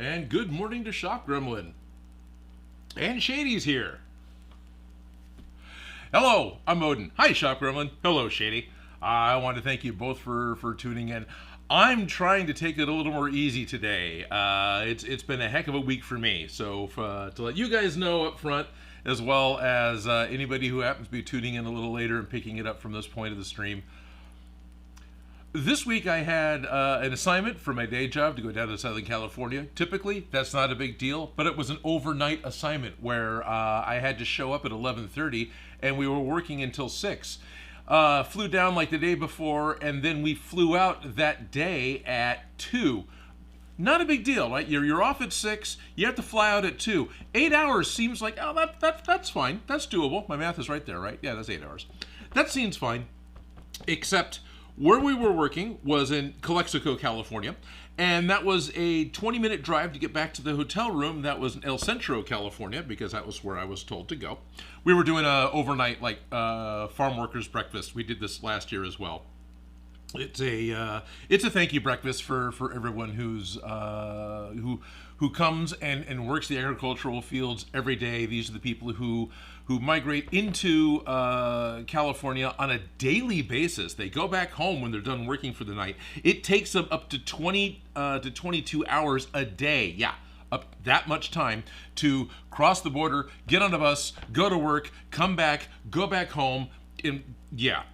And good morning to Shop Gremlin. And Shady's here. Hello, I'm Odin. Hi, Shop Gremlin. Hello, Shady. I want to thank you both for tuning in. I'm trying to take it a little more easy today. It's been a heck of a week for me. So to let you guys know up front, as well as anybody who happens to be tuning in a little later and picking it up from this point of the stream, this week I had an assignment for my day job to go down to Southern California. Typically, that's not a big deal, but it was an overnight assignment where I had to show up at 11:30 and we were working until 6. Flew down like the day before, and then we flew out that day at 2. Not a big deal, right? You're off at 6, you have to fly out at 2. 8 hours seems like, oh, that's fine. That's doable. My math is right there, right? Yeah, that's 8 hours. That seems fine, except where we were working was in Calexico, California, and that was a 20-minute drive to get back to the hotel room. That was in El Centro, California, because that was where I was told to go. We were doing a overnight farm workers breakfast. We did this last year as well. It's a thank you breakfast for everyone who comes and works the agricultural fields every day. These are the people who migrate into California on a daily basis. They go back home when they're done working for the night. It takes them up to 20 to 22 hours a day. Yeah, up that much time to cross the border, get on a bus, go to work, come back, go back home. And yeah,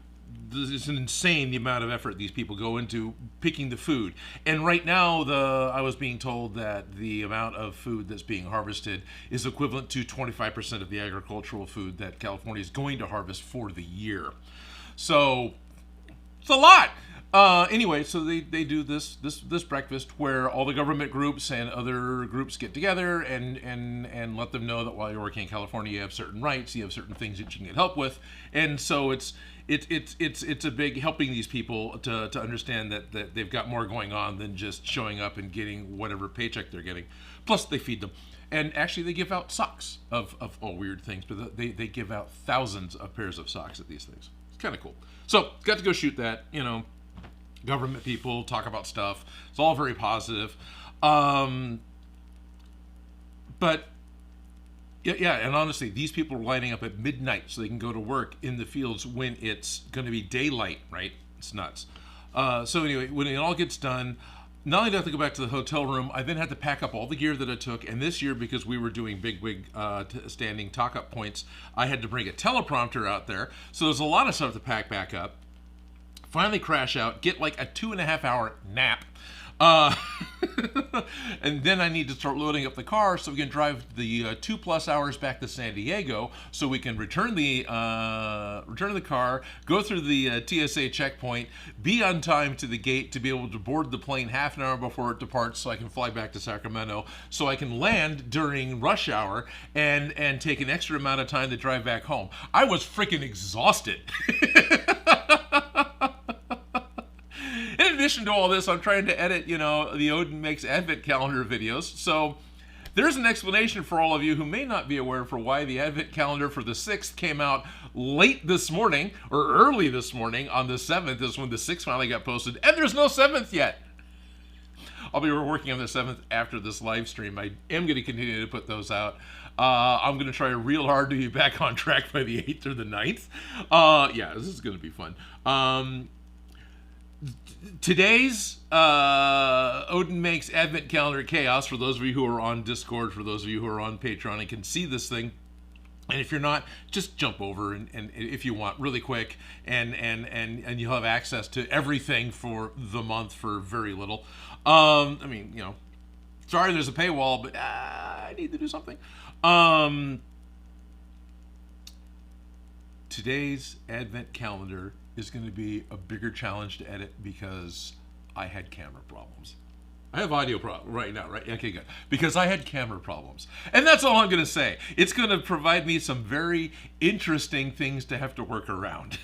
it's an insane the amount of effort these people go into picking the food. And right now, I was being told that the amount of food that's being harvested is equivalent to 25% of the agricultural food that California is going to harvest for the year. So it's a lot. Anyway, so they do this breakfast where all the government groups and other groups get together and let them know that while you're working in California, you have certain rights, you have certain things that you can get help with, and so it's a big helping these people to understand that they've got more going on than just showing up and getting whatever paycheck they're getting. Plus, they feed them, and actually they give out socks of all weird things, but they give out thousands of pairs of socks at these things. It's kind of cool. So got to go shoot that, government people talk about stuff. It's all very positive. But yeah, and honestly, these people are lining up at midnight so they can go to work in the fields when it's going to be daylight, right? It's nuts. So anyway, when it all gets done, not only do I have to go back to the hotel room, I then had to pack up all the gear that I took. And this year, because we were doing big standing talk-up points, I had to bring a teleprompter out there. So there's a lot of stuff to pack back up. Finally crash out, get like a 2.5 hour nap. And then I need to start loading up the car so we can drive the 2+ hours back to San Diego so we can return the car, go through the TSA checkpoint, be on time to the gate to be able to board the plane half an hour before it departs so I can fly back to Sacramento, so I can land during rush hour and take an extra amount of time to drive back home. I was freaking exhausted. In addition to all this, I'm trying to edit, the Odin Makes Advent calendar videos. So there's an explanation for all of you who may not be aware for why the Advent calendar for the 6th came out late this morning, or early this morning. On the 7th is when the 6th finally got posted, and there's no 7th yet. I'll be working on the 7th after this live stream. I am going to continue to put those out. I'm going to try real hard to be back on track by the 8th or the 9th. Yeah, this is going to be fun. Today's Odin Makes Advent Calendar Chaos, for those of you who are on Discord, for those of you who are on Patreon and can see this thing, and if you're not, just jump over and if you want, really quick, and you'll have access to everything for the month for very little. Sorry there's a paywall, but I need to do something. Today's Advent Calendar is going to be a bigger challenge to edit because I had camera problems. I have audio problems right now, right? Okay, good. Because I had camera problems. And that's all I'm going to say. It's going to provide me some very interesting things to have to work around.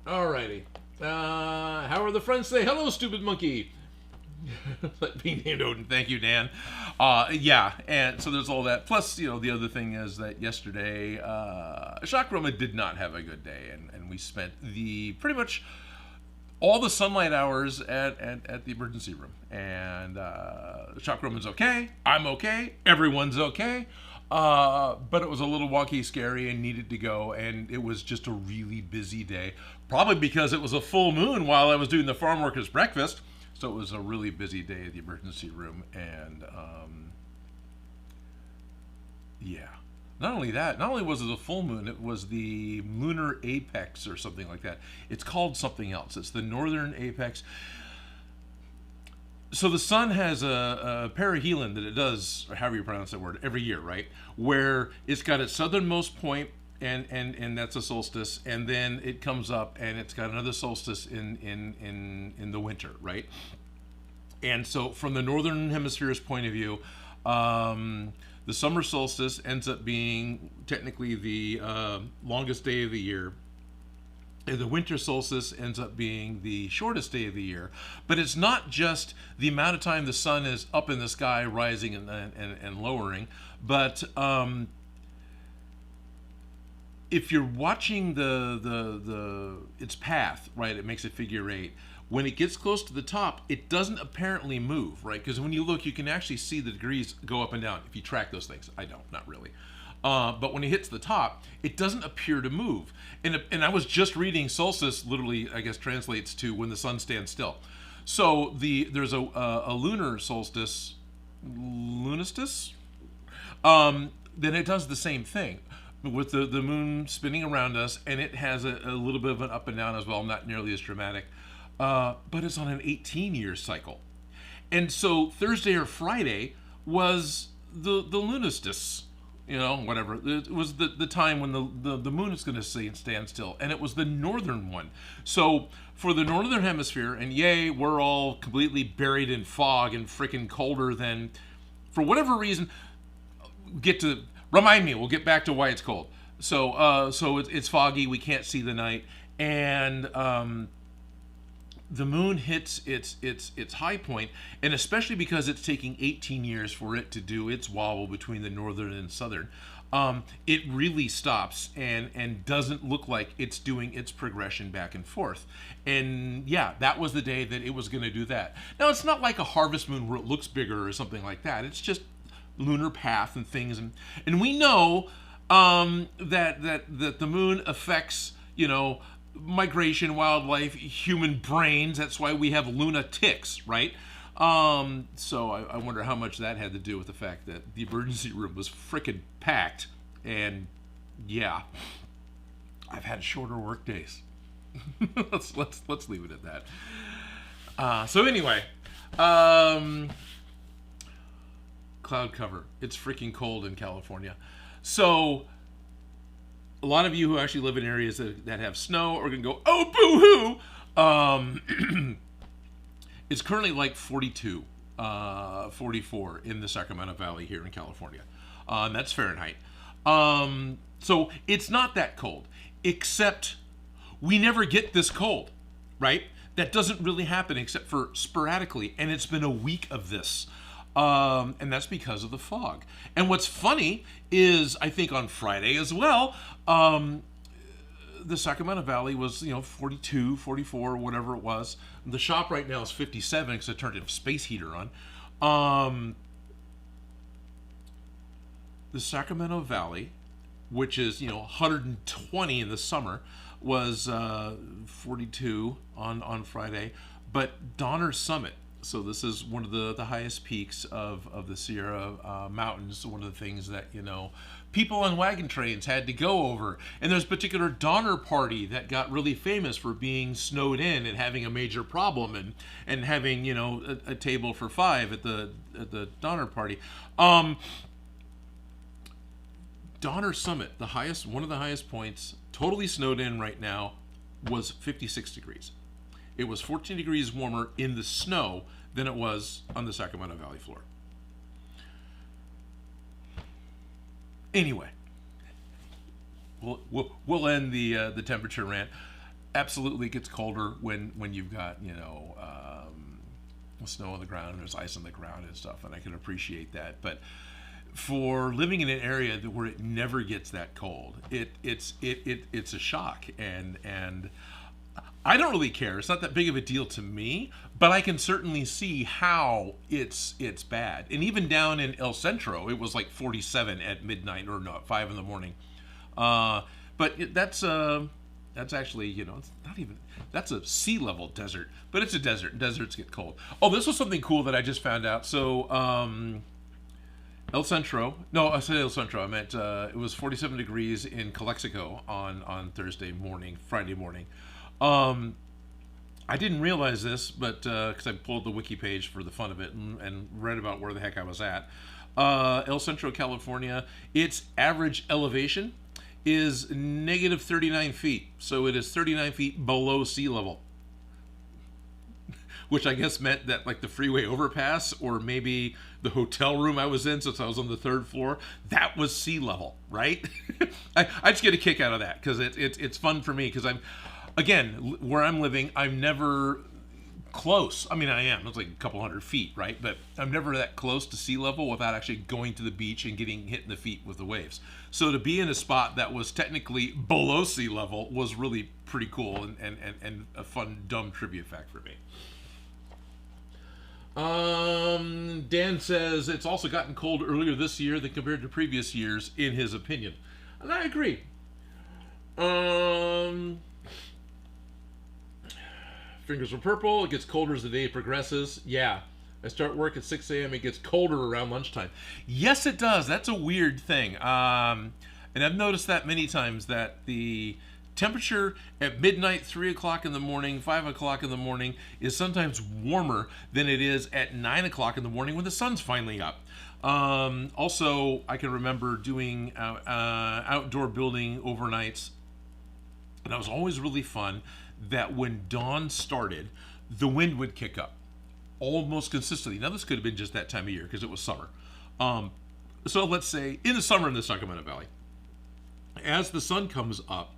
Alrighty. How are the friends today? Hello, stupid monkey. Being named Odin. Thank you, Dan. Yeah, and so there's all that. Plus, the other thing is that yesterday, Shock Roma did not have a good day, and we spent the pretty much all the sunlight hours at the emergency room. And shock Roman's okay. I'm okay. Everyone's okay. But it was a little wonky, scary, and needed to go. And it was just a really busy day. Probably because it was a full moon while I was doing the farm workers breakfast. So it was a really busy day at the emergency room. And yeah. Not only that, not only was it a full moon, it was the lunar apex or something like that. It's called something else. It's the northern apex. So the sun has a perihelion that it does, or however you pronounce that word, every year, right? Where it's got its southernmost point, and that's a solstice, and then it comes up and it's got another solstice in the winter, right? And so from the northern hemisphere's point of view, the summer solstice ends up being technically the longest day of the year. And the winter solstice ends up being the shortest day of the year. But it's not just the amount of time the sun is up in the sky, rising and lowering. But if you're watching its path, right, it makes a figure 8. When it gets close to the top, it doesn't apparently move, right? Because when you look, you can actually see the degrees go up and down. If you track those things, I don't, not really. But when it hits the top, it doesn't appear to move. And I was just reading solstice, literally, I guess, translates to when the sun stands still. So there's a lunar solstice, lunastice, then it does the same thing with the moon spinning around us, and it has a little bit of an up and down as well, not nearly as dramatic. But it's on an 18-year cycle. And so Thursday or Friday was the lunastice, whatever. It was the time when the moon is going to stand still. And it was the northern one. So for the northern hemisphere, and yay, we're all completely buried in fog and freaking colder than, for whatever reason, remind me, we'll get back to why it's cold. So it's foggy, we can't see the night. And the moon hits its high point, and especially because it's taking 18 years for it to do its wobble between the northern and southern, it really stops and doesn't look like it's doing its progression back and forth. And yeah, that was the day that it was going to do that. Now, it's not like a harvest moon where it looks bigger or something like that. It's just lunar path and things, and we know that the moon affects, migration, wildlife, human brains. That's why we have lunatics, right? So I wonder how much that had to do with the fact that the emergency room was frickin' packed. And yeah, I've had shorter work days. let's leave it at that. So anyway, cloud cover. It's freaking cold in California. So a lot of you who actually live in areas that have snow are going to go, oh, boo-hoo! It's currently like 42, 44 in the Sacramento Valley here in California. And that's Fahrenheit. So it's not that cold, except we never get this cold, right? That doesn't really happen except for sporadically. And it's been a week of this. And that's because of the fog. And what's funny is, I think on Friday as well, the Sacramento Valley was, 42, 44, whatever it was. The shop right now is 57 because I turned a space heater on. The Sacramento Valley, which is, 120 in the summer, was 42 on Friday. But Donner Summit, so this is one of the highest peaks of the Sierra Mountains, one of the things that, people on wagon trains had to go over. And there's a particular Donner Party that got really famous for being snowed in and having a major problem and having, a table for 5 at the Donner Party. Donner Summit, one of the highest points, totally snowed in right now, was 56 degrees. It was 14 degrees warmer in the snow than it was on the Sacramento Valley floor. Anyway, we'll end the temperature rant. Absolutely gets colder when you've got, snow on the ground and there's ice on the ground and stuff, and I can appreciate that. But for living in an area where it never gets that cold, it's a shock. And I don't really care. It's not that big of a deal to me, but I can certainly see how it's bad. And even down in El Centro, it was like 47 at midnight, or no, at 5 in the morning. But that's actually, it's not even, that's a sea level desert, but it's a desert. Deserts get cold. Oh, this was something cool that I just found out. So, El Centro, no, I said El Centro, I meant, it was 47 degrees in Calexico on Friday morning. I didn't realize this, but, cause I pulled the wiki page for the fun of it and read about where the heck I was at. El Centro, California, its average elevation is negative 39 feet. So it is 39 feet below sea level. Which I guess meant that like the freeway overpass, or maybe the hotel room I was in, since I was on the 3rd floor, that was sea level, right? I just get a kick out of that, because it's fun for me, because again, where I'm living, I'm never close. I mean, I am. It's like a couple hundred feet, right? But I'm never that close to sea level without actually going to the beach and getting hit in the feet with the waves. So to be in a spot that was technically below sea level was really pretty cool, and a fun, dumb trivia fact for me. Dan says it's also gotten cold earlier this year than compared to previous years, in his opinion. And I agree. Fingers are purple. It gets colder as the day progresses. Yeah. I start work at 6 a.m. It gets colder around lunchtime. Yes, it does. That's a weird thing. And I've noticed that many times, that the temperature at midnight, 3 o'clock in the morning, 5 o'clock in the morning is sometimes warmer than it is at 9 o'clock in the morning when the sun's finally up. Also, I can remember doing outdoor building overnights, and that was always really fun, that when dawn started, the wind would kick up almost consistently. Now, this could have been just that time of year because it was summer. So let's say in the summer in the Sacramento Valley, as the sun comes up,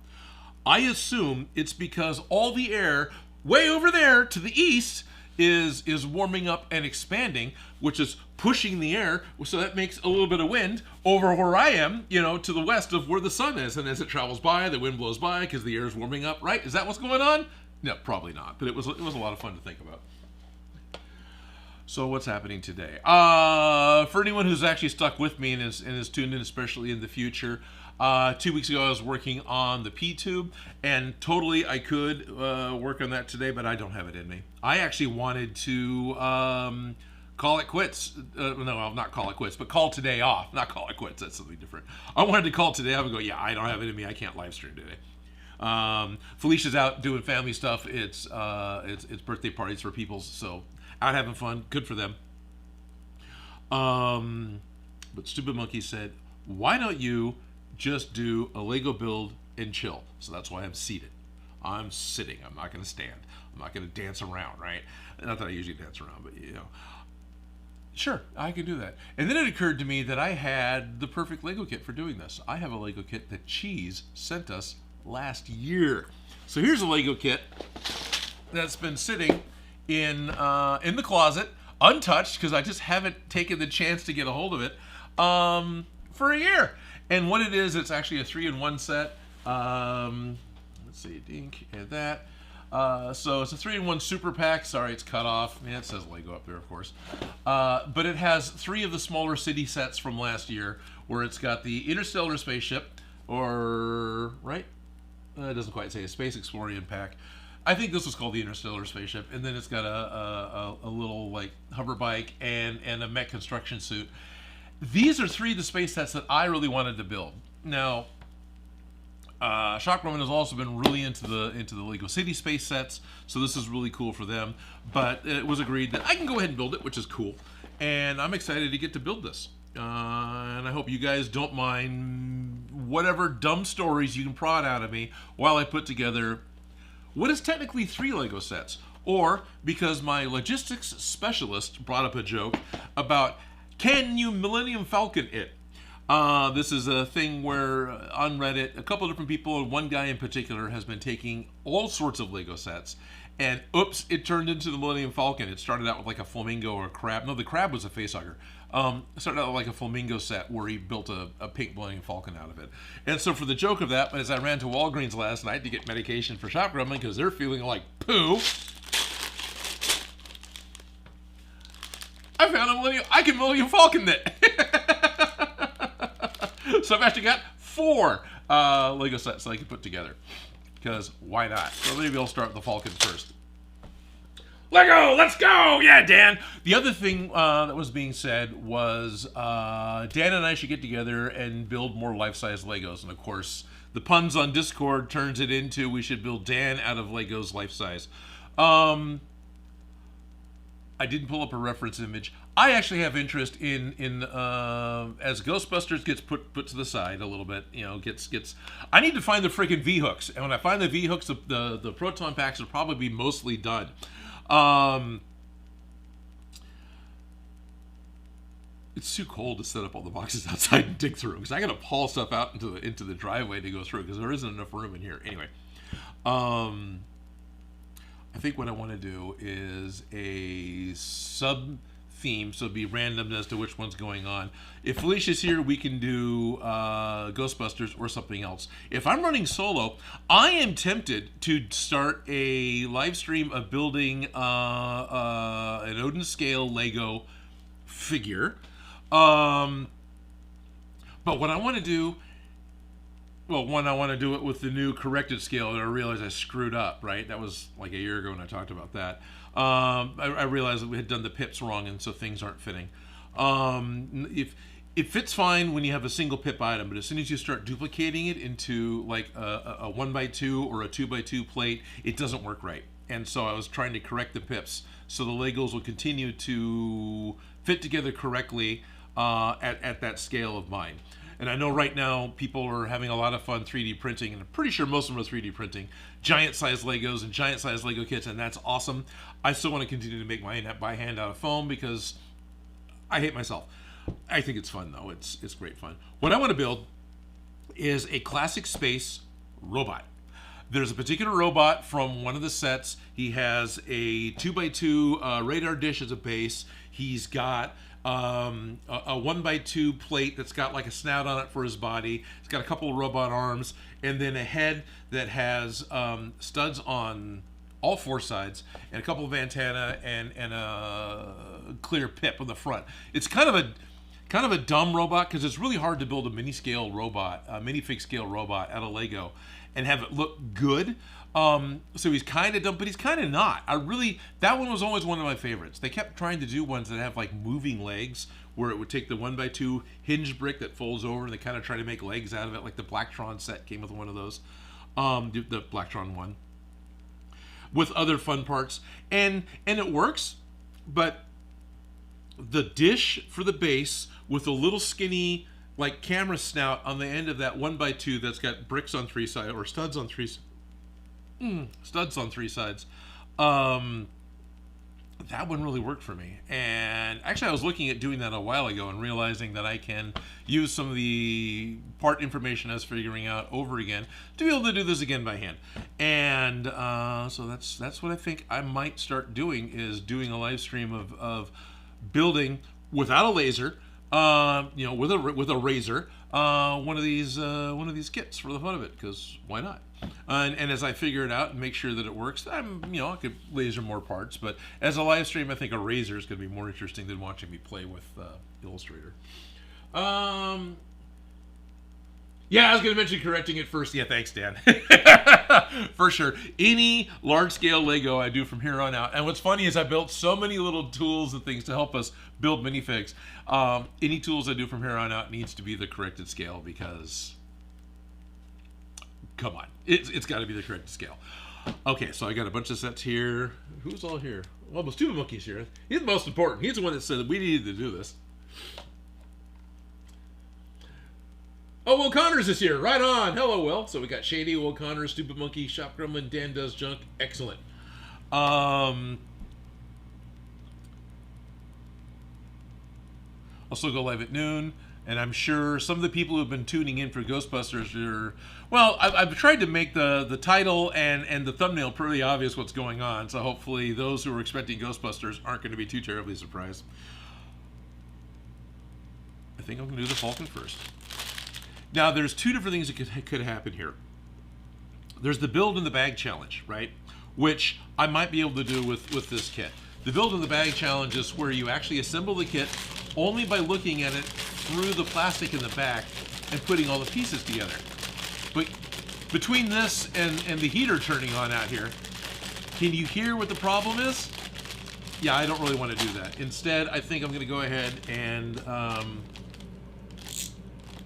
I assume it's because all the air way over there to the east is warming up and expanding, which is pushing the air, so that makes a little bit of wind over where I am, to the west of where the sun is. And as it travels by, the wind blows by because the air is warming up, right? Is that what's going on? No, probably not. But it was a lot of fun to think about. So what's happening today? For anyone who's actually stuck with me and is tuned in, especially in the future, 2 weeks ago I was working on the P-tube, and totally I could work on that today, but I don't have it in me. I actually wanted to call it quits. No, not call it quits, but call today off. Not call it quits. That's something different. I wanted to call today off and go, yeah, I don't have it in me. I can't live stream today. Felicia's out doing family stuff. It's birthday parties for people, so out having fun. Good for them. But Stupid Monkey said, why don't you just do a Lego build and chill? So that's why I'm seated. I'm sitting. I'm not going to stand. I'm not going to dance around, right? Not that I usually dance around, but sure, I could do that. And then it occurred to me that I had the perfect Lego kit for doing this. I have a Lego kit that Cheese sent us last year. So here's a Lego kit that's been sitting in the closet, untouched, because I just haven't taken the chance to get a hold of it, for a year. And what it is, it's actually a 3-in-1 set. Let's see, dink, and that. So it's a 3-in-1 super pack. Sorry, it's cut off. Yeah, it says Lego up there, of course. But it has 3 of the smaller city sets from last year, where it's got the Interstellar spaceship, right? It doesn't quite say, a Space Exploring pack. I think this was called the Interstellar spaceship. And then it's got a little like hover bike and a mech construction suit. These are 3 of the space sets that I really wanted to build. Now, Shock Roman has also been really into the Lego City space sets, so this is really cool for them. But it was agreed that I can go ahead and build it, which is cool. And I'm excited to get to build this. And I hope you guys don't mind whatever dumb stories you can prod out of me while I put together what is technically 3 Lego sets. Or because my logistics specialist brought up a joke about, can you Millennium Falcon it? This is a thing where on Reddit, a couple of different people, and one guy in particular, has been taking all sorts of Lego sets, and oops, it turned into the Millennium Falcon. It started out with like a flamingo or a crab. No, the crab was a facehugger. Started out like a flamingo set where he built a pink Millennium Falcon out of it. And so for the joke of that, as I ran to Walgreens last night to get medication for shop grumbling because they're feeling like poo, I found I can Millennium Falcon it. So I've actually got 4 Lego sets that I can put together. Because why not? So maybe I'll start with the Falcon first. Lego, let's go! Yeah, Dan! The other thing that was being said was Dan and I should get together and build more life-size Legos. And of course, the puns on Discord turns it into we should build Dan out of Legos life-size. I didn't pull up a reference image. I actually have interest in as Ghostbusters gets put to the side a little bit, gets. I need to find the freaking V-hooks, and when I find the V-hooks, the proton packs will probably be mostly done. It's too cold to set up all the boxes outside and dig through because I got to haul stuff out into the driveway to go through because there isn't enough room in here. Anyway, I think what I want to do is a sub-theme, so it'd be random as to which one's going on. If Felicia's here, we can do Ghostbusters or something else. If I'm running solo, I am tempted to start a live stream of building an Odin scale Lego figure. But what I want to do, well, one, I want to do it with the new corrected scale, and I realized I screwed up, right? That was like a year ago when I talked about that. I realized that we had done the pips wrong, and so things aren't fitting. If it fits fine when you have a single pip item, but as soon as you start duplicating it into like a 1x2 or a 2x2 plate, it doesn't work right. And so I was trying to correct the pips so the Legos will continue to fit together correctly at that scale of mine. And I know right now people are having a lot of fun 3D printing, and I'm pretty sure most of them are 3D printing giant-sized Legos and giant-sized Lego kits, and that's awesome. I still want to continue to make mine by hand out of foam because I hate myself. I think it's fun, though. It's great fun. What I want to build is a classic space robot. There's a particular robot from one of the sets. He has a 2x2 radar dish as a base. He's got a 1x2 plate that's got like a snout on it for his body. It's got a couple of robot arms, and then a head that has studs on all 4 sides, and a couple of antennae and a clear pip on the front. It's kind of a dumb robot because it's really hard to build a minifig scale robot out of Lego and have it look good. So he's kind of dumb, but he's kind of not. That one was always one of my favorites. They kept trying to do ones that have like moving legs, where it would take the 1x2 hinge brick that folds over, and they kind of try to make legs out of it. Like the Blacktron set came with one of those, the Blacktron one, with other fun parts, and it works. But the dish for the base with a little skinny like camera snout on the end of that 1x2 that's got bricks on 3 sides or studs on 3 sides. That one really worked for me. And actually I was looking at doing that a while ago and realizing that I can use some of the part information I was figuring out over again to be able to do this again by hand. And so that's what I think I might start doing, is doing a live stream of building without a laser, with a razor, one of these kits for the fun of it, because why not? And as I figure it out and make sure that it works, I could laser more parts. But as a live stream, I think a razor is going to be more interesting than watching me play with Illustrator. Yeah, I was going to mention correcting it first. Yeah, thanks, Dan. For sure. Any large-scale Lego I do from here on out. And what's funny is I built so many little tools and things to help us build minifigs. Any tools I do from here on out needs to be the corrected scale, because, come on, it's got to be the corrected scale. Okay, so I got a bunch of sets here. Who's all here? Well, almost 2 monkeys here. He's the most important. He's the one that said that we needed to do this. Oh, Will Connors is here. Right on. Hello, Will. So we got Shady, Will Connors, Stupid Monkey, Shop Grumman, Dan Does Junk. Excellent. Also go live at noon. And I'm sure some of the people who've been tuning in for Ghostbusters are... Well, I've tried to make the title and the thumbnail pretty obvious what's going on. So hopefully those who are expecting Ghostbusters aren't going to be too terribly surprised. think I'm going to do the Falcon first. Now, there's two different things that could happen here. There's the build in the bag challenge, right? Which I might be able to do with this kit. The build in the bag challenge is where you actually assemble the kit only by looking at it through the plastic in the back and putting all the pieces together. But between this and the heater turning on out here, can you hear what the problem is? Yeah, I don't really want to do that. Instead, I think I'm going to go ahead and...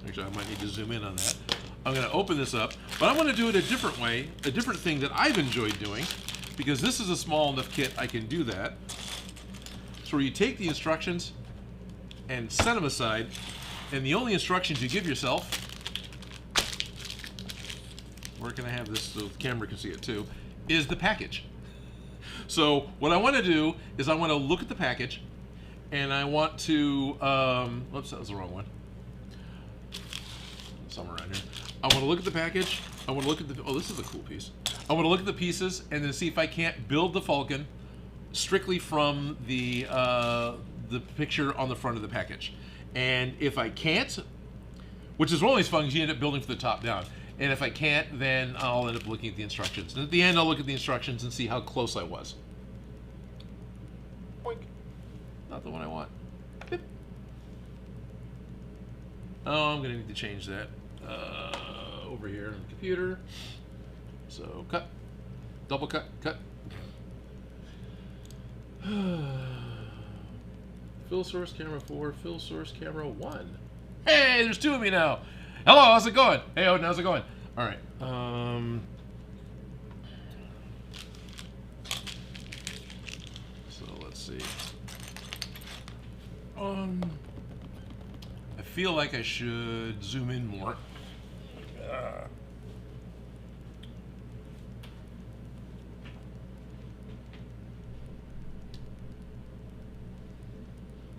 actually, I might need to zoom in on that. I'm going to open this up, but I want to do it a different way, a different thing that I've enjoyed doing, because this is a small enough kit I can do that. So where you take the instructions and set them aside, and the only instructions you give yourself, where can I have this so the camera can see it too, is the package. So what I want to do is I want to look at the package, and I want to, oops, that was the wrong one. Somewhere around here. I want to look at the package. I want to look at the, oh, this is a cool piece. I want to look at the pieces and then see if I can't build the Falcon strictly from the picture on the front of the package. And if I can't, which is always fun because you end up building from the top down. And if I can't, then I'll end up looking at the instructions. And at the end, I'll look at the instructions and see how close I was. Boink. Not the one I want. Bip. Oh, I'm going to need to change that. Over here on the computer. So cut, double cut, cut. Fill source camera 4, fill source camera 1. Hey, there's two of me now. Hello, how's it going? Hey, Odin, how's it going? All right. So let's see. I feel like I should zoom in more.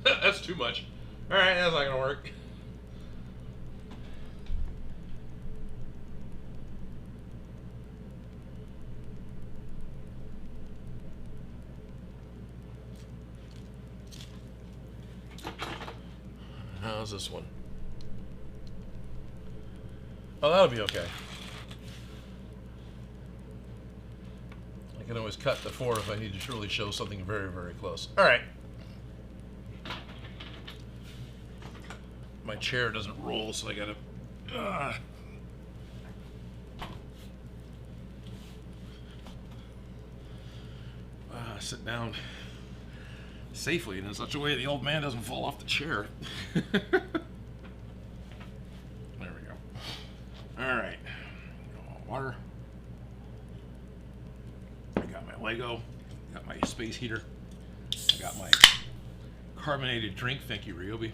That's too much. All right, that's not gonna work. How's this one? Oh, that'll be okay. I can always cut the 4 if I need to really show something very, very close. All right. My chair doesn't roll, so I gotta... sit down safely and in such a way the old man doesn't fall off the chair. There we go. All right. Water. I got my Lego. Got my space heater. I got my carbonated drink. Thank you, Ryobi.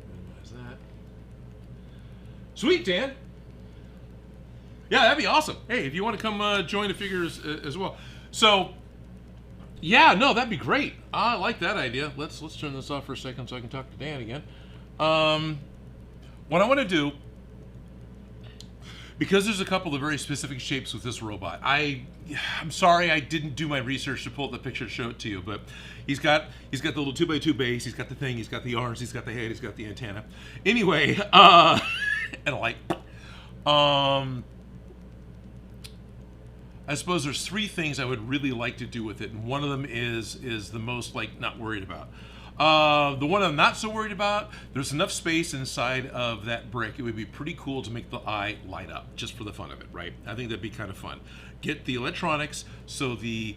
Minimize that. Sweet, Dan. Yeah, that'd be awesome. Hey, if you want to come join the figures as well. So, yeah, no, that'd be great. I like that idea. Let's turn this off for a second so I can talk to Dan again. What I want to do, because there's a couple of very specific shapes with this robot. I'm sorry I didn't do my research to pull up the picture to show it to you, but he's got the little 2x2 base. He's got the thing. He's got the arms. He's got the head. He's got the antenna. Anyway, and a light. I suppose there's 3 things I would really like to do with it, and one of them is the most like not worried about. The one I'm not so worried about, there's enough space inside of that brick. It would be pretty cool to make the eye light up, just for the fun of it, right? I think that'd be kind of fun. Get the electronics, so the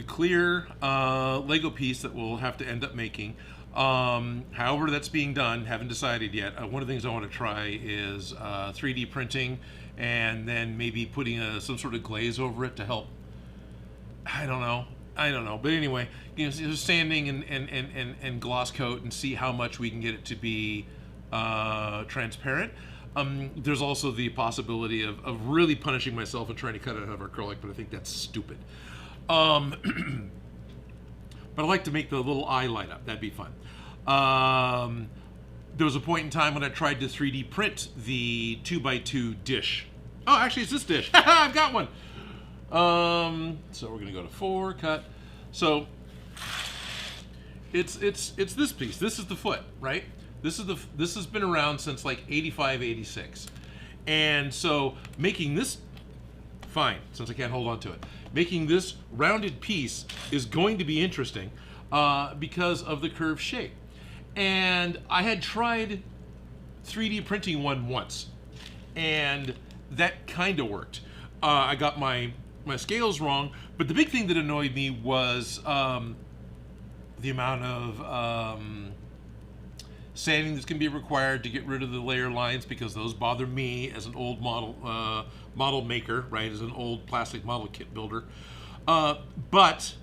clear Lego piece that we'll have to end up making, however that's being done, haven't decided yet. One of the things I want to try is 3D printing, and then maybe putting some sort of glaze over it to help. I don't know. But anyway, you know, just sanding and gloss coat and see how much we can get it to be transparent. There's also the possibility of really punishing myself and trying to cut it out of acrylic, but I think that's stupid. But I'd like to make the little eye light up. That'd be fun. There was a point in time when I tried to 3D print the 2x2 dish. Oh, actually, it's this dish. I've got one. So we're gonna go to 4, cut. So it's this piece. This is the foot, right? This has been around since like 85, 86. And so making this, fine, since I can't hold on to it, making this rounded piece is going to be interesting because of the curved shape. And I had tried 3D printing one once, and that kind of worked. I got my scales wrong, but the big thing that annoyed me was the amount of sanding that's going to be required to get rid of the layer lines, because those bother me as an old model maker, right? As an old plastic model kit builder. But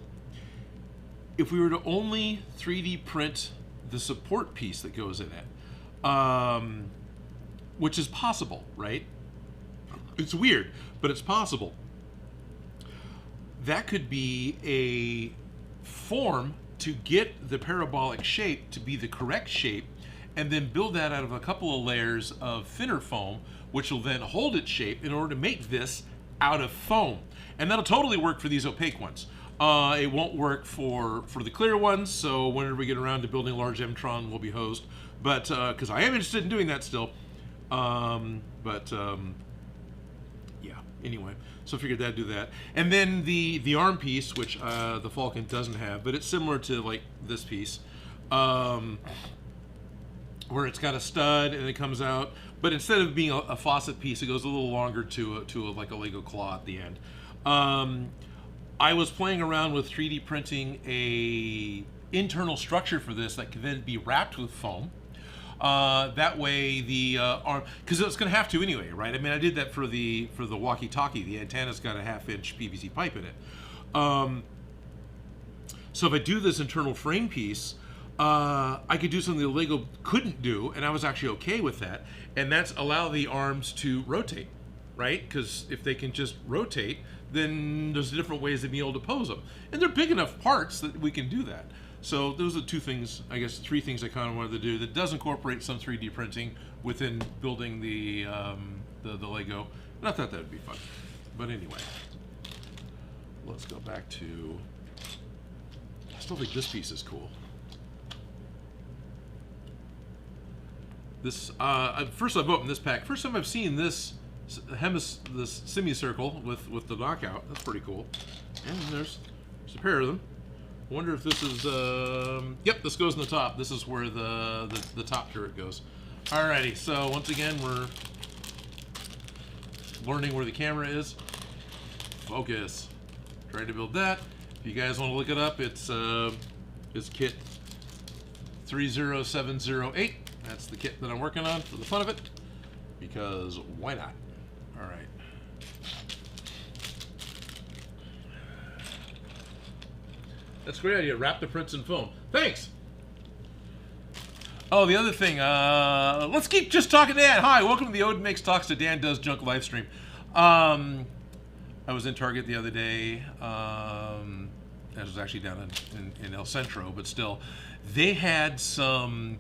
if we were to only 3D print the support piece that goes in it, which is possible, right? It's weird, but it's possible. That could be a form to get the parabolic shape to be the correct shape, and then build that out of a couple of layers of thinner foam, which will then hold its shape in order to make this out of foam. And that'll totally work for these opaque ones. It won't work for the clear ones, so whenever we get around to building a large M-Tron, we'll be hosed. But, because I am interested in doing that still. Yeah, anyway. So I figured that'd do that. And then the arm piece, which the Falcon doesn't have, but it's similar to like this piece, where it's got a stud and it comes out. But instead of being a faucet piece, it goes a little longer to like a Lego claw at the end. I was playing around with 3D printing a internal structure for this that could then be wrapped with foam. That way the arm, because it's going to have to anyway, right? I mean, I did that for the walkie-talkie. The antenna's got a 1/2-inch PVC pipe in it. So if I do this internal frame piece, I could do something that Lego couldn't do, and I was actually okay with that. And that's allow the arms to rotate, right? Because if they can just rotate, then there's different ways of being able to pose them. And they're big enough parts that we can do that. So those are 2 things, I guess 3 things I kind of wanted to do that does incorporate some 3D printing within building the Lego. And I thought that would be fun. But anyway, let's go back to, I still think this piece is cool. This, first I've opened this pack. First time I've seen this semicircle with the knockout. That's pretty cool. And there's a pair of them. I wonder if this is, yep, this goes in the top. This is where the top turret goes. Alrighty, so once again, we're learning where the camera is. Focus. Trying to build that. If you guys want to look it up, it's kit 30708. That's the kit that I'm working on for the fun of it, because why not? All right. That's a great idea. Wrap the prints in foam. Thanks. Oh, the other thing. Let's keep just talking to Dan. Hi, welcome to the Odin Makes Talks to Dan Does Junk live stream. I was in Target the other day. I was actually down in El Centro, but still, they had some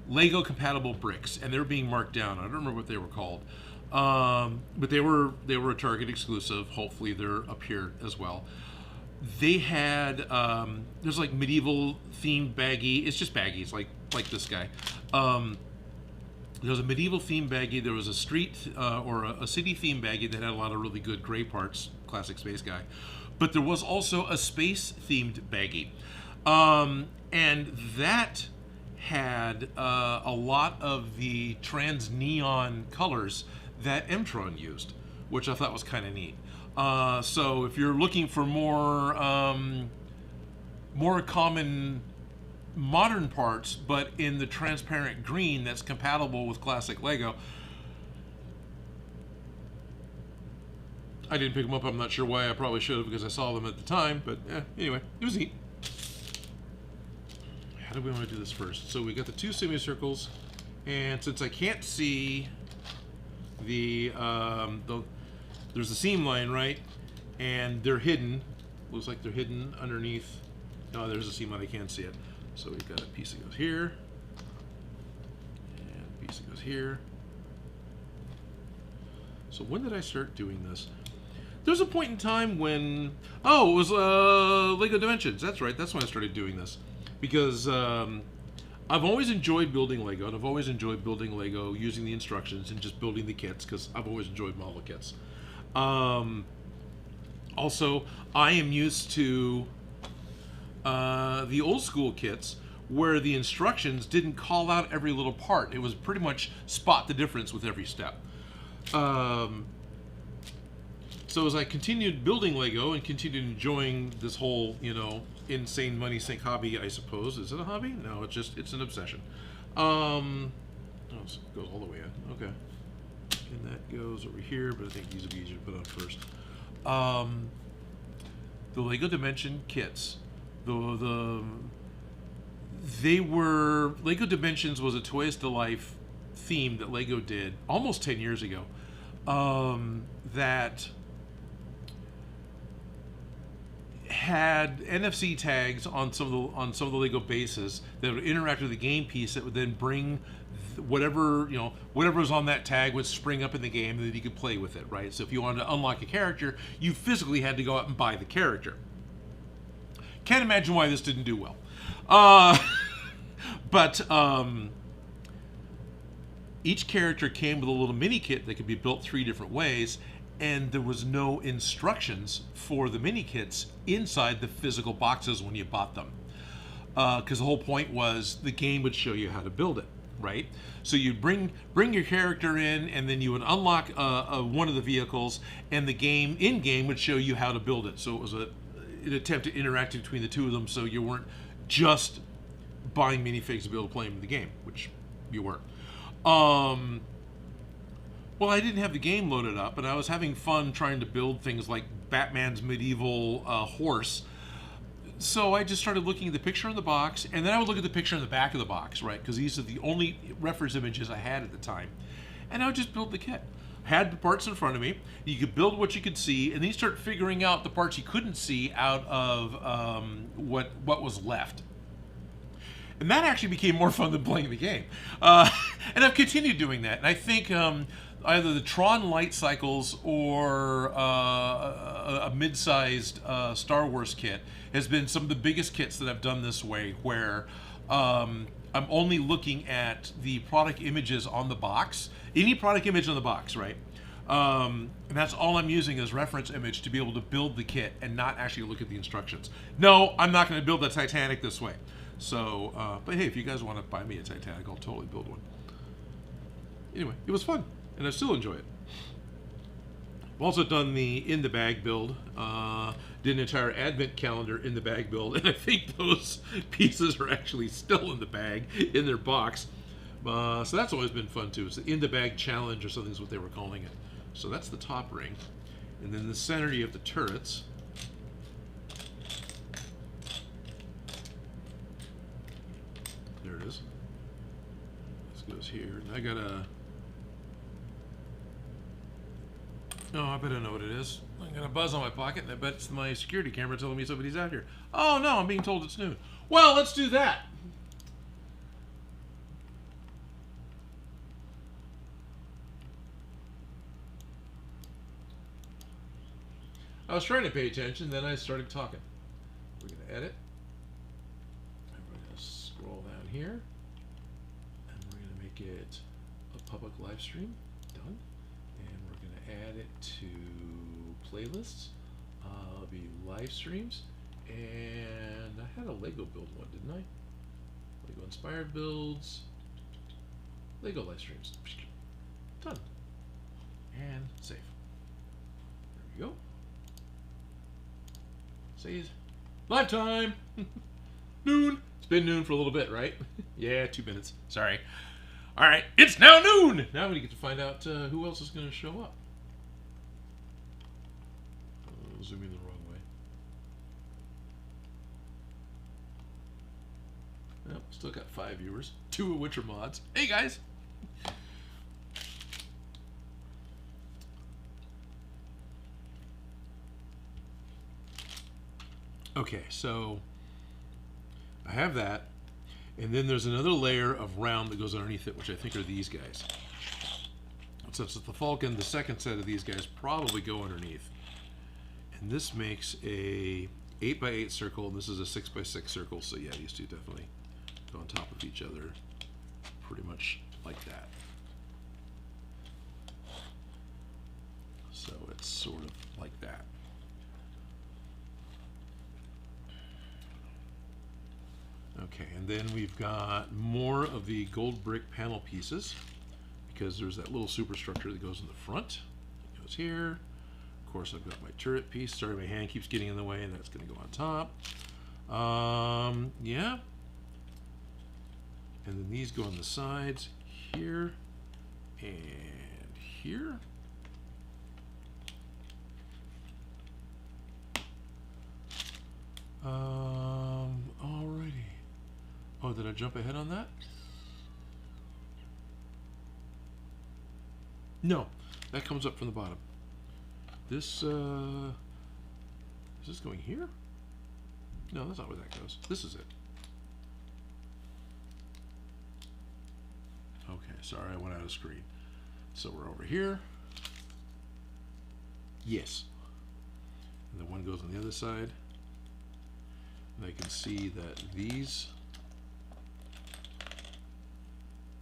Lego compatible bricks, and they were being marked down. I don't remember what they were called, but they were a Target exclusive. Hopefully, they're up here as well. They had there's like medieval themed baggie. It's just baggies like this guy. There was a medieval themed baggie. There was a street or a city themed baggie that had a lot of really good gray parts. Classic space guy. But there was also a space themed baggie, and that had a lot of the trans neon colors that M-Tron used, which I thought was kind of neat. So if you're looking for more common modern parts, but in the transparent green that's compatible with classic Lego, I didn't pick them up. I'm not sure why. I probably should have, because I saw them at the time. But anyway, it was neat. How do we want to do this first? So we got the 2 semicircles, and since I can't see there's the seam line, right? And they're hidden. Looks like they're hidden underneath. Oh, there's a seam line. I can't see it. So we've got a piece that goes here, and a piece that goes here. So when did I start doing this? There's a point in time when, it was Lego Dimensions. That's right. That's when I started doing this, because I've always enjoyed building Lego, and I've always enjoyed building Lego using the instructions and just building the kits, because I've always enjoyed model kits. Also, I am used to the old school kits where the instructions didn't call out every little part. It was pretty much spot the difference with every step. So as I continued building Lego and continued enjoying this whole, insane money sink hobby, I suppose. Is it a hobby? No, it's an obsession. It goes all the way in. Okay. And that goes over here, but I think these would be easier to put on first. The Lego Dimension kits, Lego Dimensions was a Toys to Life theme that Lego did almost 10 years ago. That had NFC tags on some of the Lego bases that would interact with the game piece, that would then bring whatever was on that tag would spring up in the game, and then you could play with it, right? So if you wanted to unlock a character, you physically had to go out and buy the character. Can't imagine why this didn't do well. But each character came with a little mini kit that could be built 3 different ways, and there was no instructions for the mini kits inside the physical boxes when you bought them. Because the whole point was the game would show you how to build it, right? So you'd bring your character in, and then you would unlock one of the vehicles, and the game in-game would show you how to build it. So it was an attempt to interact between the two of them, so you weren't just buying minifigs to be able to play them in the game, which you weren't. Well, I didn't have the game loaded up, and I was having fun trying to build things like Batman's medieval horse. So I just started looking at the picture in the box, and then I would look at the picture in the back of the box, right? Because these are the only reference images I had at the time. And I would just build the kit. Had the parts in front of me. You could build what you could see, and then you start figuring out the parts you couldn't see out of what was left. And that actually became more fun than playing the game. And I've continued doing that. And I think either the Tron Light Cycles or a mid-sized Star Wars kit has been some of the biggest kits that I've done this way, where I'm only looking at the product images on the box, any product image on the box, right? And that's all I'm using as reference image to be able to build the kit and not actually look at the instructions. No, I'm not going to build the Titanic this way. So, but hey, if you guys want to buy me a Titanic, I'll totally build one. Anyway, it was fun, and I still enjoy it. I've also done the in-the-bag build. Did an entire advent calendar in the bag build, and I think those pieces are actually still in the bag, in their box. So that's always been fun too. It's the in-the-bag challenge or something is what they were calling it. So that's the top ring. And then in the center you have the turrets. There it is. This goes here. And I got a... Oh, I bet I know what it is. I got a buzz on my pocket, and I bet it's my security camera telling me somebody's out here. Oh no, I'm being told it's noon. Well, let's do that. I was trying to pay attention, then I started talking. We're going to edit. And we're going to scroll down here. And we're going to make it a public live stream. Done. And we're going to add it to playlists. It'll be live streams. And I had a Lego build one, didn't I? Lego inspired builds. Lego live streams. Done. And save. There we go. Says live time. Noon. It's been noon for a little bit, right? Yeah, 2 minutes. Sorry. All right, it's now noon. Now we get to find out who else is going to show up. Zooming the wrong way. Well, still got 5 viewers, 2 of which are mods. Hey guys. Okay, so I have that, and then there's another layer of round that goes underneath it, which I think are these guys. Since it's the Falcon, the second set of these guys probably go underneath. And this makes a 8x8 circle, and this is a 6x6 circle. So yeah, these two definitely go on top of each other, pretty much like that. So it's sort of like that. Okay, and then we've got more of the gold brick panel pieces, because there's that little superstructure that goes in the front. It goes here. Of course, I've got my turret piece. Sorry, my hand keeps getting in the way, and that's going to go on top. Yeah. And then these go on the sides here and here. Alrighty. Oh, did I jump ahead on that? No, that comes up from the bottom. This, is this going here? No, that's not where that goes. This is it. Okay, sorry, I went out of screen. So we're over here. Yes. And then one goes on the other side. And I can see that these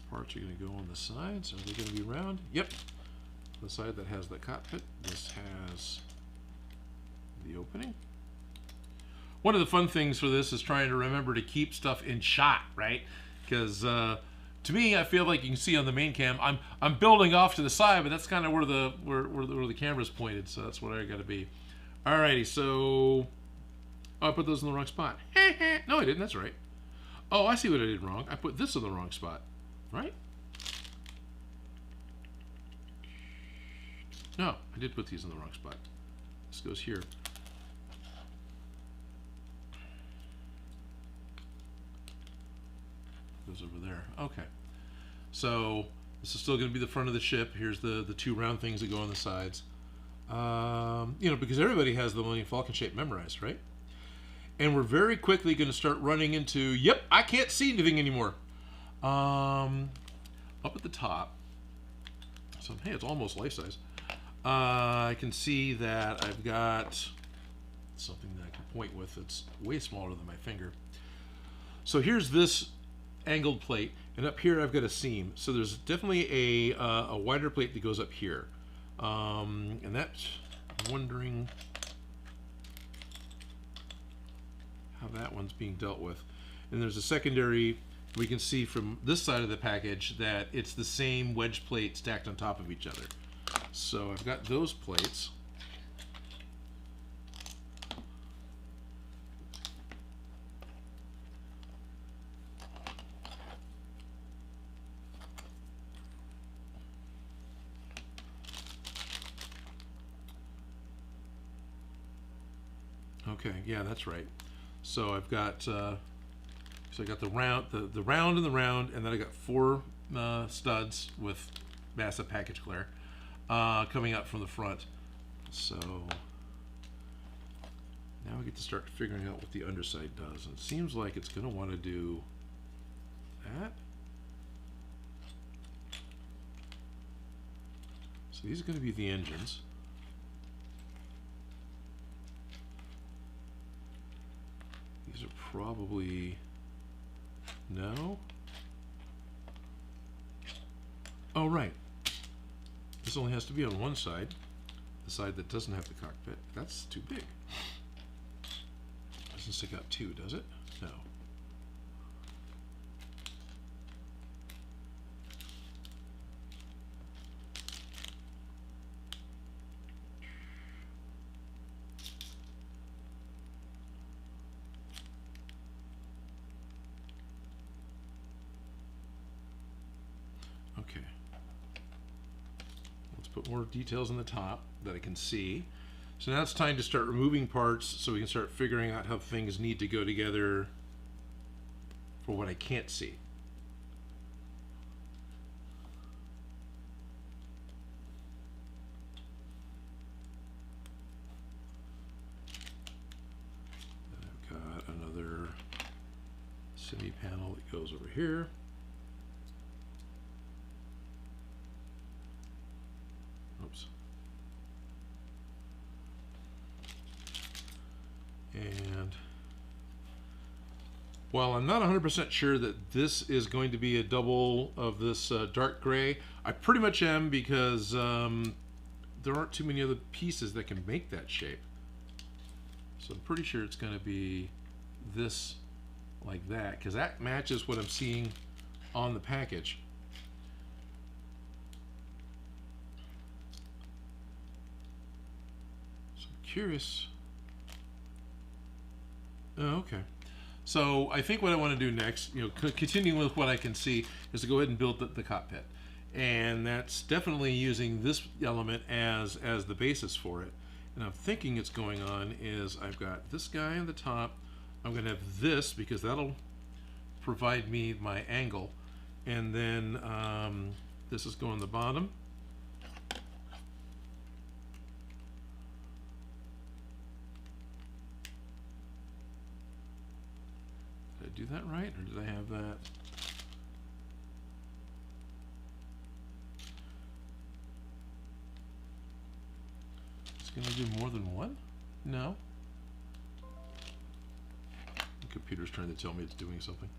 parts are going to go on the sides. Are they going to be round? Yep. The side that has the cockpit. This has the opening. One of the fun things for this is trying to remember to keep stuff in shot, right? Because to me, I feel like you can see on the main cam, I'm building off to the side, but that's kind of where the camera's pointed, so that's where I got to be. Alrighty, so oh, I put those in the wrong spot. No, I didn't. That's right. Oh, I see what I did wrong. I put this in the wrong spot, right? No, I did put these in the wrong spot. This goes here. Goes over there. Okay. So this is still going to be the front of the ship. Here's the two round things that go on the sides. You know, because everybody has the Millennium Falcon shape memorized, right? And we're very quickly going to start running into, yep, I can't see anything anymore. Up at the top. So, hey, it's almost life size. I can see that I've got something that I can point with that's way smaller than my finger. So here's this angled plate, and up here I've got a seam. So there's definitely a wider plate that goes up here. And that's, I'm wondering how that one's being dealt with. And there's a secondary, we can see from this side of the package that it's the same wedge plate stacked on top of each other. So I've got those plates. Okay, yeah, that's right. So I've got so I got the round, the round and the round, and then I got four studs with massive package glare coming out from the front. So now we get to start figuring out what the underside does. And it seems like it's going to want to do that. So these are going to be the engines. These are probably, no? Oh, right. This only has to be on one side, the side that doesn't have the cockpit. That's too big. Doesn't stick out two, does it? No. Okay. Let's put more details on the top that I can see. So now it's time to start removing parts so we can start figuring out how things need to go together for what I can't see. Then I've got another semi panel that goes over here. Oops. While I'm not 100% sure that this is going to be a double of this dark gray, I pretty much am, because there aren't too many other pieces that can make that shape. So I'm pretty sure it's going to be this like that, because that matches what I'm seeing on the package. So I'm curious. Oh, okay. So I think what I want to do next, continuing with what I can see, is to go ahead and build the cockpit. And that's definitely using this element as the basis for it. And I'm thinking it's going on is I've got this guy on the top. I'm going to have this because that'll provide me my angle. And then this is going on the bottom. Do that right, or did I have that? It's going to do more than one? No. The computer's trying to tell me it's doing something.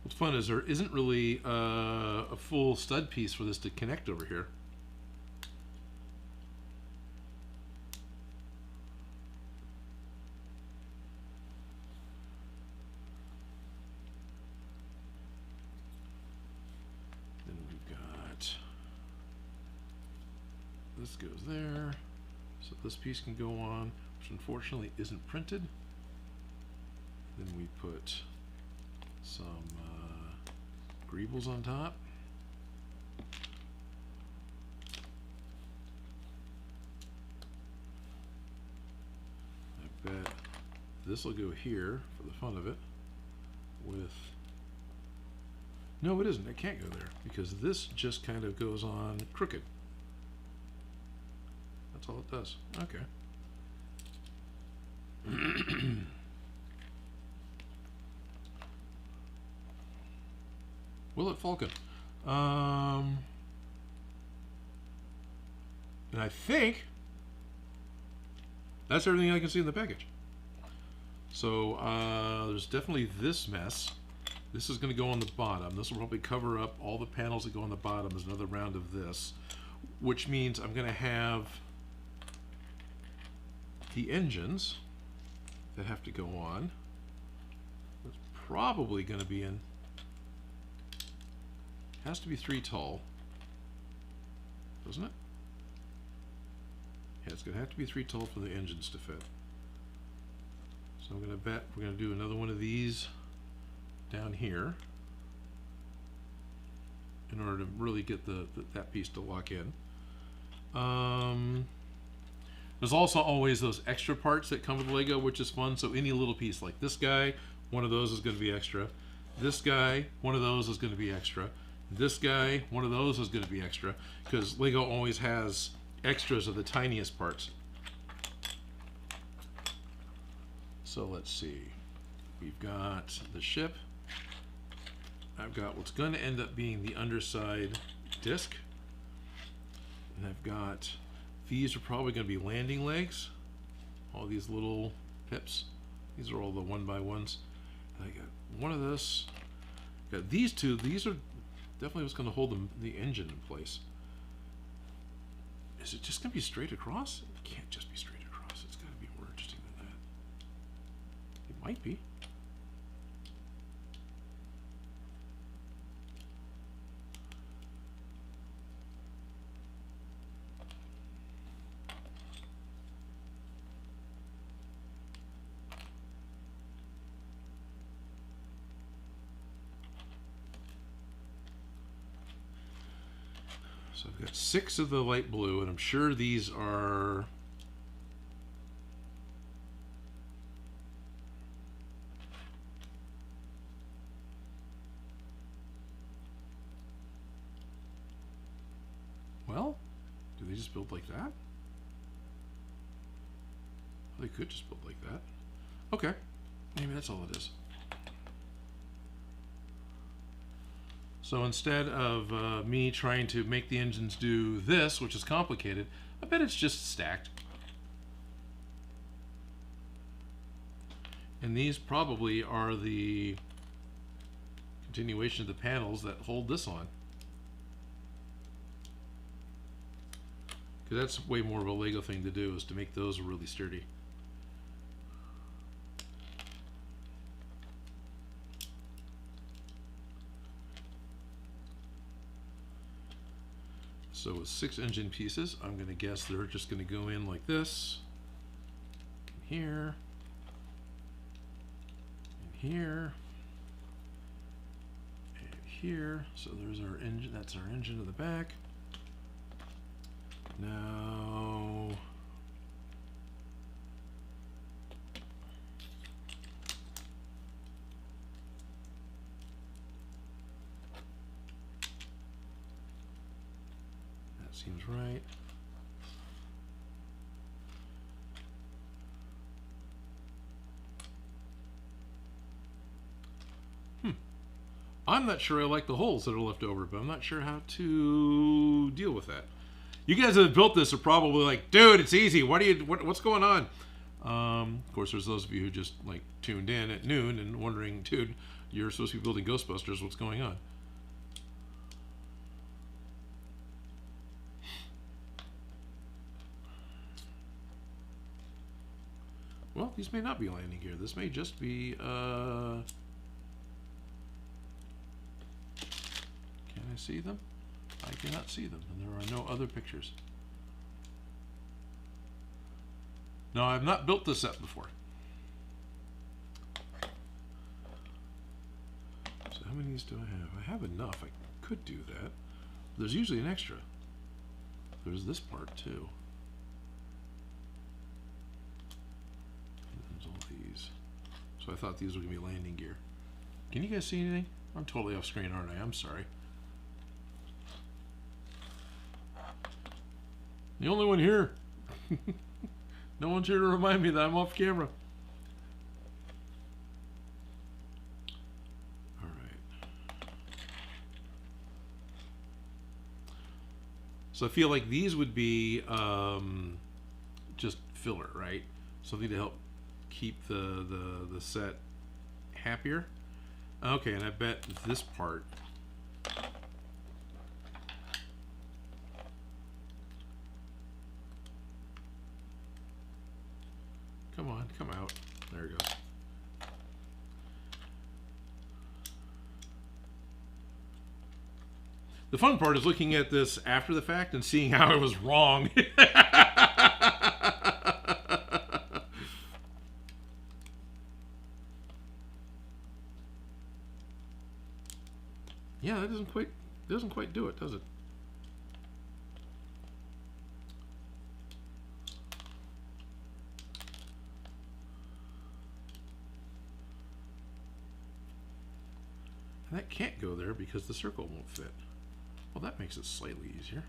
What's fun is there isn't really a full stud piece for this to connect over here. Then we've got this goes there, so this piece can go on, which unfortunately isn't printed. Then we put some greebles on top. I bet this will go here for the fun of it with, no it isn't, it can't go there because this just kind of goes on crooked. That's all it does. Okay. Will it Falcon? And I think that's everything I can see in the package. So there's definitely this mess. This is going to go on the bottom. This will probably cover up all the panels that go on the bottom. There's another round of this, which means I'm going to have the engines that have to go on. It's probably going to be in. Has to be 3 tall, doesn't it? Yeah, it's going to have to be 3 tall for the engines to fit. So I'm going to bet we're going to do another one of these down here in order to really get that piece to lock in. There's also always those extra parts that come with Lego, which is fun. So any little piece like this guy, one of those is going to be extra. This guy, one of those is going to be extra. This guy, one of those is going to be extra, because Lego always has extras of the tiniest parts. So let's see. We've got the ship. I've got what's going to end up being the underside disc. And I've got, these are probably going to be landing legs. All these little pips. These are all the 1x1s. And I got one of this. Got these two. These are definitely what's going to hold the engine in place. Is it just going to be straight across? It can't just be straight across. It's got to be more interesting than that. It might be. So I've got 6 of the light blue, and I'm sure these are well, do they just build like that? They could just build like that. Okay, maybe that's all it is. So instead of me trying to make the engines do this, which is complicated, I bet it's just stacked. And these probably are the continuation of the panels that hold this on. Because that's way more of a Lego thing to do, is to make those really sturdy. So with 6 engine pieces, I'm going to guess they're just going to go in like this. Here. And here. And here. So there's our engine. That's our engine in the back. Now... seems right. I'm not sure I like the holes that are left over, but I'm not sure how to deal with that. You guys that have built this are probably like, dude, it's easy. What's going on? Of course, there's those of you who just like tuned in at noon and wondering, dude, you're supposed to be building Ghostbusters. What's going on? Well, these may not be landing gear. This may just be, can I see them? I cannot see them, and there are no other pictures. No, I've not built this set before. So how many do I have? I have enough. I could do that. There's usually an extra. There's this part, too. So I thought these were going to be landing gear. Can you guys see anything? I'm totally off screen, aren't I? I'm sorry. The only one here. No one's here to remind me that I'm off camera. All right. So I feel like these would be just filler, right? Something to help keep the set happier. Okay, and I bet this part come on, come out. There it goes. The fun part is looking at this after the fact and seeing how I was wrong. Yeah, that doesn't quite do it, does it? And that can't go there because the circle won't fit. Well, that makes it slightly easier.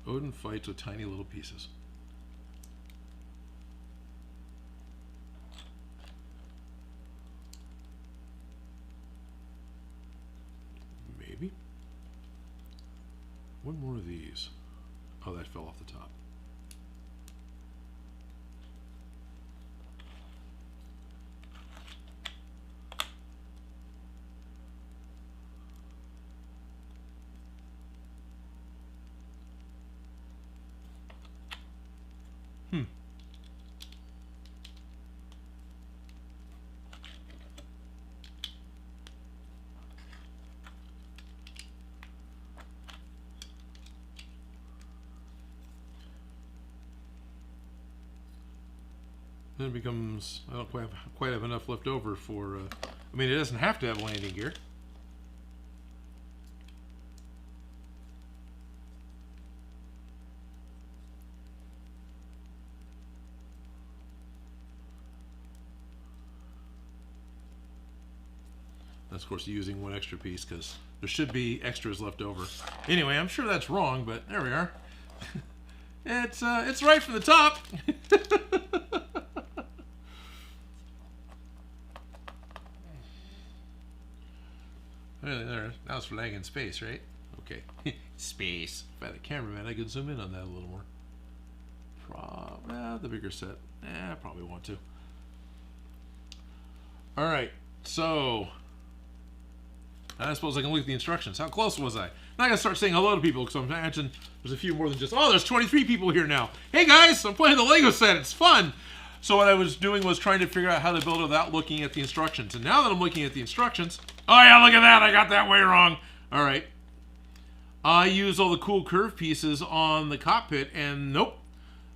Odin fights with tiny little pieces. Maybe. One more of these. Oh, that fell off the top. Then it becomes, I don't quite have enough left over for, I mean, it doesn't have to have landing gear. Of course, using one extra piece because there should be extras left over. Anyway, I'm sure that's wrong, but there we are. It's right from the top. There, now it's flying in space, right? Okay, space. If I had a cameraman, I could zoom in on that a little more. The bigger set. I probably want to. All right, so I suppose I can look at the instructions. How close was I? Now I gotta start saying hello to people because I'm imagining there's a few more than just, oh, there's 23 people here now. Hey guys, I'm playing the Lego set. It's fun. So what I was doing was trying to figure out how to build it without looking at the instructions. And now that I'm looking at the instructions, oh yeah, look at that. I got that way wrong. All right. I used all the cool curve pieces on the cockpit and nope.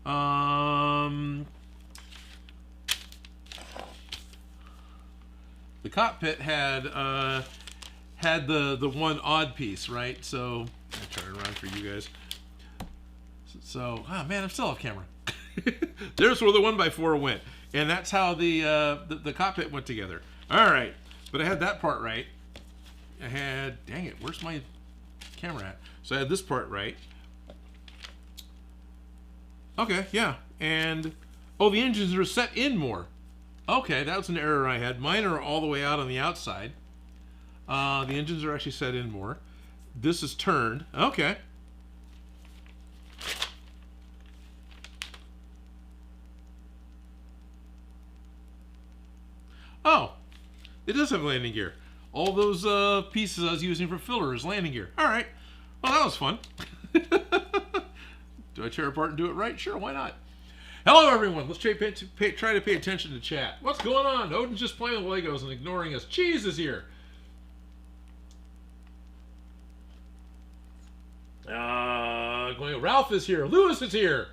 The cockpit had the one odd piece, right? So I'll turn it around for you guys. So, oh man, I'm still off camera. There's where the 1x4 went, and that's how the cockpit went together. All right, but I had that part right. I had, dang it, where's my camera at? So I had this part right. Okay, yeah, and oh, the engines are set in more. Okay, that was an error I had. Mine are all the way out on the outside. The engines are actually set in more. This is turned. Okay. Oh, it does have landing gear. All those pieces I was using for filler is landing gear. All right. Well, that was fun. Do I tear apart and do it right? Sure, why not? Hello, everyone. Let's try to pay attention to chat. What's going on? Odin's just playing with Legos and ignoring us. Cheese is here. Ralph is here. Lewis is here.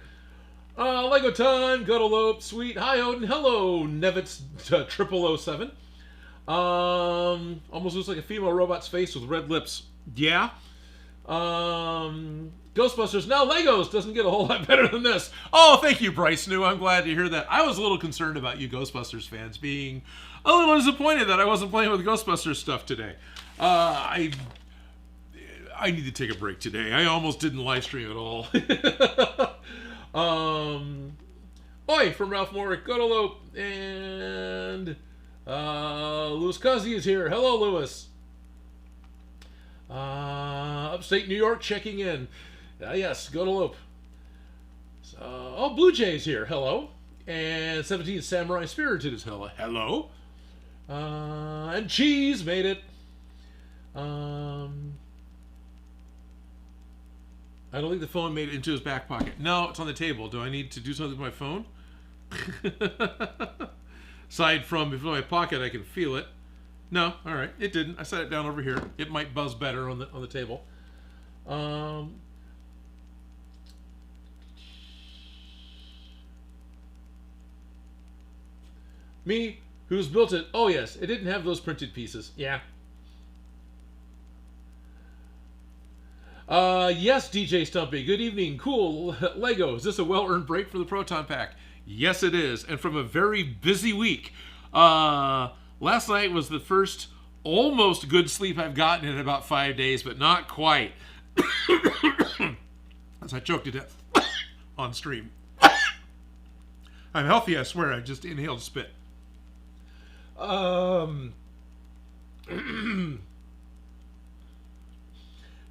Lego Ton, Gutalope, Sweet. Hi, Odin. Hello, Nevitz 0007. Almost looks like a female robot's face with red lips. Yeah. Ghostbusters, now Legos doesn't get a whole lot better than this. Oh, thank you, Bryce New. I'm glad to hear that. I was a little concerned about you Ghostbusters fans being a little disappointed that I wasn't playing with Ghostbusters stuff today. I need to take a break today. I almost didn't live stream at all. Oi, from Ralph Morick, Gutalope, and Louis Cuzzy is here. Hello, Louis. Upstate New York checking in. Yes, Gutalope. Oh, Blue Jay's here. Hello. And 17 Samurai Spirited is hello. Hello. And Cheese made it. I don't think the phone made it into his back pocket. No, it's on the table. Do I need to do something with my phone? Aside from if it's in my pocket, I can feel it. No, all right, it didn't. I set it down over here. It might buzz better on the table. Me, who's built it? Oh yes, it didn't have those printed pieces. Yeah. Yes, DJ Stumpy. Good evening. Cool. Lego, is this a well-earned break for the Proton Pack? Yes, it is. And from a very busy week. Last night was the first almost good sleep I've gotten in about 5 days, but not quite. As I choked to death on stream. I'm healthy, I swear. I just inhaled spit.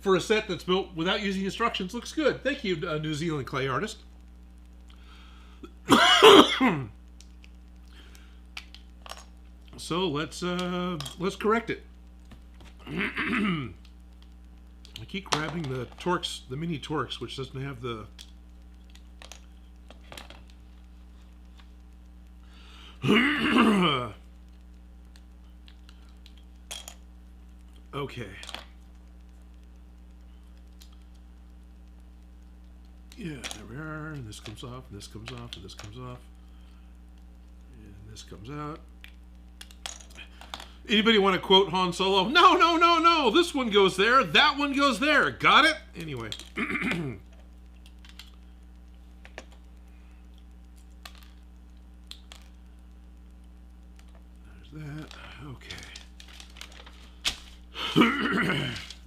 For a set that's built without using instructions, looks good. Thank you, New Zealand clay artist. So let's correct it. I keep grabbing the Torx, the mini Torx, which doesn't have the. Okay. Yeah, there we are. And this comes off, and this comes off, and this comes off. And this comes out. Anybody want to quote Han Solo? No, no, no, no. This one goes there. That one goes there. Got it? Anyway. There's that. Okay.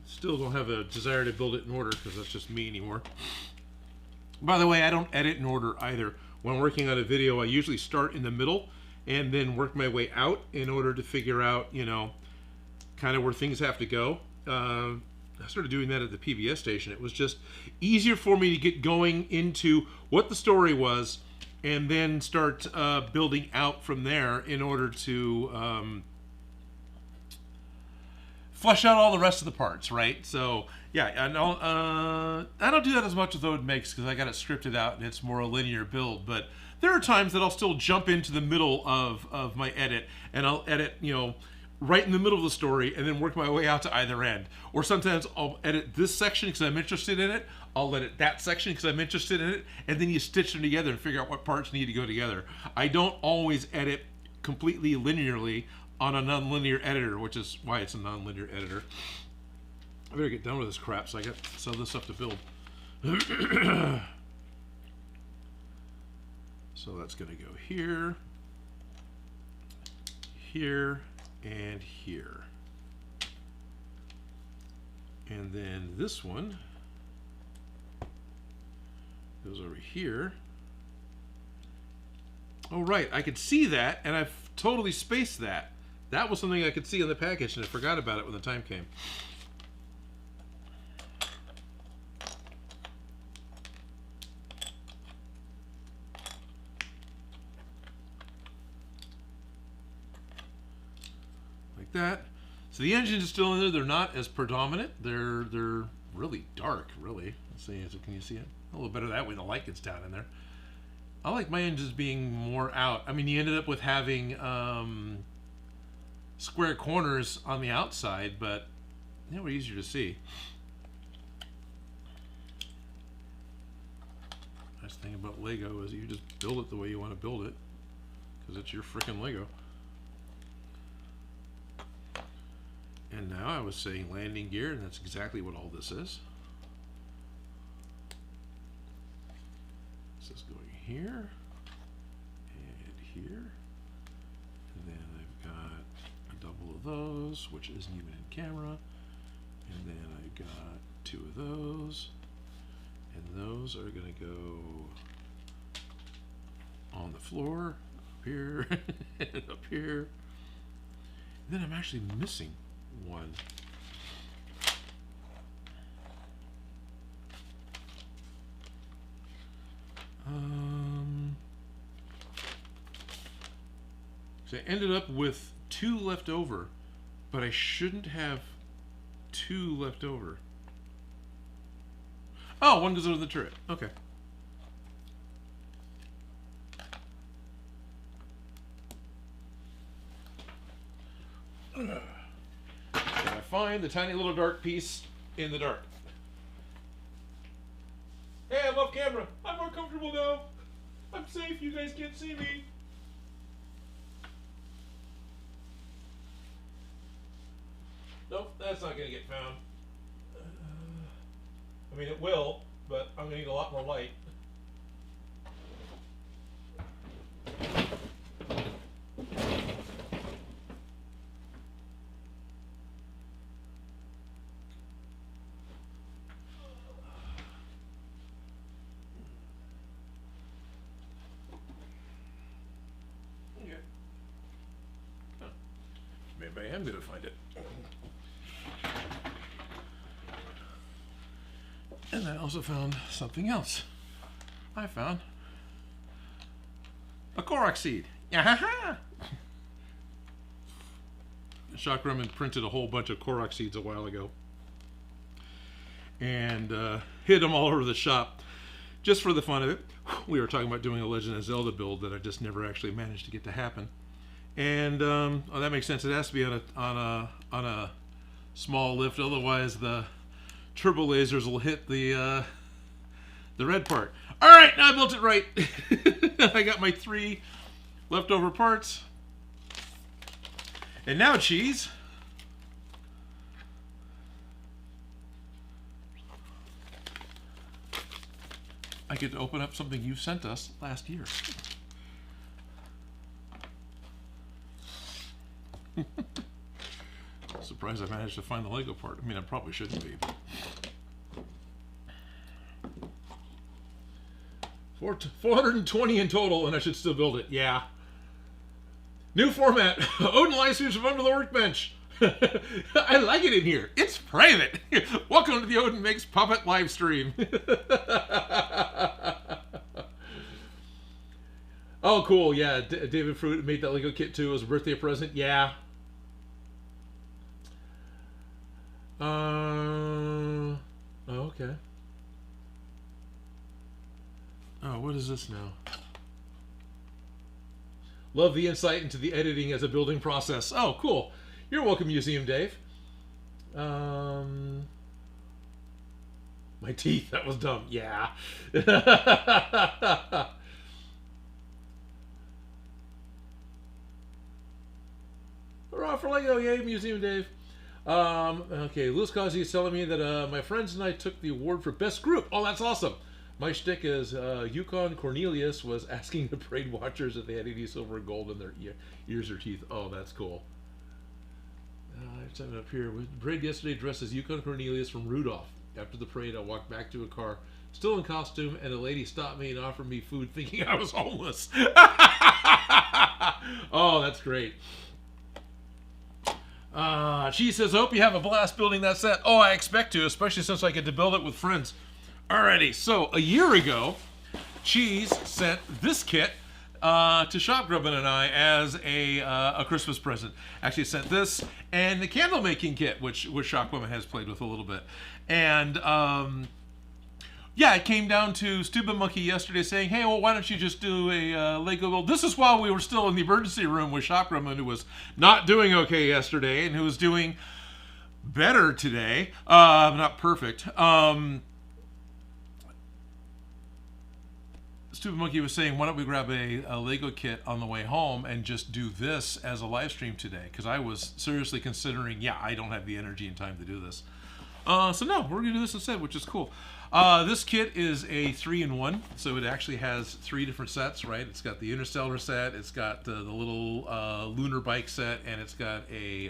Still don't have a desire to build it in order because that's just me anymore. By the way, I don't edit in order either. When working on a video, I usually start in the middle and then work my way out in order to figure out, you know, kind of where things have to go. I started doing that at the PBS station. It was just easier for me to get going into what the story was and then start building out from there in order to flesh out all the rest of the parts, right? So yeah, I don't do that as much with Odin Makes because I got it scripted out and it's more a linear build. But there are times that I'll still jump into the middle of my edit and I'll edit, you know, right in the middle of the story and then work my way out to either end. Or sometimes I'll edit this section because I'm interested in it. I'll edit that section because I'm interested in it. And then you stitch them together and figure out what parts need to go together. I don't always edit completely linearly on a nonlinear editor, which is why it's a nonlinear editor. I better get done with this crap so I got some of this stuff to build. So that's going to go here, here, and here. And then this one goes over here. Oh, right, I could see that, and I've totally spaced that. That was something I could see in the package, and I forgot about it when the time came. Like that. So the engines are still in there. They're not as predominant. They're really dark, really. Let's see, can you see it? A little better that way. The light gets down in there. I like my engines being more out. I mean, you ended up with having square corners on the outside, but they were easier to see. Nice thing about Lego is you just build it the way you want to build it, because it's your frickin' Lego. And now I was saying landing gear, and that's exactly what all this is. This is going here, and here, and then I've got a double of those, which isn't even in camera, and then I've got two of those, and those are going to go on the floor, up here, and up here. And then I'm actually missing one. So I ended up with 2 left over, but I shouldn't have 2 left over. Oh, one goes under the turret. Okay. Can I find the tiny little dark piece in the dark? Hey, I love camera. I'm more comfortable now. I'm safe. You guys can't see me. Nope, that's not going to get found. I mean, it will, but I'm going to need a lot more light. Okay. Huh. Maybe I am going to find it. And I also found something else. I found a Korok seed. Yahaha! Shock Grumman printed a whole bunch of Korok seeds a while ago. And hid them all over the shop. Just for the fun of it. We were talking about doing a Legend of Zelda build that I just never actually managed to get to happen. And oh, that makes sense. It has to be on a small lift, otherwise the turbo lasers will hit the red part. All right, now I built it right. I got my 3 leftover parts, and now, cheese, I get to open up something you sent us last year. surprised I managed to find the Lego part. I mean, I probably shouldn't be. But... 420 in total, and I should still build it. Yeah. New format. Odin live streams from under the workbench. I like it in here. It's private. Welcome to the Odin Makes puppet live stream. Oh, cool. Yeah, David Fruit made that Lego kit too. It was a birthday present. Yeah. Oh, okay. Oh, what is this now? Love the insight into the editing as a building process. Oh, cool. You're welcome, Museum Dave. My teeth. That was dumb. Yeah. Hurrah for Lego. Yay, Museum Dave. Okay, Louis Cosby is telling me that my friends and I took the award for best group. Oh, that's awesome. My shtick is Yukon Cornelius was asking the parade watchers if they had any silver and gold in their ears or teeth. Oh, that's cool. I have something up here. The parade yesterday dressed as Yukon Cornelius from Rudolph. After the parade, I walked back to a car, still in costume, and a lady stopped me and offered me food thinking I was homeless. Oh, that's great. She says, I hope you have a blast building that set. Oh, I expect to, especially since I get to build it with friends. Alrighty, so a year ago, Cheese sent this kit to Shop Grubbin and I as a Christmas present. Actually sent this and the candle making kit, which Shop Grubbin has played with a little bit. And yeah, it came down to Stupid Monkey yesterday saying, hey, well, why don't you just do a Lego build? This is while we were still in the emergency room with Shop Grubbin, who was not doing okay yesterday and who was doing better today. Not perfect. Stupid Monkey was saying, why don't we grab a Lego kit on the way home and just do this as a live stream today? Because I was seriously considering, yeah, I don't have the energy and time to do this. So no, we're going to do this instead, which is cool. This kit is a 3-in-1, so it actually has 3 different sets, right? It's got the Interstellar set, it's got the little lunar bike set, and it's got a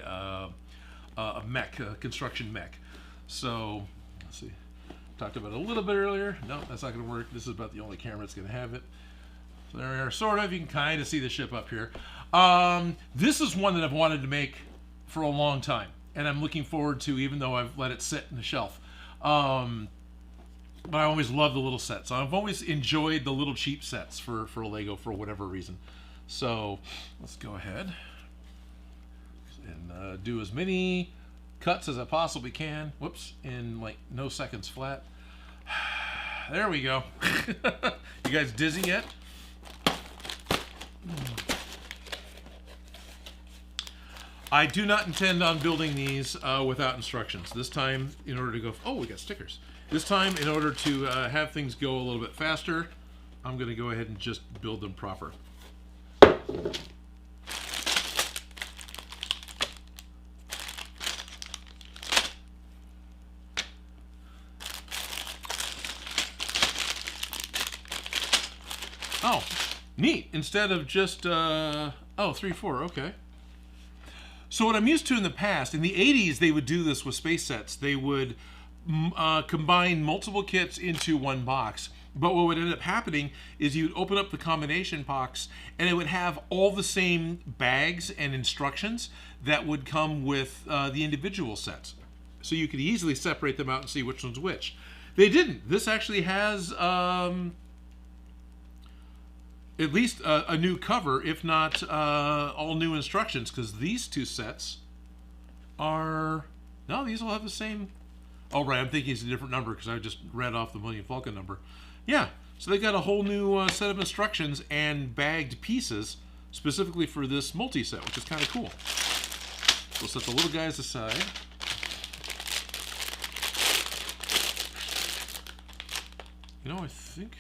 mech, a construction mech. So, let's see. Talked about it a little bit earlier. No, that's not going to work. This is about the only camera that's going to have it. So there we are, sort of. You can kind of see the ship up here. This is one that I've wanted to make for a long time, and I'm looking forward to, even though I've let it sit in the shelf. But I always love the little sets. I've always enjoyed the little cheap sets for Lego for whatever reason. So let's go ahead and do as many cuts as I possibly can. Whoops, in like no seconds flat. There we go. You guys dizzy yet? I do not intend on building these without instructions. This time, in order to go... Oh, we got stickers. This time, in order to have things go a little bit faster, I'm going to go ahead and just build them proper. Oh, neat. Instead of just, oh, 3-4, okay. So what I'm used to in the past, in the 80s, they would do this with space sets. They would combine multiple kits into one box. But what would end up happening is you'd open up the combination box and it would have all the same bags and instructions that would come with the individual sets. So you could easily separate them out and see which one's which. They didn't. This actually has... at least a new cover, if not all new instructions, because these two sets are... No, these all have the same... Oh, right, I'm thinking it's a different number because I just read off the Millennium Falcon number. Yeah, so they got a whole new set of instructions and bagged pieces specifically for this multi-set, which is kind of cool. We'll set the little guys aside. You know, I think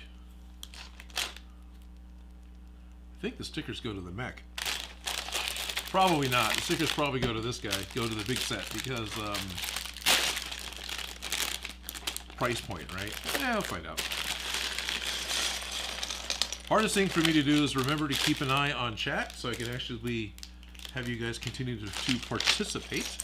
the stickers go to the mech. Probably not. The stickers probably go to this guy, go to the big set, because price point, right? Yeah, I'll find out. Hardest thing for me to do is remember to keep an eye on chat so I can actually have you guys continue to participate.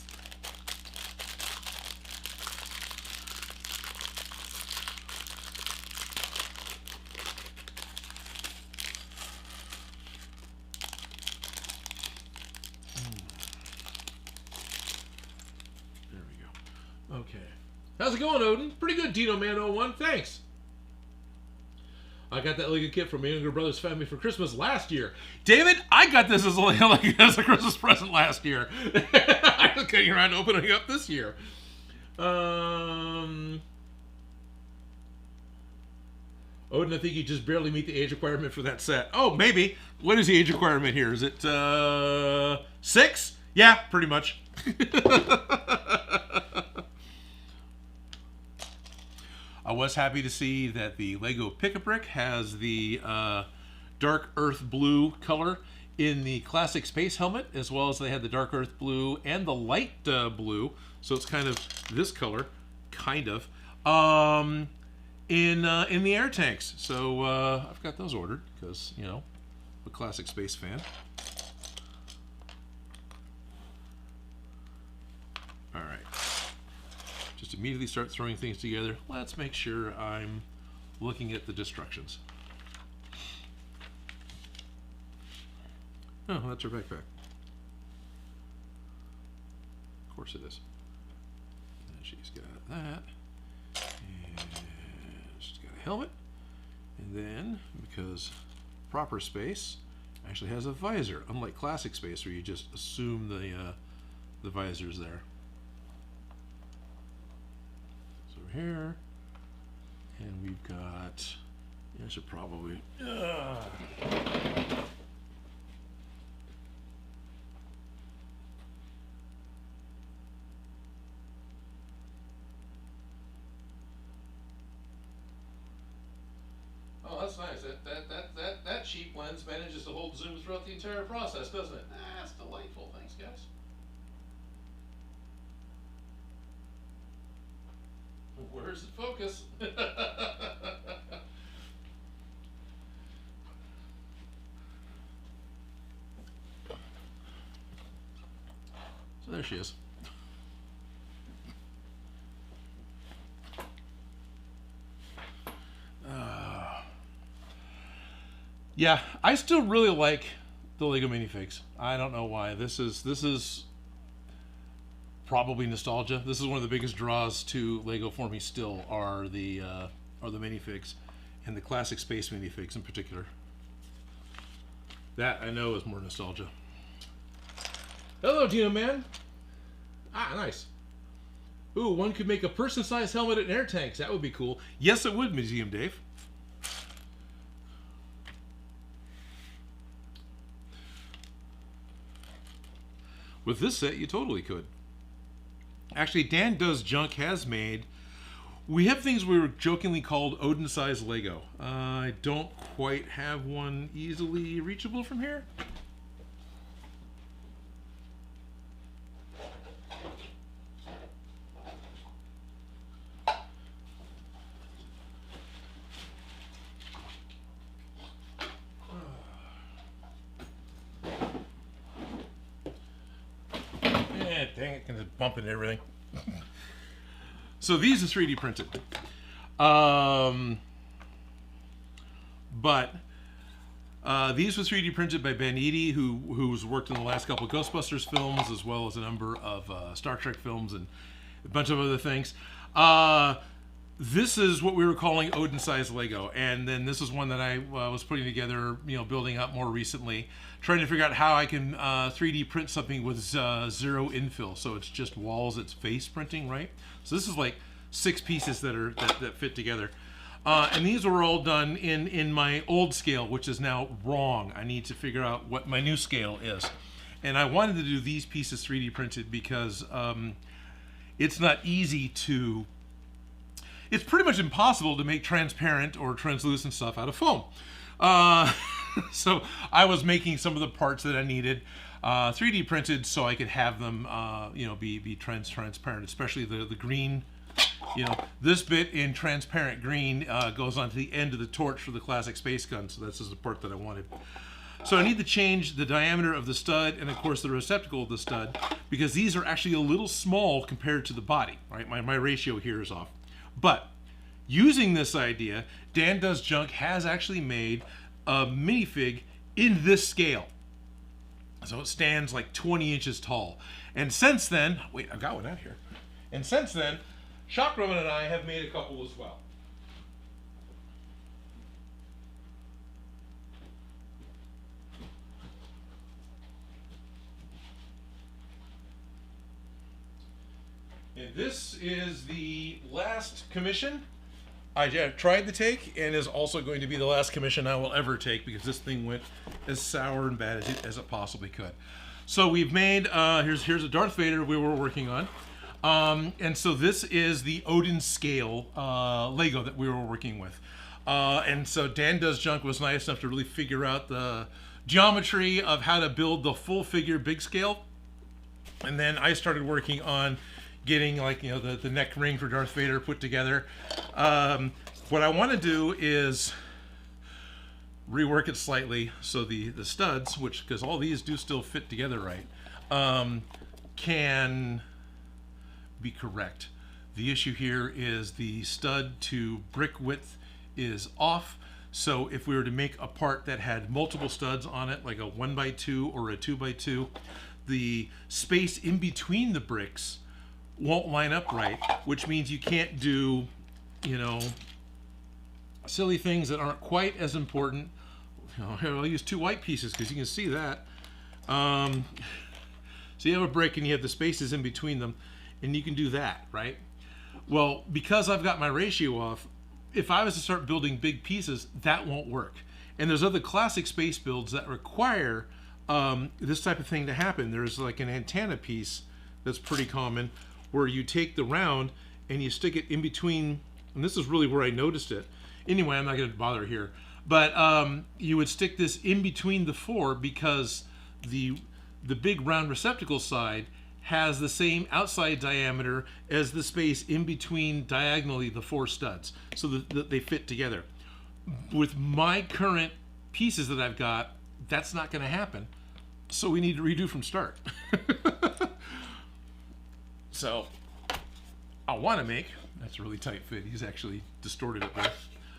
How's it going, Odin? Pretty good, Dino Man 01. Thanks. I got that Lego kit from my younger brother's family for Christmas last year. David, I got this as a Christmas present last year. I'm just getting around to opening it up this year. Odin, I think you just barely meet the age requirement for that set. Oh, maybe. What is the age requirement here? Is it 6? Yeah, pretty much. I was happy to see that the Lego Pick-a-Brick has the dark earth blue color in the classic space helmet, as well as they had the dark earth blue and the light blue. So it's kind of this color, kind of, in the air tanks. So I've got those ordered because, you know, I'm a classic space fan. All right. Just immediately start throwing things together. Let's make sure I'm looking at the destructions. Oh, that's her backpack. Of course it is. And she's got that. And she's got a helmet. And then, because proper space actually has a visor, unlike classic space where you just assume the visor's there. Here, and we've got, I should probably, oh, that's nice. That cheap lens manages to hold zoom throughout the entire process, doesn't it? That's delightful. Thanks, guys. Where's the focus? So there she is. Yeah, I still really like the Lego minifigs. I don't know why. This is probably nostalgia. This is one of the biggest draws to Lego for me still are the minifigs, and the classic space minifigs in particular. That I know is more nostalgia. Hello, Dino Man. Ah, nice. Ooh, one could make a person-sized helmet and air tanks. That would be cool. Yes, it would, Museum Dave. With this set, you totally could. Actually, Dan Does Junk has made... We have things we were jokingly called Odin-sized Lego. I don't quite have one easily reachable from here. Dang it, can just bump into everything. So these are 3D printed. But these were 3D printed by Ben Eady, who's worked in the last couple of Ghostbusters films, as well as a number of Star Trek films and a bunch of other things. This is what we were calling Odin-sized Lego, and then this is one that I was putting together, building up more recently, trying to figure out how I can 3D print something with zero infill, so it's just walls, it's face printing, right? So this is like 6 pieces that fit together, and these were all done in my old scale, which is now wrong. I need to figure out what my new scale is, and I wanted to do these pieces 3D printed because it's not easy to. It's pretty much impossible to make transparent or translucent stuff out of foam. So I was making some of the parts that I needed 3D printed so I could have them, be transparent, especially the green. This bit in transparent green goes onto the end of the torch for the classic space gun, so this is the part that I wanted. So I need to change the diameter of the stud and, of course, the receptacle of the stud, because these are actually a little small compared to the body, right? My ratio here is off. But using this idea, Dan Does Junk has actually made a minifig in this scale. So it stands like 20 inches tall. And since then, wait, I've got one out here. And since then, Shock Roman and I have made a couple as well. And this is the last commission I tried to take, and is also going to be the last commission I will ever take, because this thing went as sour and bad as it possibly could. So we've made, here's a Darth Vader we were working on. And so this is the Odin scale Lego that we were working with. And so Dan Does Junk was nice enough to really figure out the geometry of how to build the full figure big scale. And then I started working on getting, like, you know, the neck ring for Darth Vader put together. What I want to do is rework it slightly so the studs, which, because all these do still fit together right, can be correct. The issue here is the stud to brick width is off. So if we were to make a part that had multiple studs on it, like a 1x2 or a 2x2, the space in between the bricks won't line up right, which means you can't do, you know, silly things that aren't quite as important. You know, here, I'll use 2 white pieces because you can see that. So you have a brick and you have the spaces in between them, and you can do that, right? Well, because I've got my ratio off, if I was to start building big pieces, that won't work. And there's other classic space builds that require this type of thing to happen. There's like an antenna piece that's pretty common, where you take the round and you stick it in between, and this is really where I noticed it. Anyway, I'm not going to bother here, but you would stick this in between the 4, because the big round receptacle side has the same outside diameter as the space in between diagonally the 4 studs, so that they fit together. With my current pieces that I've got, that's not going to happen, so we need to redo from start. So I want to make, that's a really tight fit, he's actually distorted it there.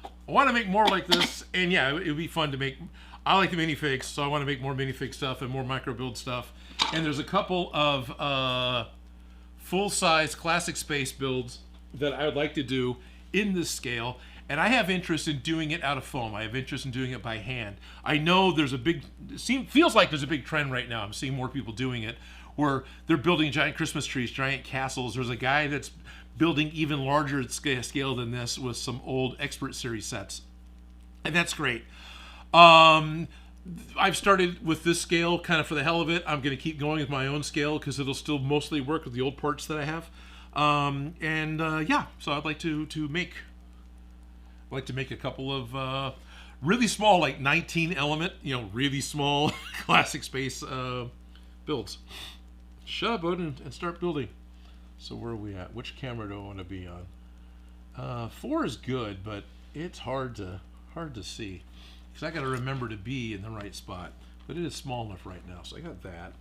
I want to make more like this, and yeah, it would be fun to make. I like the minifigs, so I want to make more minifig stuff and more micro build stuff. And there's a couple of full-size classic space builds that I would like to do in this scale, and I have interest in doing it out of foam. I have interest in doing it by hand. I know there's a big, feels like there's a big trend right now. I'm seeing more people doing it, where they're building giant Christmas trees, giant castles. There's a guy that's building even larger scale than this with some old Expert Series sets, and that's great. I've started with this scale kind of for the hell of it. I'm going to keep going with my own scale because it'll still mostly work with the old parts that I have. Yeah, so I'd like to make a couple of really small, like 19 element, you know, really small classic space builds. Shut up, Odin, and start building. So where are we at? Which camera do I want to be on? 4 is good, but it's hard to see, because I got to remember to be in the right spot. But it is small enough right now, so I got that.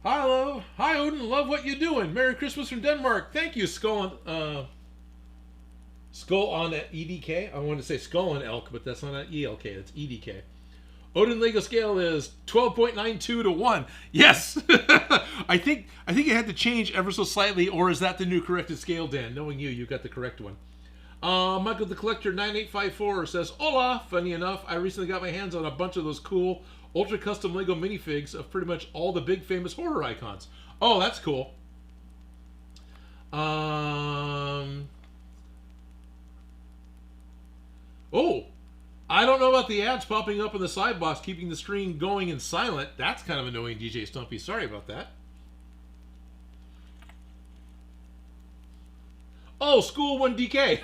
Hello, hi Odin, love what you're doing. Merry Christmas from Denmark. Thank you, Skull on at EDK. I wanted to say Skull on Elk, but that's not an ELK, that's EDK. Odin Lego scale is 12.92 to 1. Yes! I think it had to change ever so slightly, or is that the new corrected scale, Dan? Knowing you got the correct one. Michael the Collector 9854 says, Hola! Funny enough, I recently got my hands on a bunch of those cool ultra custom Lego minifigs of pretty much all the big famous horror icons. Oh, that's cool. Oh, I don't know about the ads popping up in the side box, keeping the stream going and silent. That's kind of annoying, DJ Stumpy. Sorry about that. Oh, School 1 DK.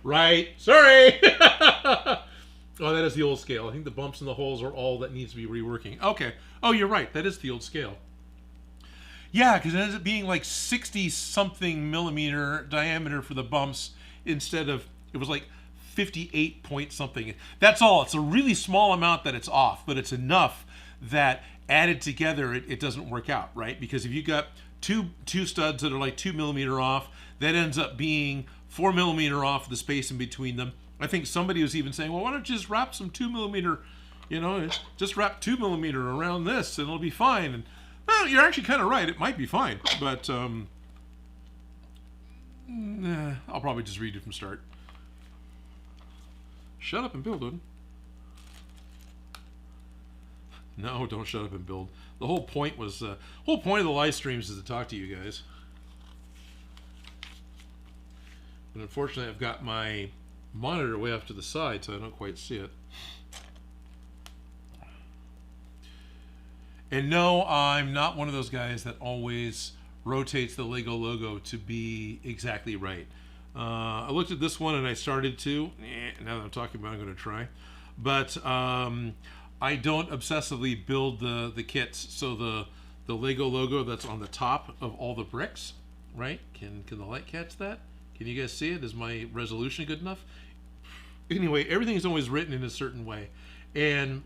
Right. Sorry. Oh, that is the old scale. I think the bumps and the holes are all that needs to be reworking. Okay. Oh, you're right. That is the old scale. Yeah, because it ends up being like 60-something millimeter diameter for the bumps instead of, it was like 58 point something. That's all. It's a really small amount that it's off, but it's enough that added together it doesn't work out, right? Because if you got two studs that are like 2 millimeter off, that ends up being 4 millimeter off the space in between them. I think somebody was even saying, well, why don't you just wrap some 2 millimeter, You know, just wrap 2mm around this and it'll be fine. And well, you're actually kind of right. It might be fine, but I'll probably just read it from start. Shut up and build, Odin. No, don't shut up and build. The whole point was, whole point of the live streams is to talk to you guys. But unfortunately, I've got my monitor way off to the side, so I don't quite see it. And no, I'm not one of those guys that always rotates the Lego logo to be exactly right. I looked at this one and I started to. Now that I'm talking about it, I'm going to try. But I don't obsessively build the kits. So the Lego logo that's on the top of all the bricks, right? Can the light catch that? Can you guys see it? Is my resolution good enough? Anyway, everything is always written in a certain way. And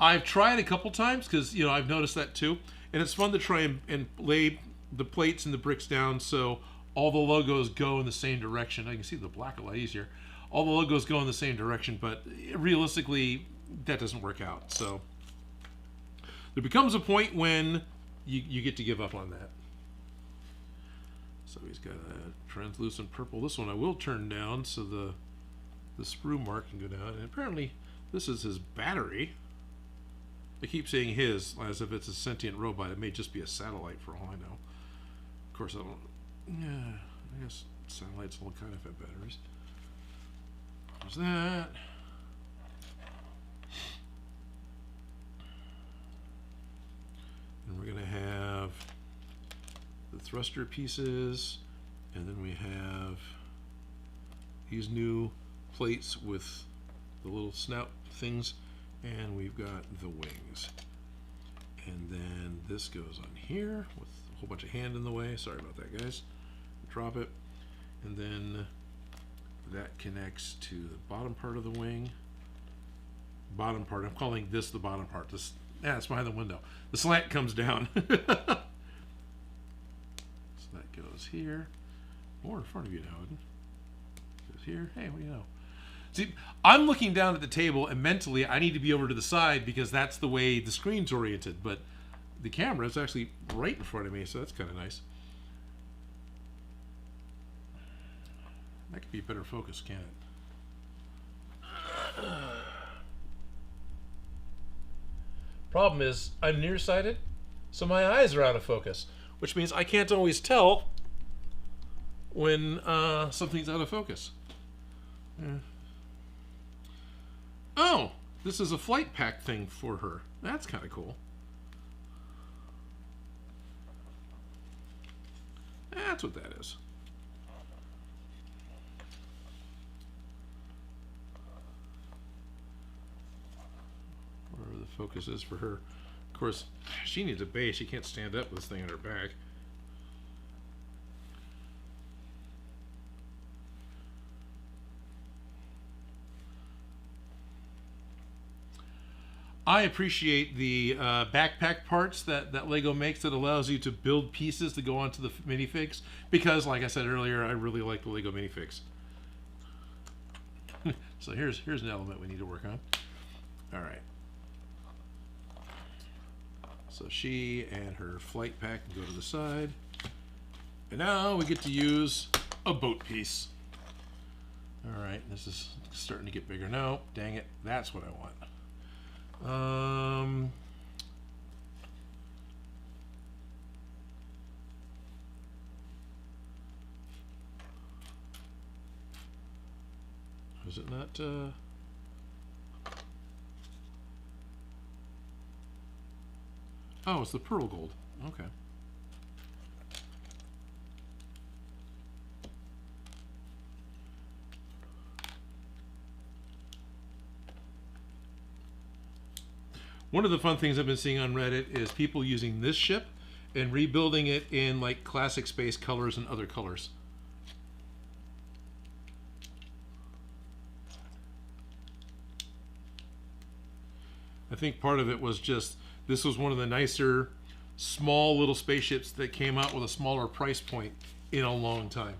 I've tried a couple times because, you know, I've noticed that too. And it's fun to try and lay the plates and the bricks down so all the logos go in the same direction. I can see the black a lot easier. All the logos go in the same direction, but realistically, that doesn't work out. So there becomes a point when you get to give up on that. So he's got a translucent purple. This one I will turn down so the sprue mark can go down. And apparently this is his battery. I keep saying his as if it's a sentient robot. It may just be a satellite for all I know. Of course, I don't. Yeah, I guess satellites all kind of have batteries. There's that. And we're going to have the thruster pieces, and then we have these new plates with the little snout things, and we've got the wings. And then this goes on here with a whole bunch of hand in the way. Sorry about that, guys. Drop it. And then that connects to the bottom part of the wing. Bottom part, I'm calling this the bottom part. This, it's behind the window. The slant comes down. So that goes here. More in front of you now, Odin. Goes here. Hey, what do you know? See, I'm looking down at the table, and mentally I need to be over to the side because that's the way the screen's oriented. But the camera is actually right in front of me, so that's kind of nice. That could be a better focus, can't it? Problem is, I'm nearsighted, so my eyes are out of focus, which means I can't always tell when something's out of focus. Yeah. Oh, this is a flight pack thing for her. That's kind of cool. That's what that is. Wherever the focus is for her. Of course, she needs a base. She can't stand up with this thing on her back. I appreciate the backpack parts that Lego makes that allows you to build pieces to go onto the minifigs because, like I said earlier, I really like the Lego minifigs. So here's an element we need to work on. All right. So she and her flight pack can go to the side. And now we get to use a boat piece. All right, this is starting to get bigger. No, dang it, that's what I want. Is it not, oh, it's the pearl gold. Okay. One of the fun things I've been seeing on Reddit is people using this ship and rebuilding it in like classic space colors and other colors. I think part of it was just, this was one of the nicer, small little spaceships that came out with a smaller price point in a long time.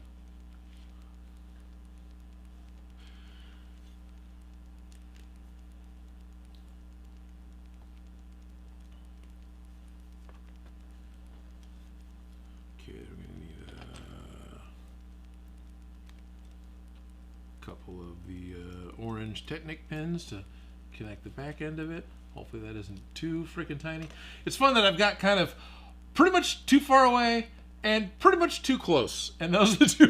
couple of the orange Technic pins to connect the back end of it. Hopefully that isn't too freaking tiny. It's fun that I've got kind of pretty much too far away and pretty much too close, and those are the two.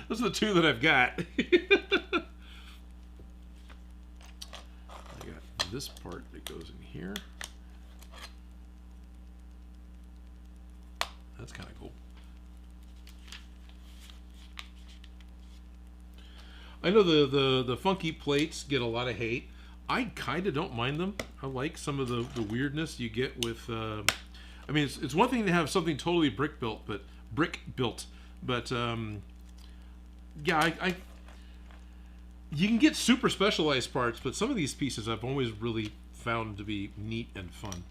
Those are the two that I've got. I got this part that goes in here. That's kind of cool. I know the funky plates get a lot of hate. I kind of don't mind them. I like some of the weirdness you get with. I mean, it's one thing to have something totally brick built, but yeah, you can get super specialized parts, but some of these pieces I've always really found to be neat and fun.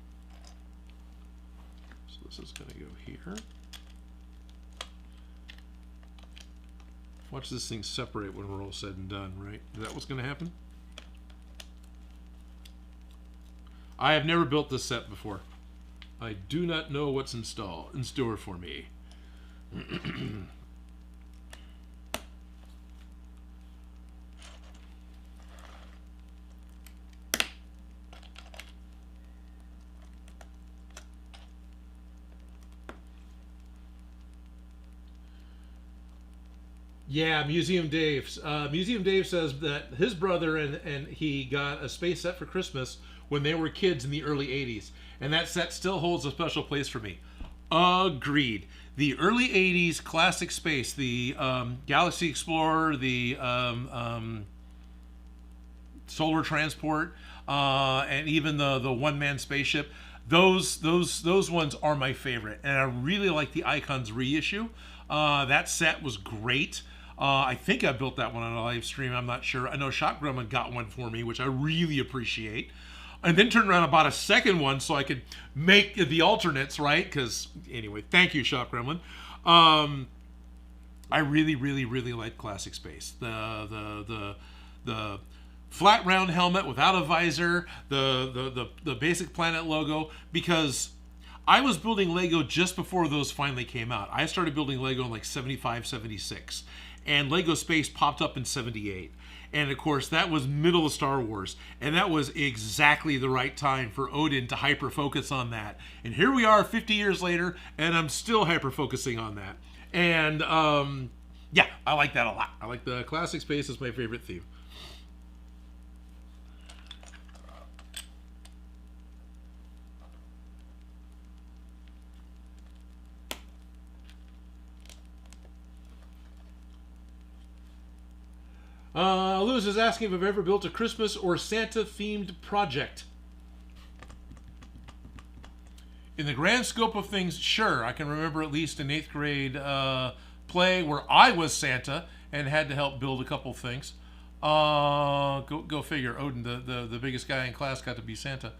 So this is going to go here. Watch this thing separate when we're all said and done, right? Is that what's going to happen? I have never built this set before. I do not know what's in store for me. Yeah, Museum Dave. Museum Dave says that his brother and he got a space set for Christmas when they were kids in the early 80s. And that set still holds a special place for me. Agreed. The early 80s classic space, the Galaxy Explorer, the Solar Transport, and even the one-man spaceship, those ones are my favorite. And I really like the Icons reissue. That set was great. I think I built that one on a live stream. I'm not sure. I know Shop Grumman got one for me, which I really appreciate. And then turned around and bought a second one so I could make the alternates, right? Because, anyway, thank you, Shop Gremlin. I really, really, really like Classic Space. The flat round helmet without a visor, the basic planet logo, because I was building Lego just before those finally came out. I started building Lego in like 75, 76. And Lego Space popped up in 78. And of course, that was middle of Star Wars. And that was exactly the right time for Odin to hyper-focus on that. And here we are 50 years later, and I'm still hyper-focusing on that. And yeah, I like that a lot. I like the Classic Space as my favorite theme. Lewis is asking if I've ever built a Christmas or Santa-themed project. In the grand scope of things, sure. I can remember at least an 8th grade play where I was Santa and had to help build a couple things. Go figure. Odin, the biggest guy in class, got to be Santa.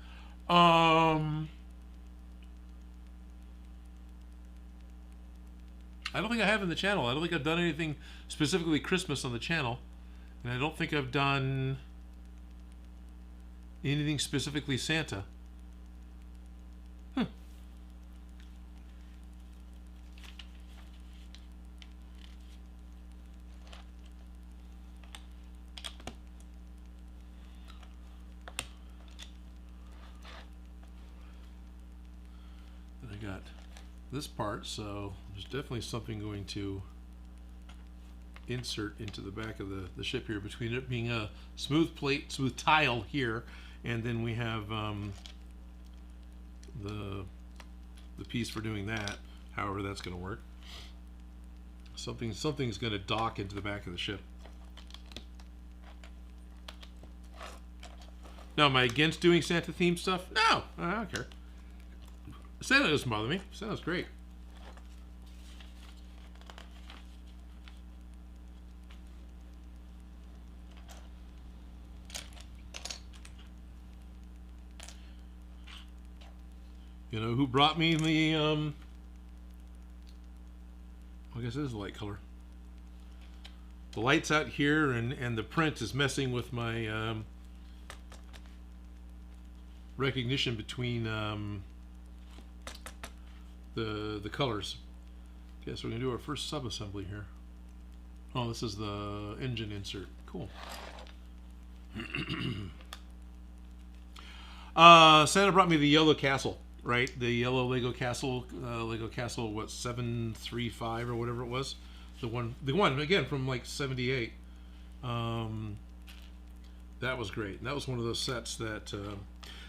I don't think I have in the channel. I don't think I've done anything specifically Christmas on the channel. And I don't think I've done anything specifically Santa. Then I got this part, so there's definitely something going to insert into the back of the ship here, between it being a smooth plate, smooth tile here, and then we have the piece for doing that, however that's going to work. Something's going to dock into the back of the ship. Now, am I against doing Santa themed stuff? No, I don't care. Santa doesn't bother me. Santa's great. You know who brought me the, I guess it is the light color. The light's out here, and the print is messing with my recognition between the colors. Okay, so we're going to do our first sub-assembly here. Oh, this is the engine insert. cool. Santa brought me the yellow castle, right? The yellow Lego castle, what, 735 or whatever it was. The one again from like 78. That was great. And that was one of those sets that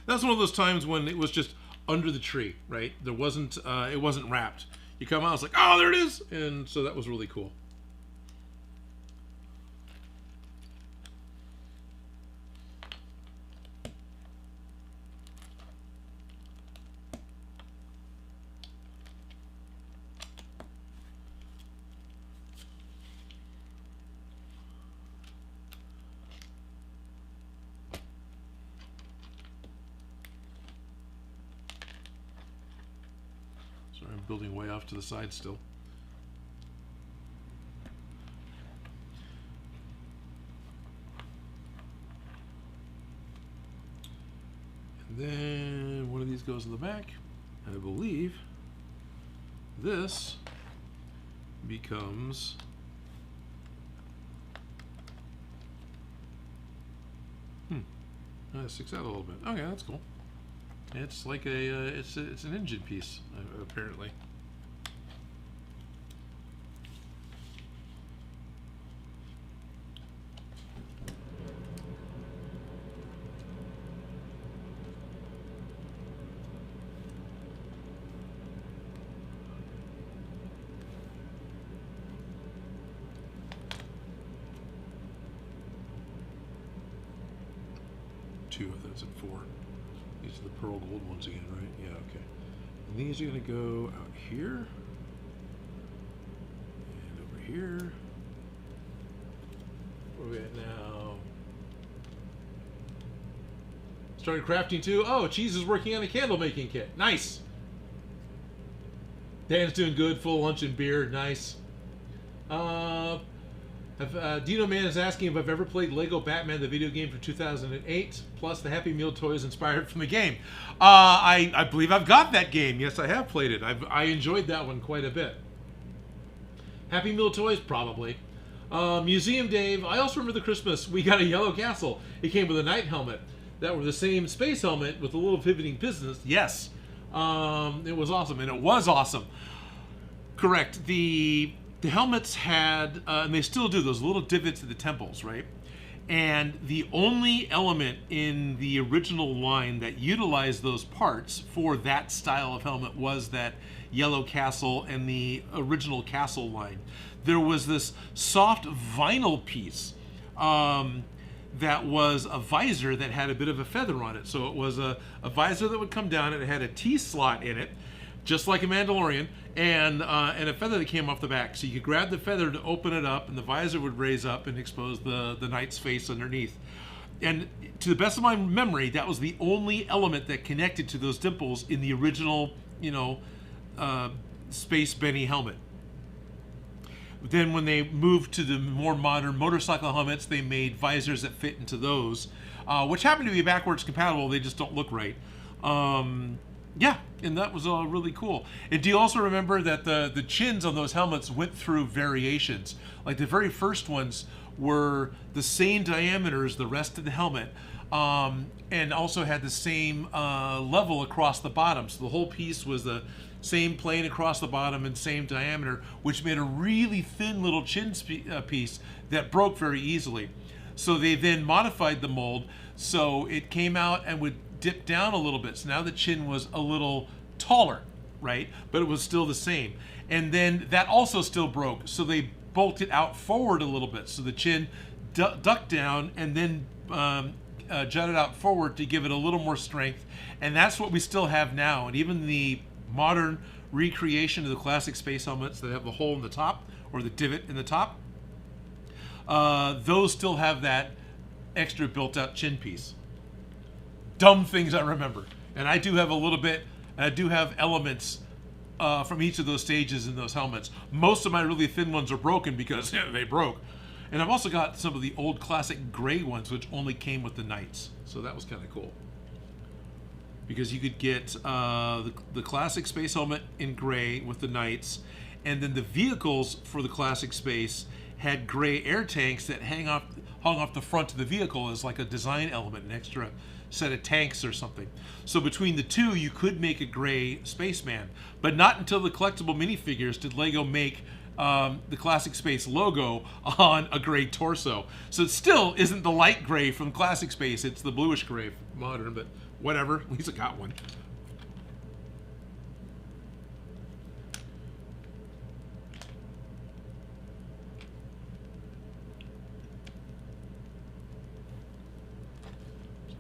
that's one of those times when it was just under the tree, right? There wasn't it wasn't wrapped. You come out, it's like, oh, there it is, and so that was really cool. I'm building way off to the side still. And then one of these goes in the back. And I believe this becomes sticks out a little bit. Okay, that's cool. It's like it's an engine piece, apparently. Two, I thought it said 4. These are the pearl gold ones again, right? Yeah, okay. And these are going to go out here. And over here. Where are we at now? Started crafting too. Oh, Cheese is working on a candle making kit. Nice. Dan's doing good. Full lunch and beer. Nice. Dino Man is asking if I've ever played Lego Batman, the video game from 2008, plus the Happy Meal toys inspired from the game. I believe I've got that game. Yes, I have played it. I enjoyed that one quite a bit. Happy Meal toys, probably. Museum Dave, I also remember the Christmas. We got a yellow castle. It came with a night helmet. That were the same space helmet with a little pivoting business. Yes. It was awesome, and it was awesome. Correct. The helmets had, and they still do, those little divots at the temples, right? And the only element in the original line that utilized those parts for that style of helmet was that yellow castle and the original castle line. There was this soft vinyl piece that was a visor that had a bit of a feather on it. So it was a visor that would come down, and it had a T-slot in it, just like a Mandalorian, and a feather that came off the back. So you could grab the feather to open it up, and the visor would raise up and expose the knight's face underneath. And to the best of my memory, that was the only element that connected to those dimples in the original, Space Benny helmet. Then when they moved to the more modern motorcycle helmets, they made visors that fit into those, which happen to be backwards compatible. They just don't look right. Yeah, and that was really cool. And do you also remember that the chins on those helmets went through variations? Like the very first ones were the same diameter as the rest of the helmet, and also had the same level across the bottom. So the whole piece was the same plane across the bottom and same diameter, which made a really thin little chin piece that broke very easily. So they then modified the mold so it came out and would dip down a little bit. So now the chin was a little taller, right? But it was still the same. And then that also still broke. So they bolted out forward a little bit. So the chin ducked down and then jutted out forward to give it a little more strength. And that's what we still have now. And even the modern recreation of the classic space helmets that have the hole in the top, or the divot in the top, those still have that extra built-out chin piece. Dumb things I remember. And I do have a little bit, and I do have elements from each of those stages in those helmets. Most of my really thin ones are broken because they broke. And I've also got some of the old classic gray ones, which only came with the knights. So that was kind of cool. Because you could get the classic space helmet in gray with the knights, and then the vehicles for the classic space had gray air tanks that hung off the front of the vehicle as like a design element, an extra set of tanks or something. So between the two, you could make a gray spaceman, but not until the collectible minifigures did Lego make the Classic Space logo on a gray torso. So it still isn't the light gray from Classic Space, it's the bluish gray modern, but whatever, at least I got one.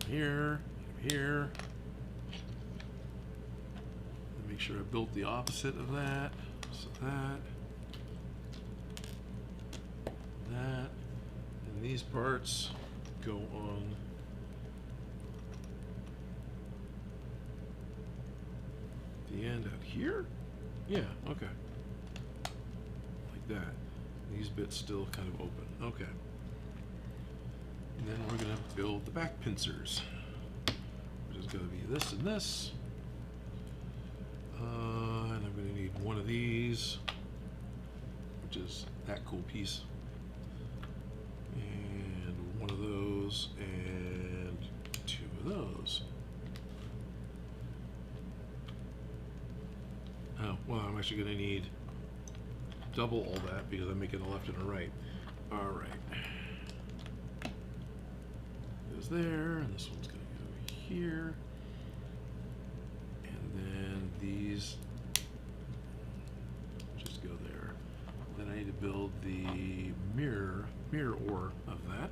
Here, here. Make sure I built the opposite of that. So that, and these parts go on the end out here. Yeah, okay. Like that. These bits still kind of open. Okay. And then we're going to build the back pincers, which is going to be this and this. And I'm going to need one of these, which is that cool piece. And one of those, and two of those. Oh, well, I'm actually going to need double all that because I'm making a left and a right. All right. There, and this one's going to go here, and then these just go there. Then I need to build the mirror ore of that.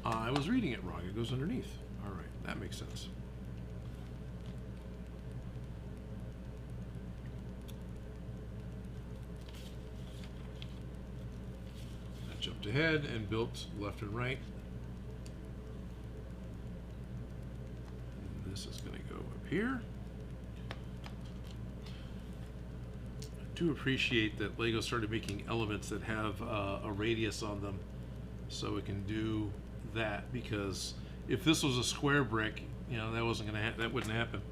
I was reading it wrong. It goes underneath. All right, that makes sense. I jumped ahead and built left and right. And this is going to go up here. I do appreciate that Lego started making elements that have a radius on them, so it can do that, because if this was a square brick, you know, that wasn't gonna that wouldn't happen.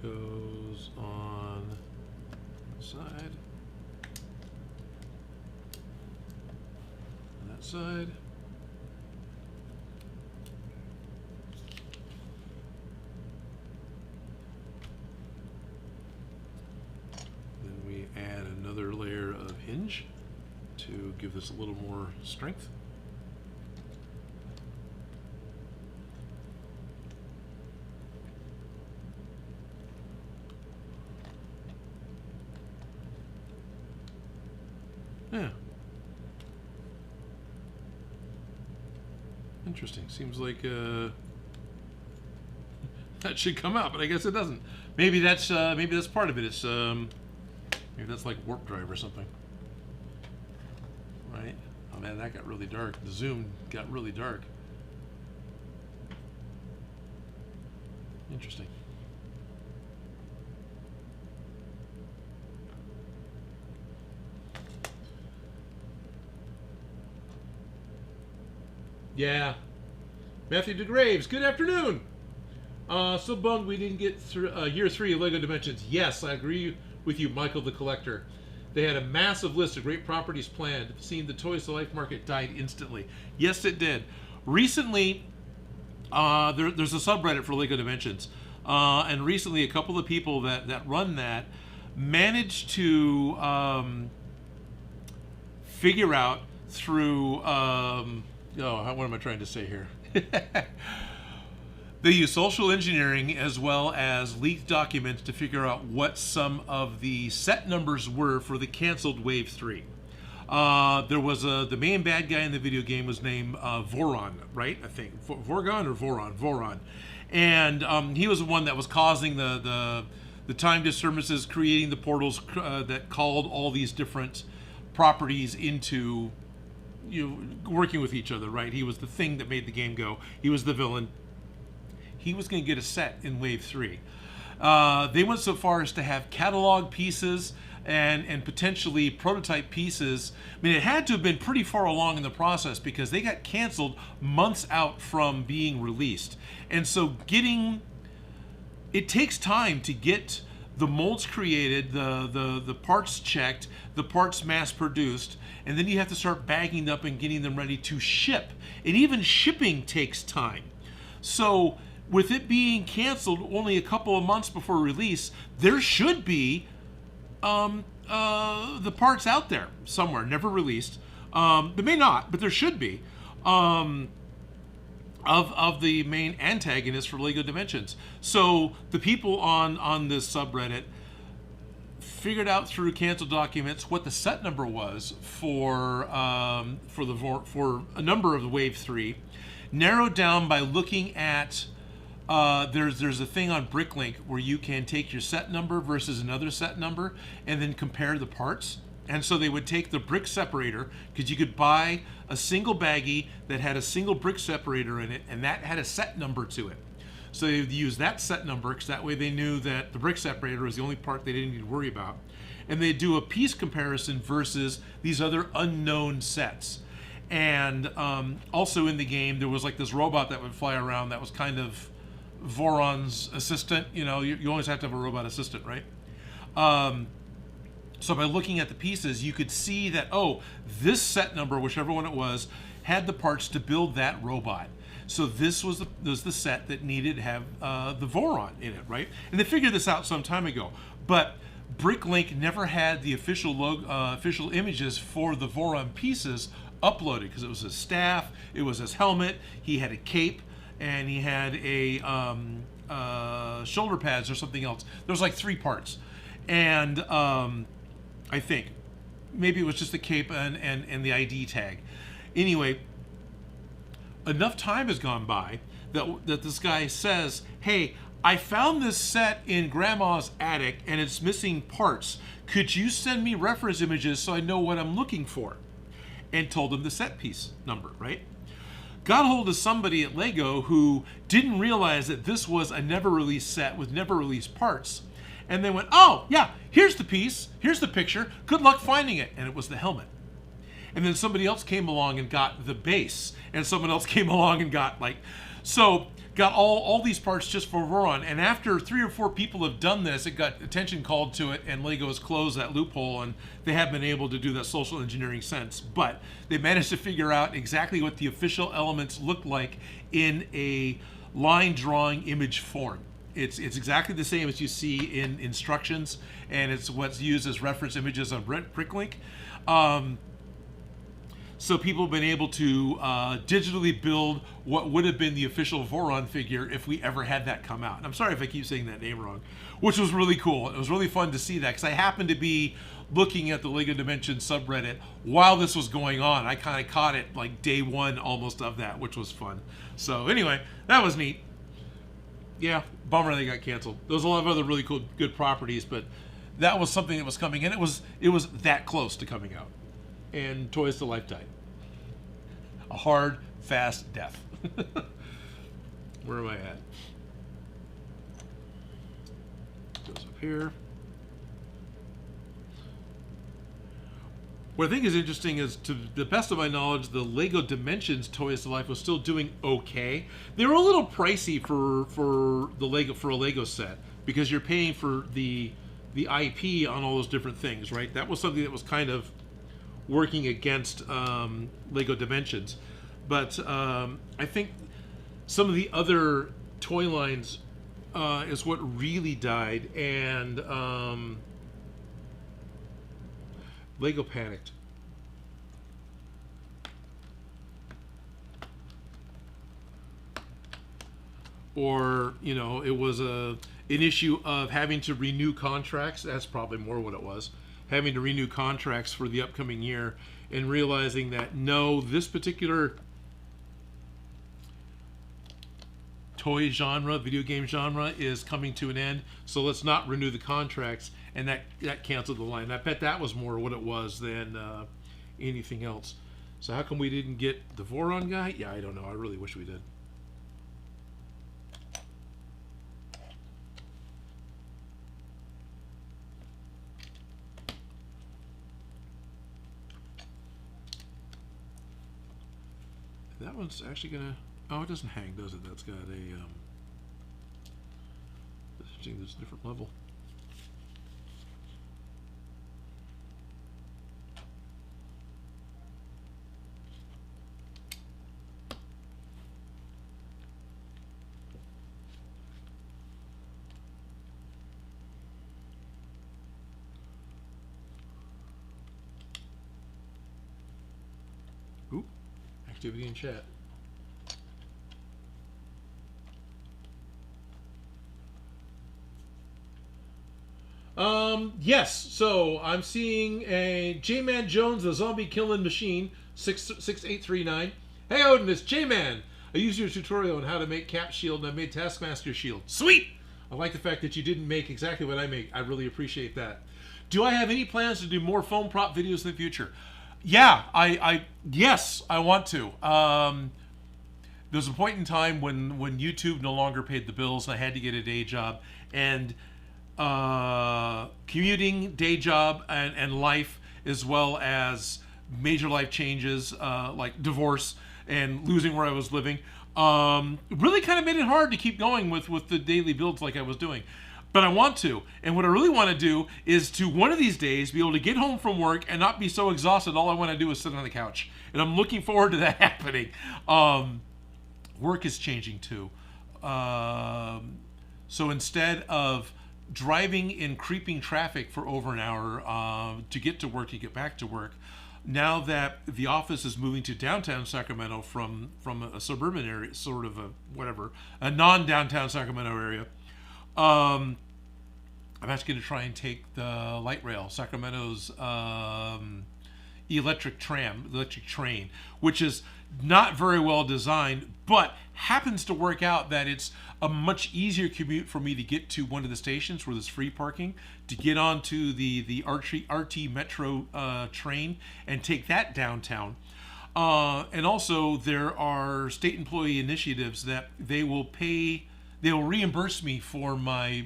Goes on that side, and that side. Add another layer of hinge to give this a little more strength. Yeah. Interesting. Seems like that should come out, but I guess it doesn't. Maybe that's part of it. It's maybe that's like warp drive or something, right? Oh man, that got really dark. The zoom got really dark. Interesting. Yeah. Matthew DeGraves, good afternoon. So bummed we didn't get through year 3 of LEGO Dimensions. Yes, I agree with you, Michael the Collector. They had a massive list of great properties planned. Seeing the Toys to Life market died instantly. Yes, it did. Recently, there's a subreddit for LEGO Dimensions. And recently, a couple of people that run that managed to figure out through... what am I trying to say here? They used social engineering as well as leaked documents to figure out what some of the set numbers were for the canceled Wave 3. There was the main bad guy in the video game was named Voron, right? I think Vorgon or Voron, and he was the one that was causing the time disturbances, creating the portals that called all these different properties into working with each other, right? He was the thing that made the game go. He was the villain. He was going to get a set in Wave 3. They went so far as to have catalog pieces and potentially prototype pieces. I mean, it had to have been pretty far along in the process because they got canceled months out from being released. And so it takes time to get the molds created, the parts checked, the parts mass produced, and then you have to start bagging up and getting them ready to ship. And even shipping takes time. So with it being canceled only a couple of months before release, there should be the parts out there somewhere, never released. There may not, but there should be, of the main antagonist for LEGO Dimensions. So the people on this subreddit figured out through canceled documents what the set number was for a number of the Wave 3, narrowed down by looking at there's a thing on Bricklink where you can take your set number versus another set number and then compare the parts. And so they would take the brick separator, because you could buy a single baggie that had a single brick separator in it, and that had a set number to it. So they would use that set number, because that way they knew that the brick separator was the only part they didn't need to worry about. And they'd do a piece comparison versus these other unknown sets. And also in the game, there was like this robot that would fly around that was kind of Voron's assistant. You always have to have a robot assistant, right? So by looking at the pieces, you could see that, this set number, whichever one it was, had the parts to build that robot. So this was the set that needed to have the Voron in it, right? And they figured this out some time ago. But Bricklink never had the official images for the Voron pieces uploaded, because it was his staff, it was his helmet, he had a cape, and he had a shoulder pads or something else. There was like 3 parts. And I think maybe it was just the cape and the ID tag. Anyway, enough time has gone by that this guy says, hey, I found this set in Grandma's attic and it's missing parts. Could you send me reference images so I know what I'm looking for? And told him the set piece number, right? Got hold of somebody at LEGO who didn't realize that this was a never released set with never released parts. And they went, oh, yeah, here's the piece, here's the picture, good luck finding it. And it was the helmet. And then somebody else came along and got the base. And someone else came along and got got all these parts just for Voron. And after 3 or 4 people have done this, it got attention called to it, and LEGO has closed that loophole, and they have been able to do that social engineering sense. But they managed to figure out exactly what the official elements look like in a line drawing image form. It's exactly the same as you see in instructions, and it's what's used as reference images on Bricklink. So people have been able to digitally build what would have been the official Voron figure if we ever had that come out. And I'm sorry if I keep saying that name wrong, which was really cool. It was really fun to see that, because I happened to be looking at the LEGO Dimensions subreddit while this was going on. I kind of caught it like day one almost of that, which was fun. So anyway, that was neat. Yeah, bummer they got canceled. There was a lot of other really cool, good properties, but that was something that was coming, and it was that close to coming out. And Toys to Life died. A hard, fast death. Where am I at? Goes up here. What I think is interesting is, to the best of my knowledge, the LEGO Dimensions Toys to Life was still doing okay. They were a little pricey for a LEGO set, because you're paying for the IP on all those different things, right? That was something that was kind of working against LEGO Dimensions. But I think some of the other toy lines is what really died, and LEGO panicked. or you know, it was an issue of having to renew contracts. That's probably more what it was, having to renew contracts for the upcoming year, and realizing that no, this particular toy genre, video game genre, is coming to an end, so let's not renew the contracts, and that canceled the line. I bet that was more what it was than anything else. So how come we didn't get the Voron guy? Yeah, I don't know. I really wish we did. That one's actually gonna... Oh, it doesn't hang, does it? That's got a... There's a different level. Ooh, activity in chat. Yes, so I'm seeing a J-Man Jones, the zombie killing machine, 6839. Hey Odin, it's J-Man. I used your tutorial on how to make Cap Shield and I made Taskmaster Shield. Sweet! I like the fact that you didn't make exactly what I make. I really appreciate that. Do I have any plans to do more foam prop videos in the future? Yeah, yes, I want to. There was a point in time when YouTube no longer paid the bills and I had to get a day job, and commuting, day job, and life, as well as major life changes like divorce and losing where I was living, really kind of made it hard to keep going with the daily builds like I was doing. But I want to, and what I really want to do is to one of these days be able to get home from work and not be so exhausted all I want to do is sit on the couch. And I'm looking forward to that happening. Work is changing too. So instead of driving in creeping traffic for over an hour to get to work, to get back to work, now that the office is moving to downtown Sacramento from a suburban area, sort of a non-downtown Sacramento area, I'm actually going to try and take the light rail, Sacramento's electric train, which is not very well designed, but happens to work out that it's a much easier commute for me to get to one of the stations where there's free parking, to get onto the RT Metro train and take that downtown. And also there are state employee initiatives that they will reimburse me for my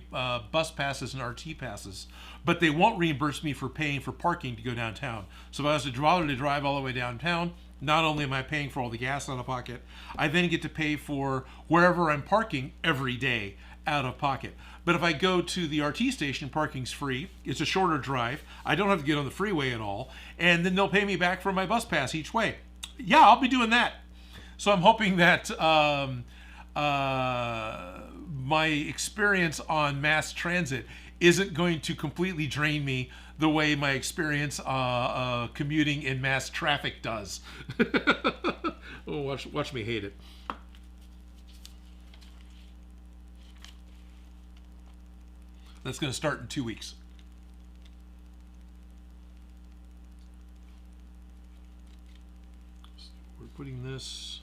bus passes and RT passes, but they won't reimburse me for paying for parking to go downtown. So if I was to drive all the way downtown, not only am I paying for all the gas out of pocket, I then get to pay for wherever I'm parking every day out of pocket. But if I go to the RT station, parking's free. It's a shorter drive. I don't have to get on the freeway at all. And then they'll pay me back for my bus pass each way. Yeah, I'll be doing that. So I'm hoping that my experience on mass transit isn't going to completely drain me the way my experience commuting in mass traffic does. Oh, watch me hate it. That's going to start in 2 weeks. So we're putting this,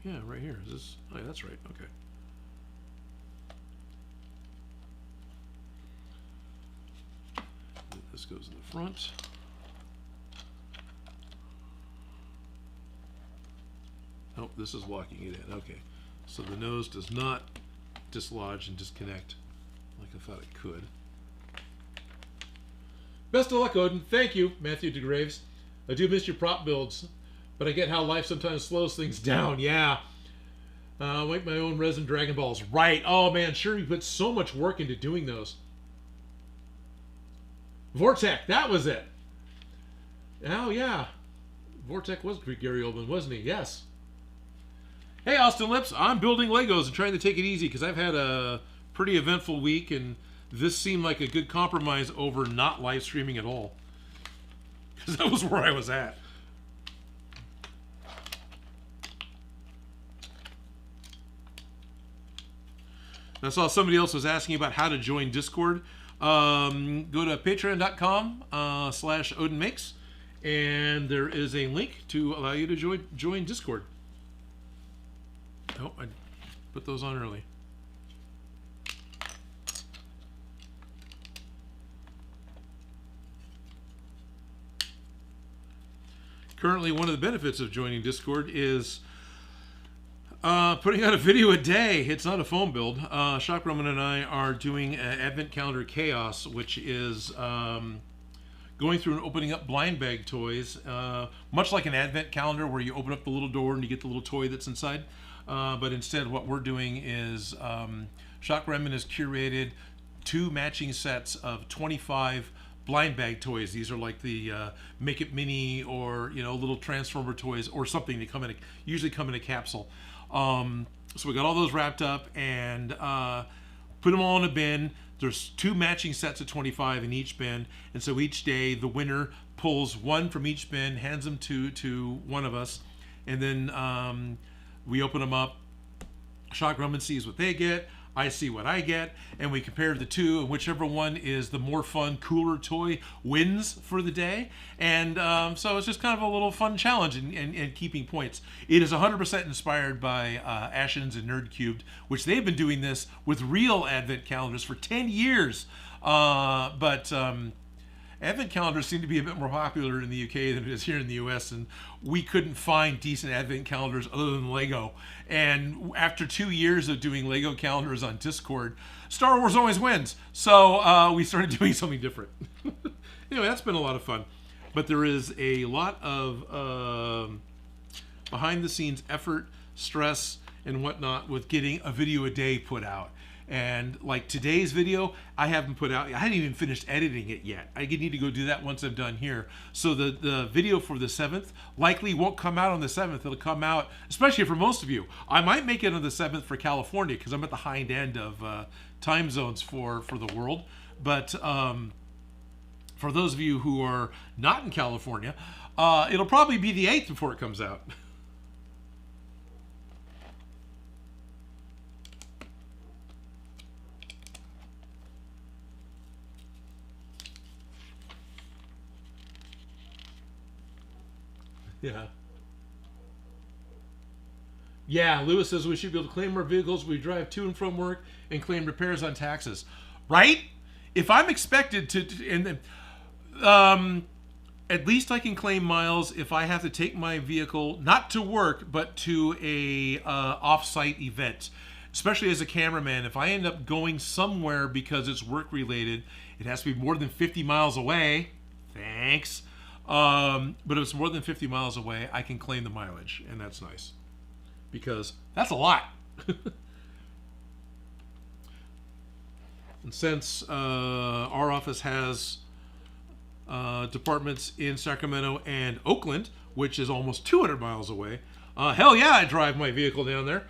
yeah, right here. Is this? Oh, yeah, that's right. Okay. This goes in the front. Oh, this is locking it in. Okay. So the nose does not dislodge and disconnect like I thought it could. Best of luck, Odin. Thank you, Matthew DeGraves. I do miss your prop builds, but I get how life sometimes slows things down. Yeah. Make my own resin Dragon Balls. Right. Oh, man. Sure, you put so much work into doing those. Vortec, that was it. Oh, yeah. Vortec was Gary Oldman, wasn't he? Yes. Hey, Austin Lips. I'm building Legos and trying to take it easy because I've had a pretty eventful week, and this seemed like a good compromise over not live streaming at all. Because that was where I was at. I saw somebody else was asking about how to join Discord. Go to patreon.com/Odin Makes, and there is a link to allow you to join Discord. Oh, I put those on early. Currently, one of the benefits of joining Discord is putting out a video a day. It's not a phone build. Shock Roman and I are doing Advent Calendar Chaos, which is going through and opening up blind bag toys, much like an Advent calendar where you open up the little door and you get the little toy that's inside. But instead, what we're doing is Shock Roman has curated 2 matching sets of 25 blind bag toys. These are like the Make It Mini, or little Transformer toys, or something that usually come in a capsule. So we got all those wrapped up and put them all in a bin. There's 2 matching sets of 25 in each bin, and so each day the winner pulls 1 from each bin, hands them to one of us, and then we open them up. Shock Roman sees what they get, I see what I get, and we compare the 2, and whichever one is the more fun, cooler toy wins for the day. And so it's just kind of a little fun challenge in keeping points. It is 100% inspired by Ashens and Nerd Cubed, which they've been doing this with real Advent calendars for 10 years. But Advent calendars seem to be a bit more popular in the UK than it is here in the US, and we couldn't find decent Advent calendars other than Lego. And after 2 years of doing Lego calendars on Discord, Star Wars always wins. So we started doing something different. Anyway, that's been a lot of fun. But there is a lot of behind-the-scenes effort, stress, and whatnot with getting a video a day put out. And like today's video, I haven't put out, I hadn't even finished editing it yet. I need to go do that once I'm done here. So the video for the 7th likely won't come out on the 7th. It'll come out, especially for most of you. I might make it on the 7th for California because I'm at the high end of time zones for the world. But for those of you who are not in California, it'll probably be the 8th before it comes out. Yeah. Yeah, Lewis says we should be able to claim our vehicles we drive to and from work and claim repairs on taxes. Right? If I'm expected to at least I can claim miles if I have to take my vehicle not to work but to a off-site event. Especially as a cameraman, if I end up going somewhere because it's work related, it has to be more than 50 miles away. Thanks. But if it's more than 50 miles away, I can claim the mileage, and that's nice. Because that's a lot. And since our office has departments in Sacramento and Oakland, which is almost 200 miles away, hell yeah, I drive my vehicle down there.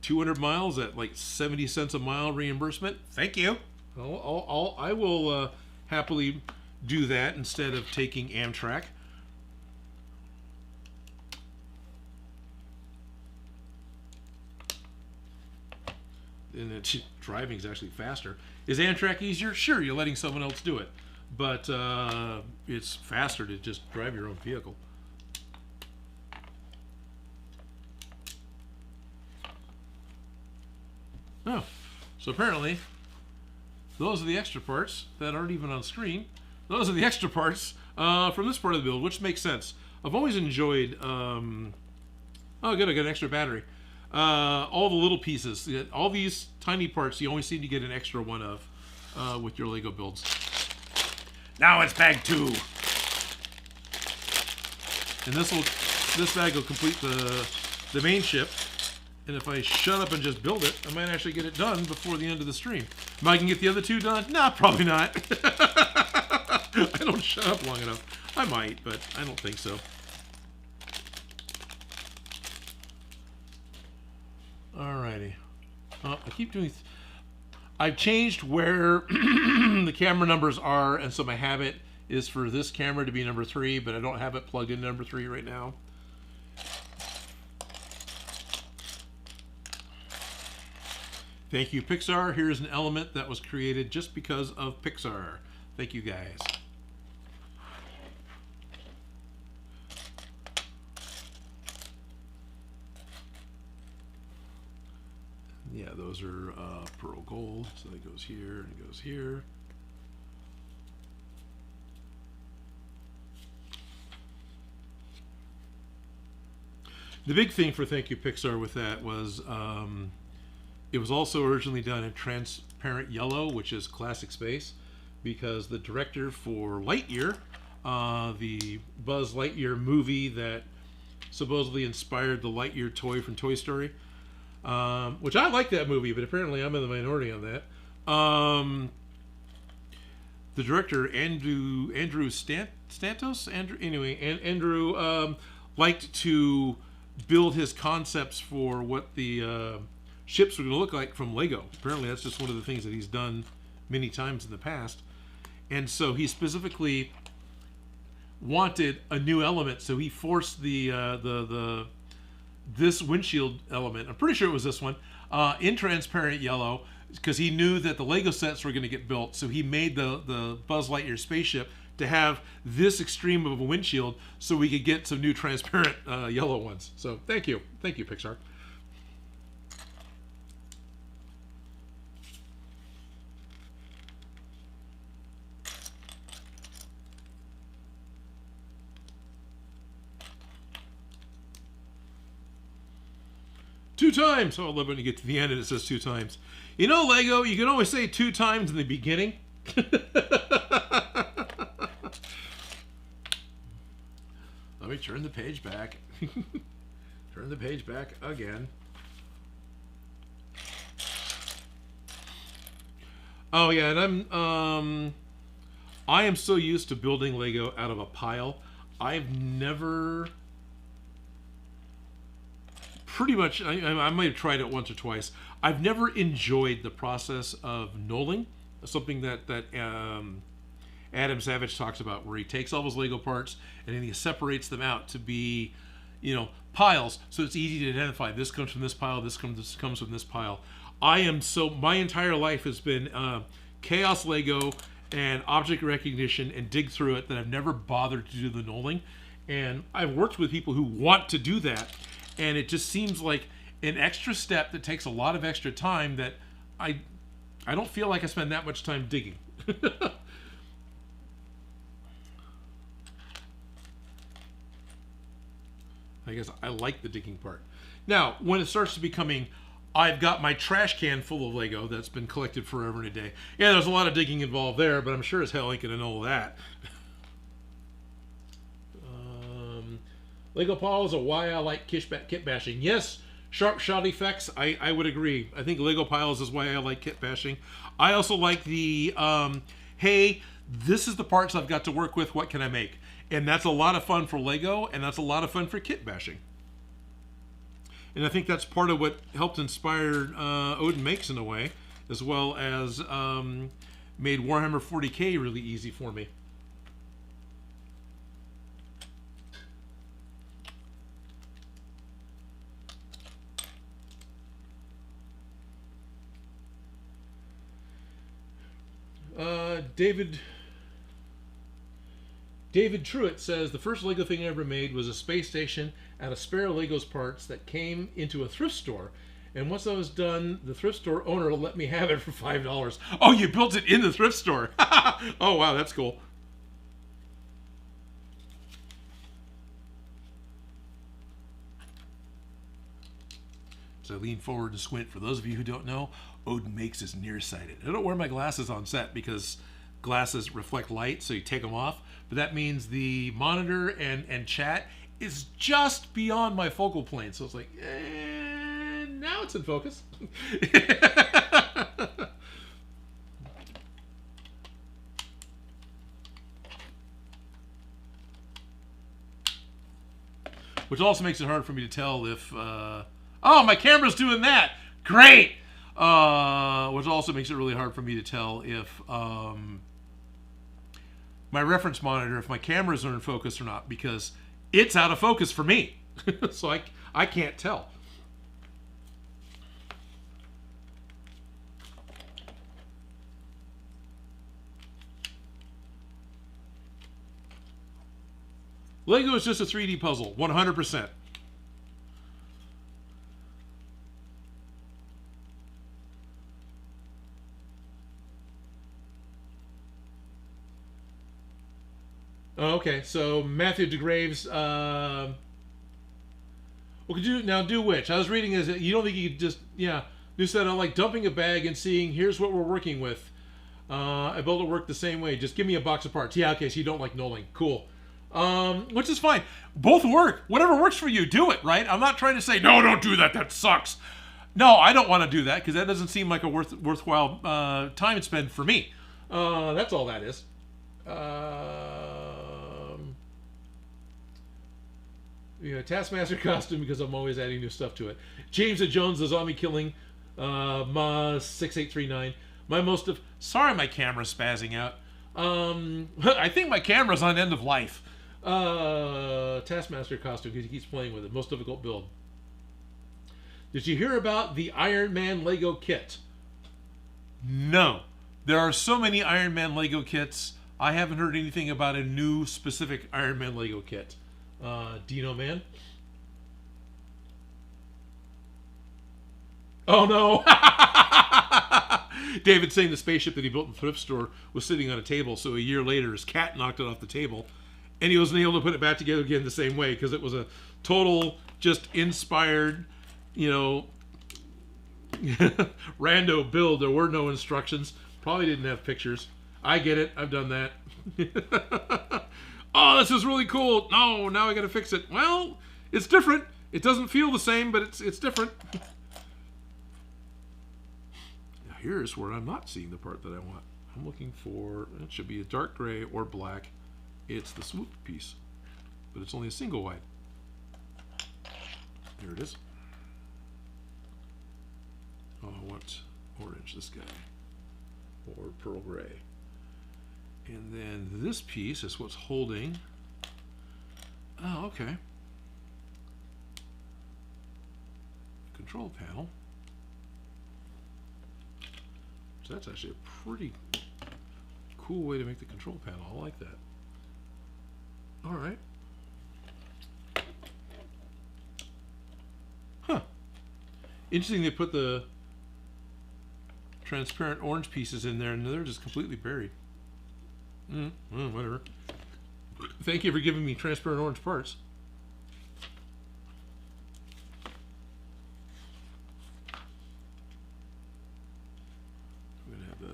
200 miles at like 70 cents a mile reimbursement. Thank you. I will happily do that instead of taking Amtrak. And driving is actually faster. Is Amtrak easier? Sure, you're letting someone else do it, but it's faster to just drive your own vehicle. Oh, so apparently those are the extra parts that aren't even on screen. Those are the extra parts from this part of the build, which makes sense. I've always enjoyed... oh, good, I got an extra battery. All the little pieces. All these tiny parts, you always seem to get an extra one of with your Lego builds. Now it's bag 2. And this bag will complete the main ship. And if I shut up and just build it, I might actually get it done before the end of the stream. Am I going to get the other 2 done? Nah, probably not. I don't shut up long enough. I might, but I don't think so. Alrighty. I keep doing... I've changed where the camera numbers are, and so my habit is for this camera to be number 3, but I don't have it plugged in number 3 right now. Thank you, Pixar. Here's an element that was created just because of Pixar. Thank you, guys. Yeah, those are pearl gold. So it goes here and it goes here. The big thing for Thank You Pixar with that was it was also originally done in transparent yellow, which is classic space, because the director for Lightyear, the Buzz Lightyear movie that supposedly inspired the Lightyear toy from Toy Story, which I like that movie, but apparently I'm in the minority on that. The director, Andrew Stantos? Andrew liked to build his concepts for what the ships were going to look like from Lego. Apparently that's just one of the things that he's done many times in the past. And so he specifically wanted a new element, so he forced this windshield element, I'm pretty sure it was this one, in transparent yellow, because he knew that the Lego sets were going to get built. So he made the Buzz Lightyear spaceship to have this extreme of a windshield so we could get some new transparent yellow ones. So thank you. Thank you, Pixar. Two times. Oh, I love when you get to the end and it says 2 times. You know, Lego, you can always say 2 times in the beginning. Let me turn the page back. Turn the page back again. Oh yeah, and I am so used to building Lego out of a pile. I've never, pretty much, I might have tried it once or twice. I've never enjoyed the process of knolling, something that Adam Savage talks about, where he takes all those Lego parts and then he separates them out to be, piles, so it's easy to identify. This comes from this pile, this comes from this pile. My entire life has been chaos Lego and object recognition and dig through it, that I've never bothered to do the knolling. And I've worked with people who want to do that, and it just seems like an extra step that takes a lot of extra time that I don't feel like I spend that much time digging. I guess I like the digging part. Now, when it starts to becoming, I've got my trash can full of Lego that's been collected forever and a day. Yeah, there's a lot of digging involved there, but I'm sure as hell I can know that. Lego piles are why I like kit bashing. Yes, sharp shot effects, I would agree. I think Lego piles is why I like kit bashing. I also like the, hey, this is the parts I've got to work with, what can I make? And that's a lot of fun for Lego, and that's a lot of fun for kit bashing. And I think that's part of what helped inspire Odin Makes in a way, as well as made Warhammer 40K really easy for me. David Truitt says, the first Lego thing I ever made was a space station out of spare Legos parts that came into a thrift store. And once I was done, the thrift store owner let me have it for $5. Oh, you built it in the thrift store. Oh, wow, that's cool. So I lean forward and squint. For those of you who don't know, Odin Makes is nearsighted. I don't wear my glasses on set because glasses reflect light, so you take them off. But that means the monitor and chat is just beyond my focal plane. So it's like, now it's in focus. Which also makes it hard for me to tell if, oh, my camera's doing that. Great. Which also makes it really hard for me to tell if my reference monitor, if my cameras are in focus or not, because it's out of focus for me. So I can't tell. Lego is just a 3D puzzle, 100%. Oh, okay, so Matthew DeGraves, well, could you now do which? I was reading is that you don't think you could just, yeah, you said like dumping a bag and seeing here's what we're working with. I built it work the same way. Just give me a box of parts. Yeah, okay, so you don't like knolling. Cool. Which is fine. Both work. Whatever works for you, do it, right? I'm not trying to say, no, don't do that. That sucks. No, I don't want to do that because that doesn't seem like a worthwhile time spent for me. That's all that is. Taskmaster costume because I'm always adding new stuff to it. James and Jones, the zombie killing, Ma6839. Sorry, my camera's spazzing out. I think my camera's on end of life. Taskmaster costume because he keeps playing with it. Most difficult build. Did you hear about the Iron Man Lego kit? No. There are so many Iron Man Lego kits. I haven't heard anything about a new specific Iron Man Lego kit. Dino Man. Oh no! David saying the spaceship that he built in the thrift store was sitting on a table, so a year later his cat knocked it off the table, and he wasn't able to put it back together again the same way because it was a total, just inspired, rando build. There were no instructions. Probably didn't have pictures. I get it. I've done that. Oh, this is really cool. No, now I got to fix it. Well, it's different. It doesn't feel the same, but it's different. Now here's where I'm not seeing the part that I want. I'm looking for, it should be a dark gray or black. It's the swoop piece, but it's only a single wide. There it is. Oh, I want orange, this guy, or pearl gray. And then this piece is what's holding. Oh, okay. Control panel. So that's actually a pretty cool way to make the control panel. I like that. All right. Huh. Interesting they put the transparent orange pieces in there and they're just completely buried. Well, whatever. Thank you for giving me transparent orange parts. I'm going to have the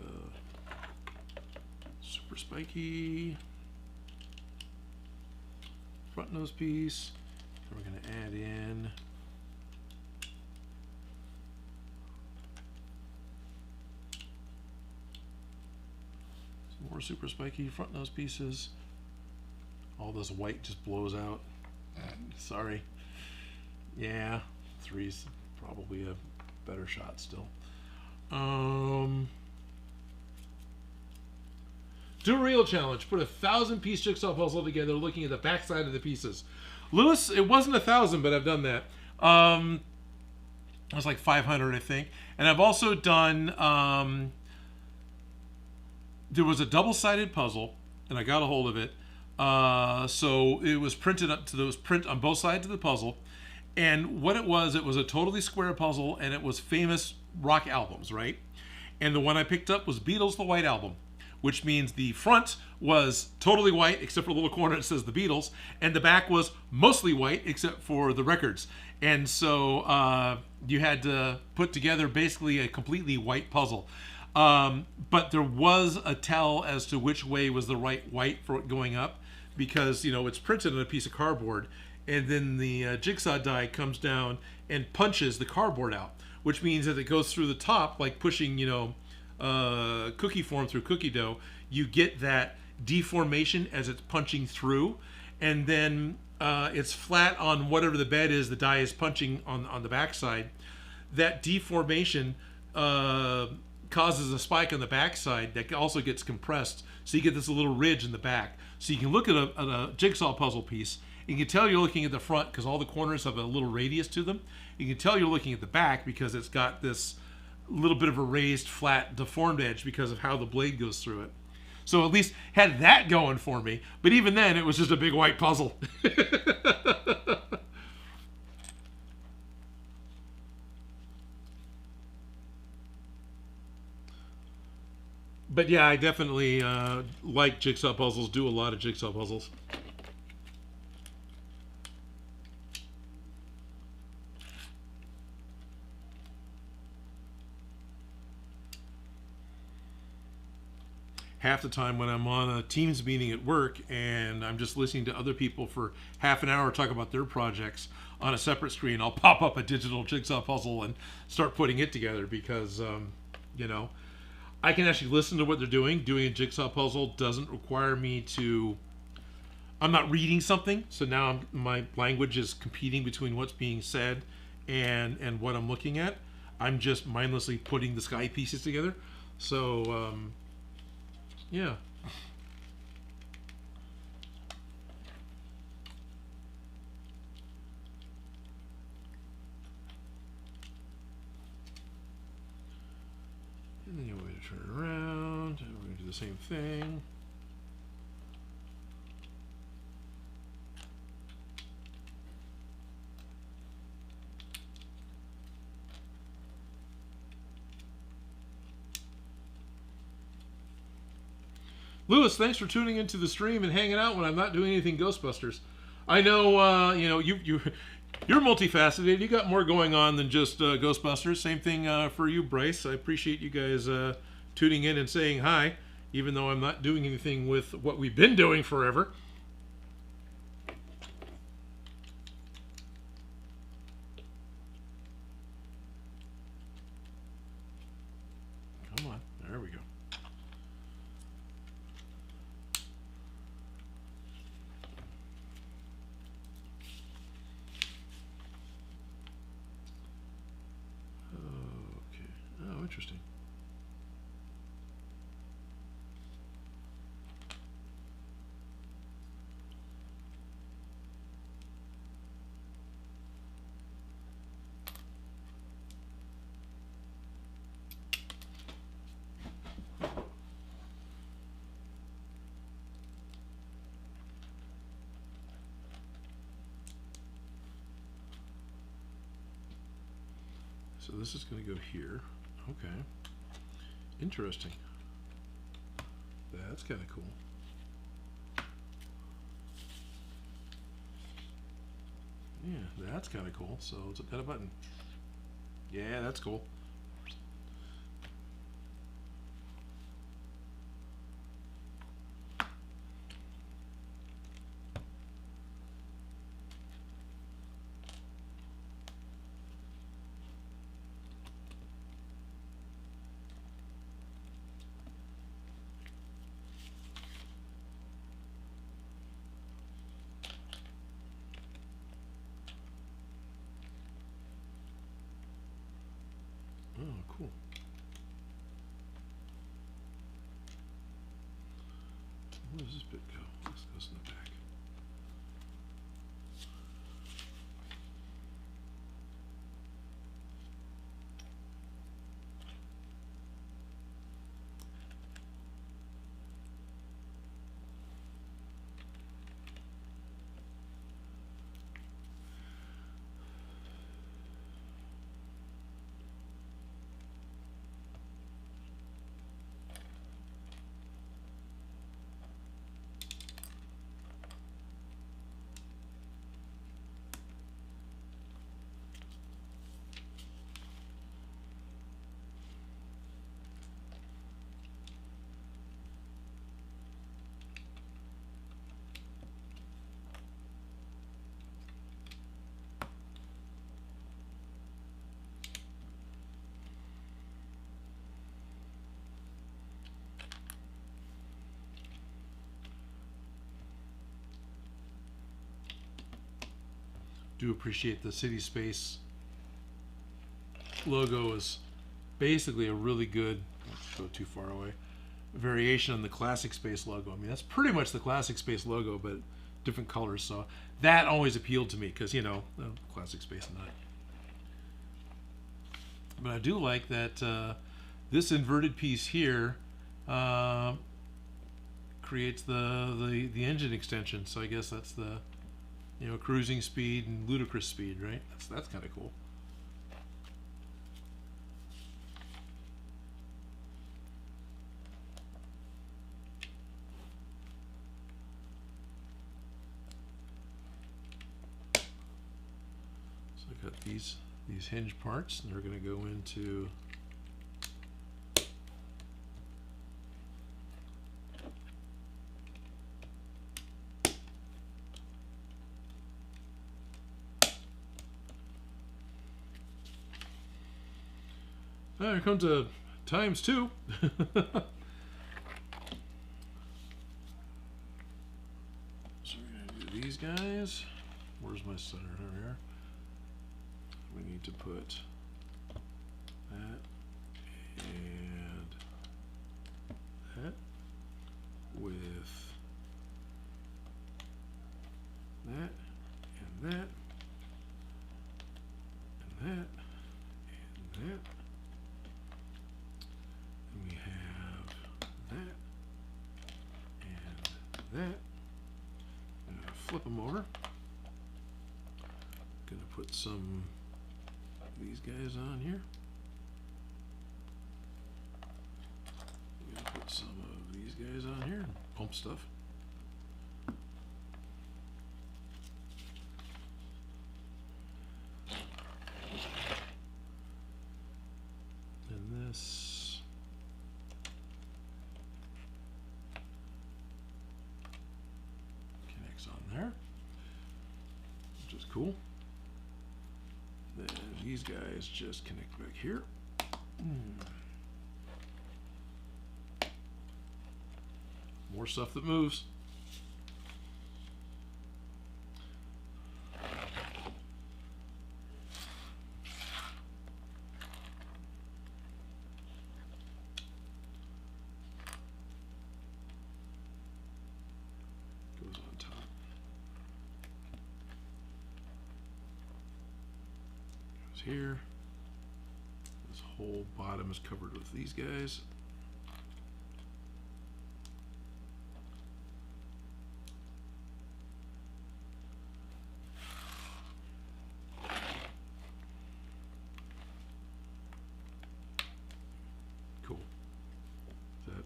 super spiky front nose piece. We're going to add in more super spiky front nose pieces. All this white just blows out. Sorry. Yeah, 3's probably a better shot still. Do a real challenge. Put a 1,000-piece jigsaw puzzle together looking at the back side of the pieces. Lewis, it wasn't 1,000, but I've done that. It was like 500, I think. And I've also done... there was a double-sided puzzle, and I got a hold of it. So it was printed up to those print on both sides of the puzzle. And what it was a totally square puzzle, and it was famous rock albums, right? And the one I picked up was Beatles, the White Album, which means the front was totally white, except for a little corner that says the Beatles, and the back was mostly white, except for the records. And so you had to put together basically a completely white puzzle. But there was a tell as to which way was the right white for it going up, because it's printed on a piece of cardboard, and then the jigsaw die comes down and punches the cardboard out, which means that it goes through the top like pushing cookie form through cookie dough. You get that deformation as it's punching through, and then it's flat on whatever the bed is the die is punching on the backside. That deformation causes a spike on the backside that also gets compressed, so you get this little ridge in the back. So you can look at a jigsaw puzzle piece, and you can tell you're looking at the front because all the corners have a little radius to them. You can tell you're looking at the back because it's got this little bit of a raised, flat, deformed edge because of how the blade goes through it. So at least had that going for me. But even then, it was just a big white puzzle. But yeah, I definitely like jigsaw puzzles, do a lot of jigsaw puzzles. Half the time when I'm on a Teams meeting at work and I'm just listening to other people for half an hour talk about their projects on a separate screen, I'll pop up a digital jigsaw puzzle and start putting it together because, you know, I can actually listen to what they're doing. Doing a jigsaw puzzle doesn't require me to... I'm not reading something, so now my language is competing between what's being said and what I'm looking at. I'm just mindlessly putting the sky pieces together. So, yeah. And then you want to turn it around. And we're going to do the same thing. Lewis, thanks for tuning into the stream and hanging out when I'm not doing anything Ghostbusters. I know, you know, you're multifaceted. You got more going on than just Ghostbusters. Same thing for you, Bryce. I appreciate you guys tuning in and saying hi, even though I'm not doing anything with what we've been doing forever. Come on, there we go. Interesting. So this is going to go here. Okay. Interesting. That's kind of cool. Yeah, that's kind of cool. So it's got a button. Yeah, that's cool. Oh, cool. Where does this bit go? This goes in the back. Do appreciate the City Space logo is basically a really good, don't go too far away, variation on the Classic Space logo. I mean, that's pretty much the Classic Space logo, but different colors. So that always appealed to me because, you know, Classic Space nut. But I do like that this inverted piece here creates the engine extension. So I guess that's the, you know, cruising speed and ludicrous speed, right? That's kind of cool. So I got these hinge parts, and they're going to go into here comes a times 2. So we're going to do these guys. Where's my center? Over here. We need to put that and that with that and that and that and that. And we have that and that. I'm going to flip them over. Going to put some of these guys on here. I'm going to put some of these guys on here and pump stuff. And this connects on there, which is cool. Then these guys just connect back here. More stuff that moves. Goes on top. Goes here. This whole bottom is covered with these guys. Cool. Is that?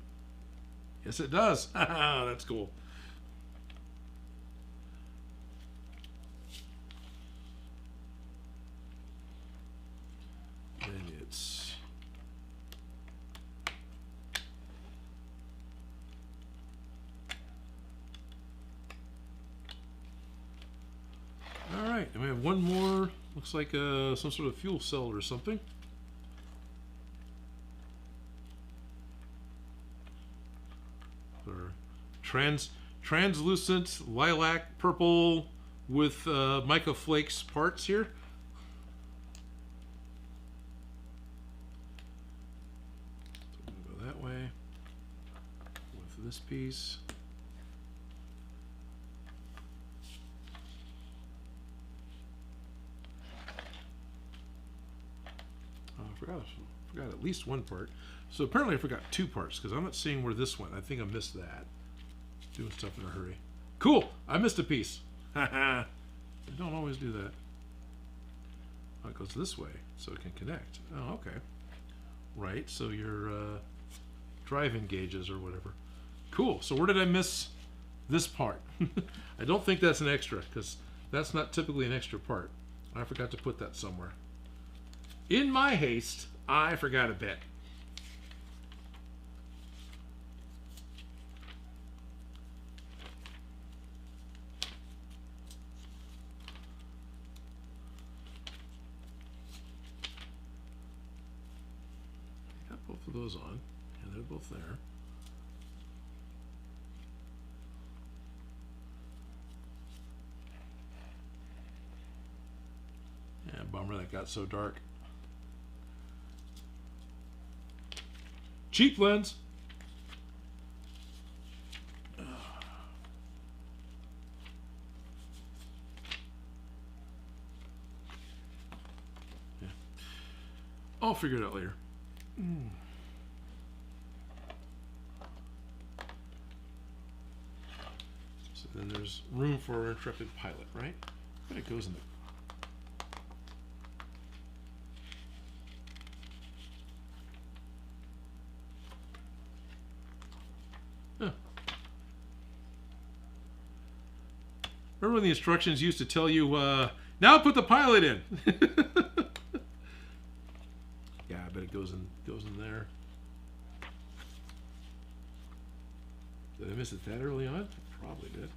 Yes, it does. That's cool. Then it's all right. And we have one more. Looks like some sort of fuel cell or something. Or translucent lilac purple with mica flakes parts here. So I'm gonna go that way with this piece. Oh, I forgot at least one part. So apparently I forgot 2 parts because I'm not seeing where this went. I think I missed that. Doing stuff in a hurry. Cool! I missed a piece. I don't always do that. Oh, it goes this way so it can connect. Oh, okay. Right, so your drive-in gauges or whatever. Cool. So where did I miss this part? I don't think that's an extra because that's not typically an extra part. I forgot to put that somewhere. In my haste, I forgot a bit. Got both of those on, and they're both there. Yeah, bummer that got so dark. Cheap lens. Yeah. I'll figure it out later. Then there's room for an intrepid pilot, right? But it goes in the... Huh. Remember when the instructions used to tell you, now put the pilot in? Yeah, I bet it goes in there. Did I miss it that early on? Probably did.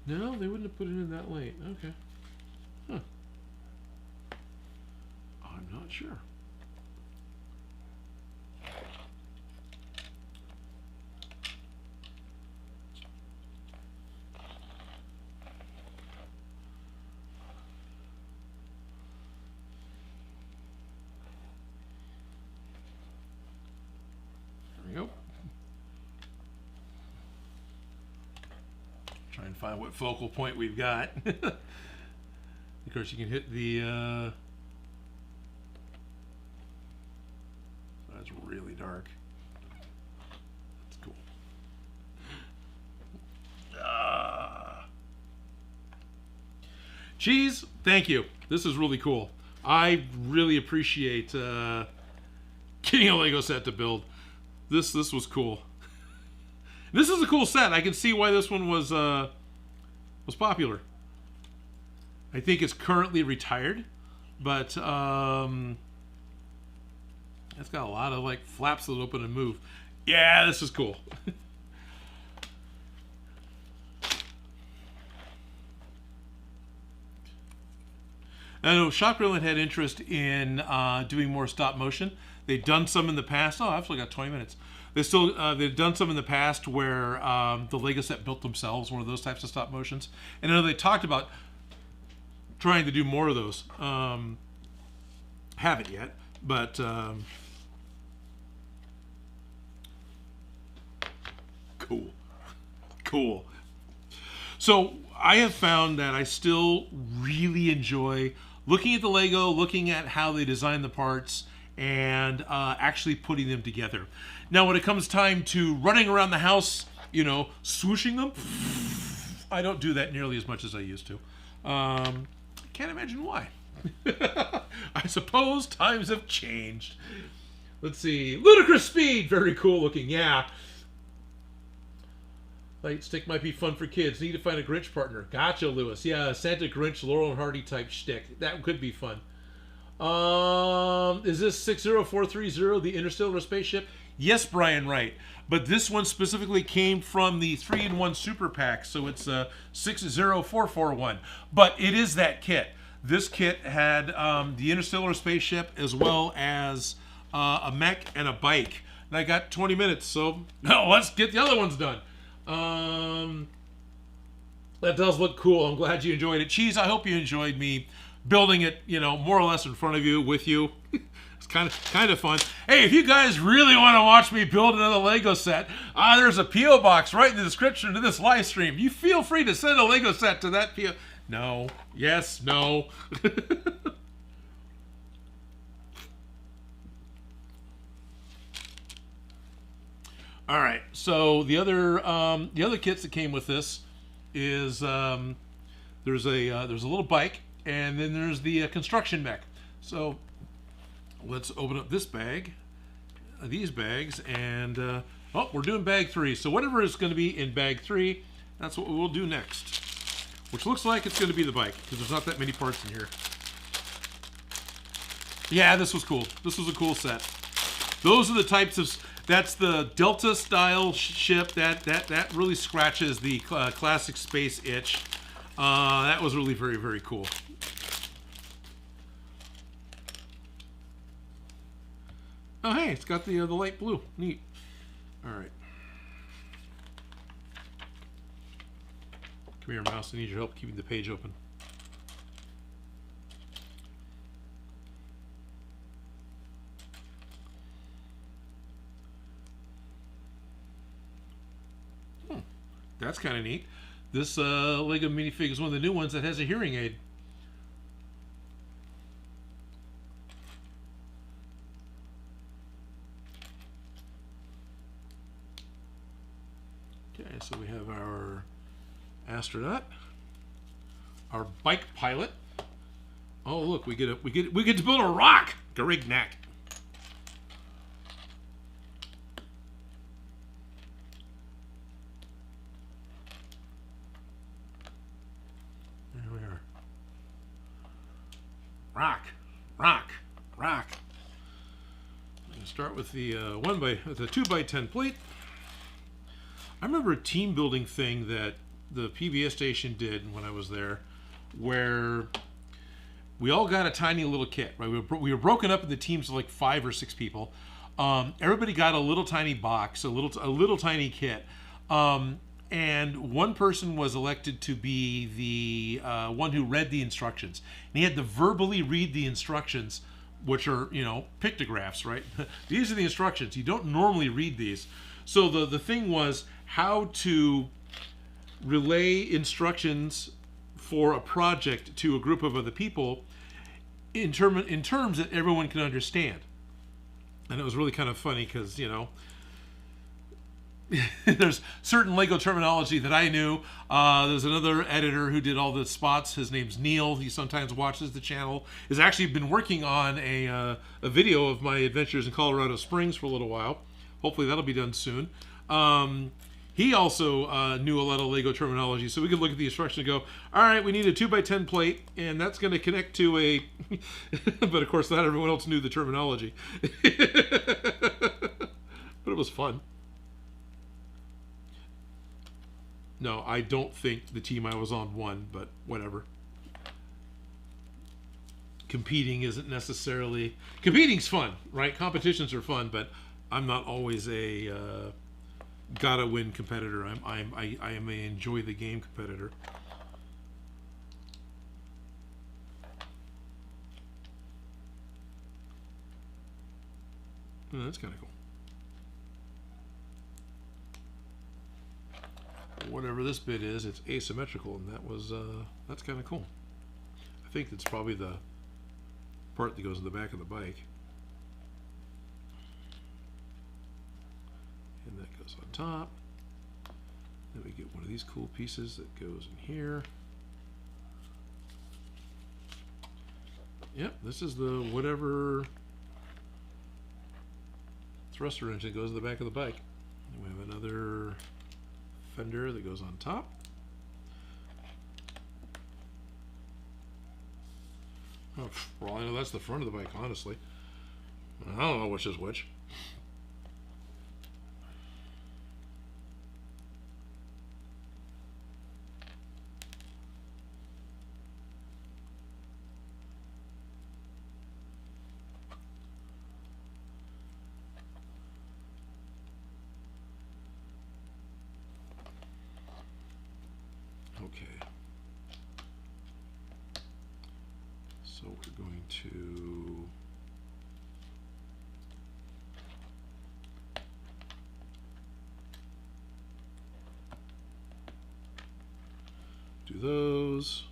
No, they wouldn't have put it in that late. Okay. Huh. I'm not sure. Try and find what focal point we've got. Of course, you can hit the... That's really dark. That's cool. Cheese, thank you. This is really cool. I really appreciate getting a Lego set to build. This was cool. This is a cool set. I can see why this one was popular. I think it's currently retired, but it's got a lot of like flaps that open and move. Yeah, this is cool. I know Shopgrill had interest in doing more stop motion. They've done some in the past. Oh, I've still got 20 minutes. They've done some in the past where the Lego set built themselves, one of those types of stop motions. And I know they talked about trying to do more of those. Haven't yet, but cool. So I have found that I still really enjoy looking at the Lego, looking at how they design the parts, and actually putting them together. Now, when it comes time to running around the house, you know, swooshing them, I don't do that nearly as much as I used to. Can't imagine why. I suppose times have changed. Let's see. Ludicrous Speed, very cool looking, yeah. Light stick might be fun for kids. Need to find a Grinch partner. Gotcha, Lewis. Yeah, Santa Grinch, Laurel and Hardy type shtick. That could be fun. Is this 60430 the interstellar spaceship? Yes, Brian, right. But this one specifically came from the 3-in-1 Super Pack, so it's 60441. But it is that kit. This kit had the interstellar spaceship as well as a mech and a bike. And I got 20 minutes, so let's get the other ones done. That does look cool. I'm glad you enjoyed it. Cheese, I hope you enjoyed me building it, you know, more or less in front of you, with you. It's kind of fun. Hey, if you guys really want to watch me build another Lego set, there's a P.O. box right in the description to this live stream. You feel free to send a Lego set to that P.O. No. Yes. No. All right. So the other kits that came with this is there's a little bike, and then there's the construction mech. So let's open up this bag, these bags, and oh, we're doing bag 3. So whatever is going to be in bag 3, that's what we'll do next. Which looks like it's going to be the bike, because there's not that many parts in here. Yeah, this was cool. This was a cool set. Those are the types of... That's the Delta style ship. That really scratches the classic space itch. That was really very, very cool. Oh, hey, it's got the light blue. Neat. All right. Come here, mouse. I need your help keeping the page open. That's kind of neat. This Lego minifig is one of the new ones that has a hearing aid. astronaut, our bike pilot. Oh look, we get to build a rock. Garignac. There we are. Rock, rock, rock. I'm gonna start with the 2x10 plate. I remember a team building thing that the PBS station did when I was there, where we all got a tiny little kit. Right, we were broken up into teams of like 5 or 6 people. Everybody got a little tiny box, a little tiny kit, and one person was elected to be the one who read the instructions. And he had to verbally read the instructions, which are, you know, pictographs, right? These are the instructions. You don't normally read these. So the thing was how to relay instructions for a project to a group of other people in terms that everyone can understand. And it was really kind of funny because, you know, there's certain Lego terminology that I knew. There's another editor who did all the spots. His name's Neil. He sometimes watches the channel. He's actually been working on a video of my adventures in Colorado Springs for a little while. Hopefully that'll be done soon. He also knew a lot of Lego terminology, so we could look at the instruction and go, all right, we need a 2x10 plate, and that's going to connect to a... But of course, not everyone else knew the terminology. But it was fun. No, I don't think the team I was on won, but whatever. Competing isn't necessarily... Competing's fun, right? Competitions are fun, but I'm not always a gotta win competitor. I am a enjoy the game competitor. Oh, that's kind of cool. Whatever this bit is, it's asymmetrical, and that's kind of cool. I think that's probably the part that goes in the back of the bike. And that goes on top. Then we get one of these cool pieces that goes in here. Yep, this is the whatever thruster engine that goes in the back of the bike. And we have another fender that goes on top. Oh, well, I know that's the front of the bike, honestly. I don't know which is which. Okay. So we're going to do those.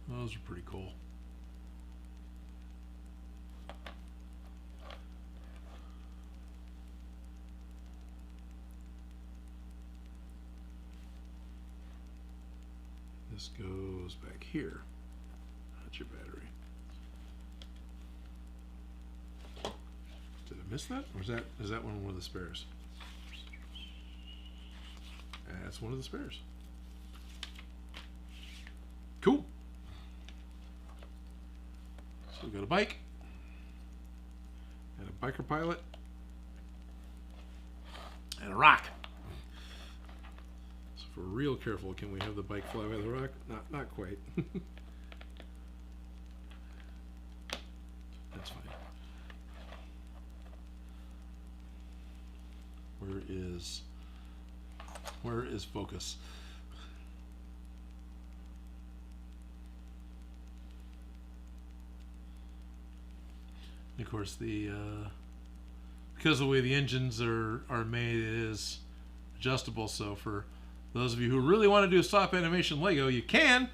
Those are pretty cool. This goes back here. That's your battery. Did I miss that? Or is that one of the spares? That's one of the spares. Cool. So we got a bike and a biker pilot and a rock. So if we're real careful, can we have the bike fly by the rock? Not quite. That's fine. Where is focus? Of course, because of the way the engines are made, it is adjustable. So for those of you who really want to do a stop animation Lego, you can.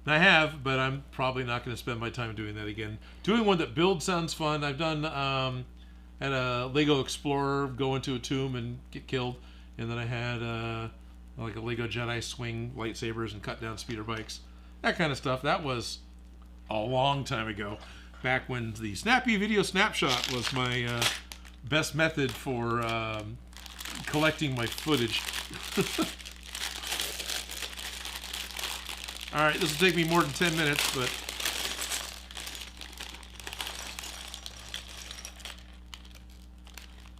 And I have, but I'm probably not going to spend my time doing that again. Doing one that builds sounds fun. I've done had a Lego Explorer go into a tomb and get killed, and then I had like a Lego Jedi swing lightsabers and cut down speeder bikes, that kind of stuff. That was a long time ago, back when the snappy video snapshot was my best method for collecting my footage. All right, this will take me more than 10 minutes, but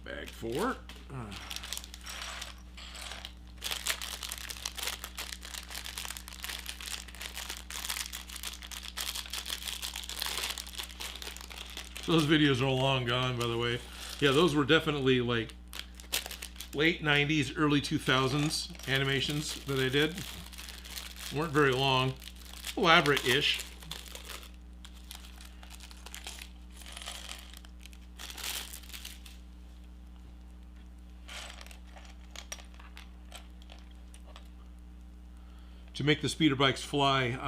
bag 4. Those videos are long gone, by the way. Yeah, those were definitely like late 90s, early 2000s animations that I did. Weren't very long. Elaborate-ish. To make the speeder bikes fly,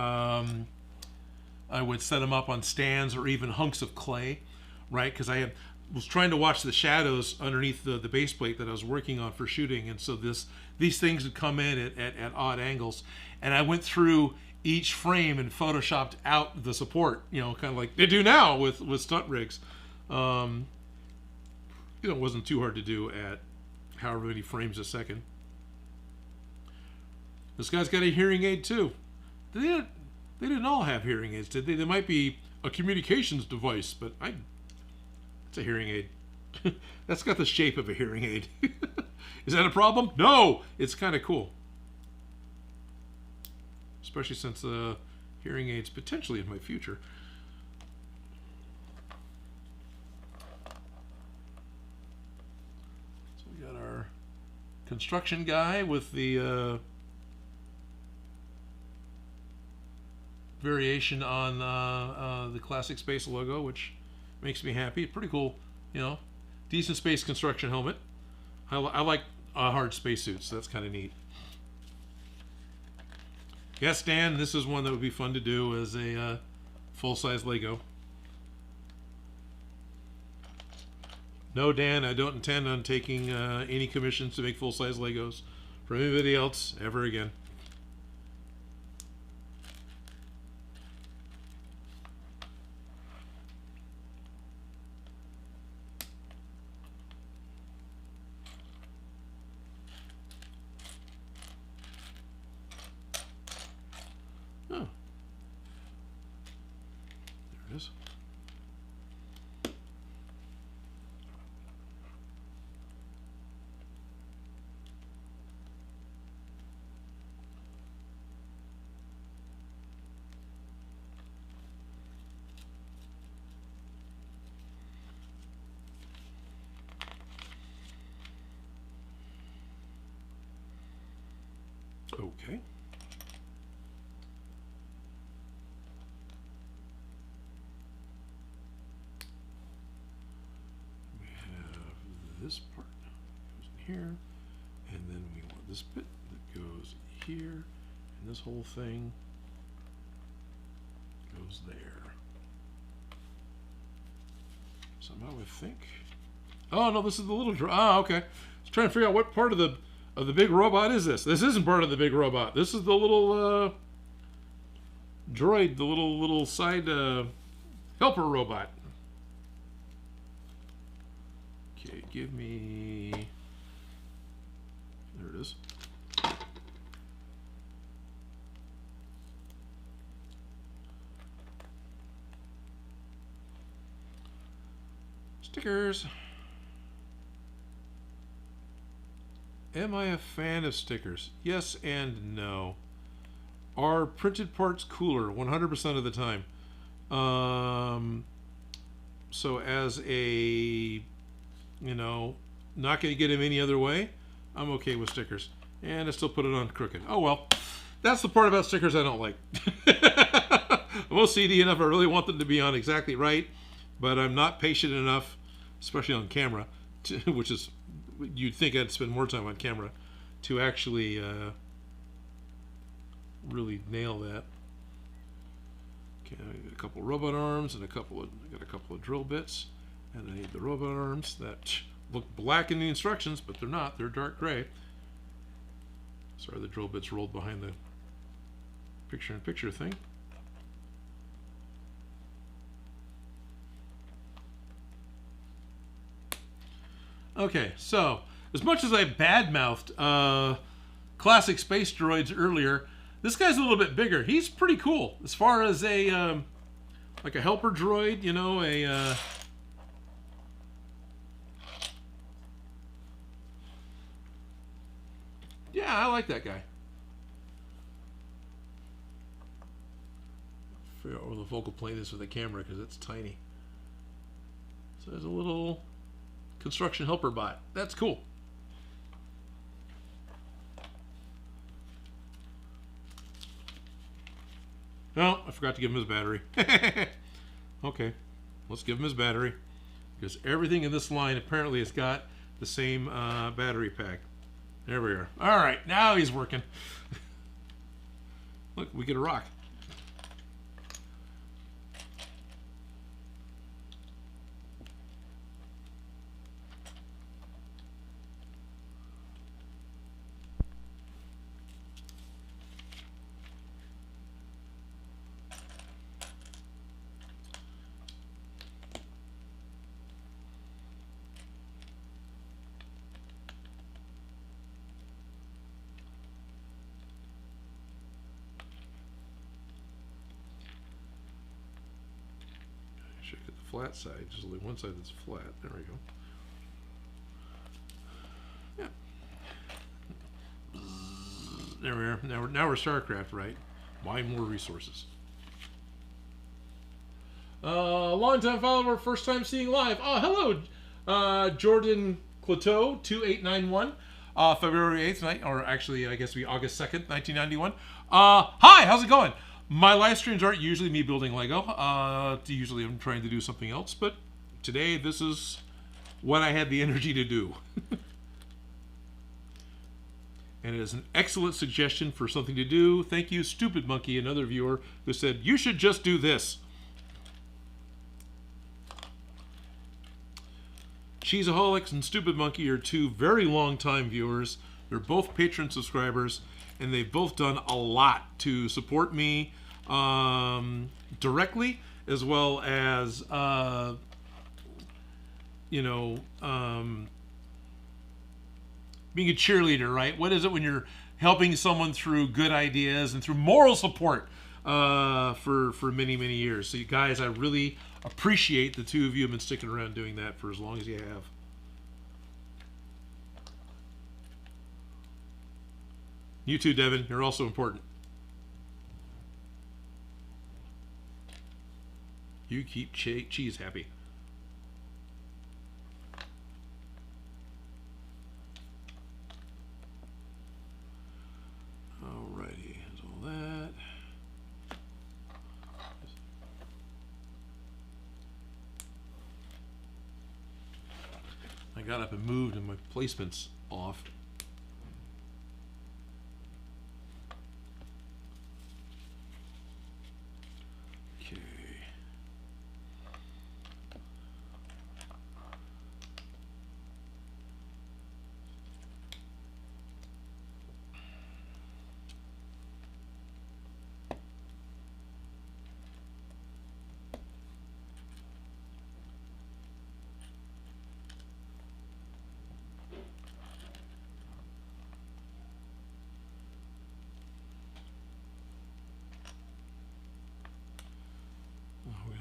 I would set them up on stands or even hunks of clay, right? Because I was trying to watch the shadows underneath the base plate that I was working on for shooting, and so these things would come in at odd angles, and I went through each frame and photoshopped out the support, you know, kind of like they do now with stunt rigs. You know, it wasn't too hard to do at however many frames a second. This guy's got a hearing aid too. They didn't all have hearing aids, did they? They might be a communications device, but it's a hearing aid. That's got the shape of a hearing aid. Is that a problem? No! It's kind of cool. Especially since hearing aids potentially in my future. So we got our construction guy with the variation on the classic space logo, which makes me happy. Pretty cool, you know, decent space construction helmet. I like hard spacesuits. So that's kind of neat. Yes, Dan, this is one that would be fun to do as a full-size Lego. No, Dan, I don't intend on taking any commissions to make full-size Legos from anybody else ever again. Oh. There it is. Okay. We have this part goes in here, and then we want this bit that goes here, and this whole thing goes there. Somehow I think. Oh no, this is the little. Ah, okay. I was trying to figure out what part of the big robot is this. This isn't part of the big robot. This is the little droid, the little side helper robot. Okay, give me. There it is. Stickers. Am I a fan of stickers? Yes and no. Are printed parts cooler? 100% of the time. So as a you know, not going to get him any other way, I'm okay with stickers. And I still put it on crooked. Oh well, that's the part about stickers I don't like. I'm OCD enough, I really want them to be on exactly right, but I'm not patient enough, especially on camera, which is, you'd think I'd spend more time on camera, to actually really nail that. Okay, I got a couple robot arms and I got a couple of drill bits, and I need the robot arms that look black in the instructions, but they're not. They're dark gray. Sorry, the drill bits rolled behind the picture-in-picture thing. Okay, so as much as I badmouthed classic space droids earlier, this guy's a little bit bigger. He's pretty cool as far as a like a helper droid, you know, a yeah, I like that guy. Figure out where the focal plane is with the camera because it's tiny. So there's a little construction helper bot. That's cool. Oh, I forgot to give him his battery. Okay, let's give him his battery, because everything in this line apparently has got the same battery pack. There we are. All right, now he's working. Look, we get a rock. Should get the flat side. Just only one side that's flat. There we go. Yeah. There we are. Now we're StarCraft, right? Why more resources? Long time follower, first time seeing live. Oh, hello, Jordan Cloteau 2891. February 8th night, or actually, I guess it'd be August 2nd, 1991. Hi, how's it going? My live streams aren't usually me building Lego. Usually I'm trying to do something else, but today this is what I had the energy to do. And it is an excellent suggestion for something to do. Thank you, Stupid Monkey, another viewer, who said, you should just do this. Cheeseaholics and Stupid Monkey are two very long-time viewers. They're both patron subscribers, and they've both done a lot to support me directly, as well as, you know, being a cheerleader, right? What is it when you're helping someone through good ideas and through moral support for many, many years? So you guys, I really appreciate the two of you have been sticking around doing that for as long as you have. You too, Devin. You're also important. You keep cheese happy. Alrighty, that's all that. I got up and moved and my placement's off. Okay.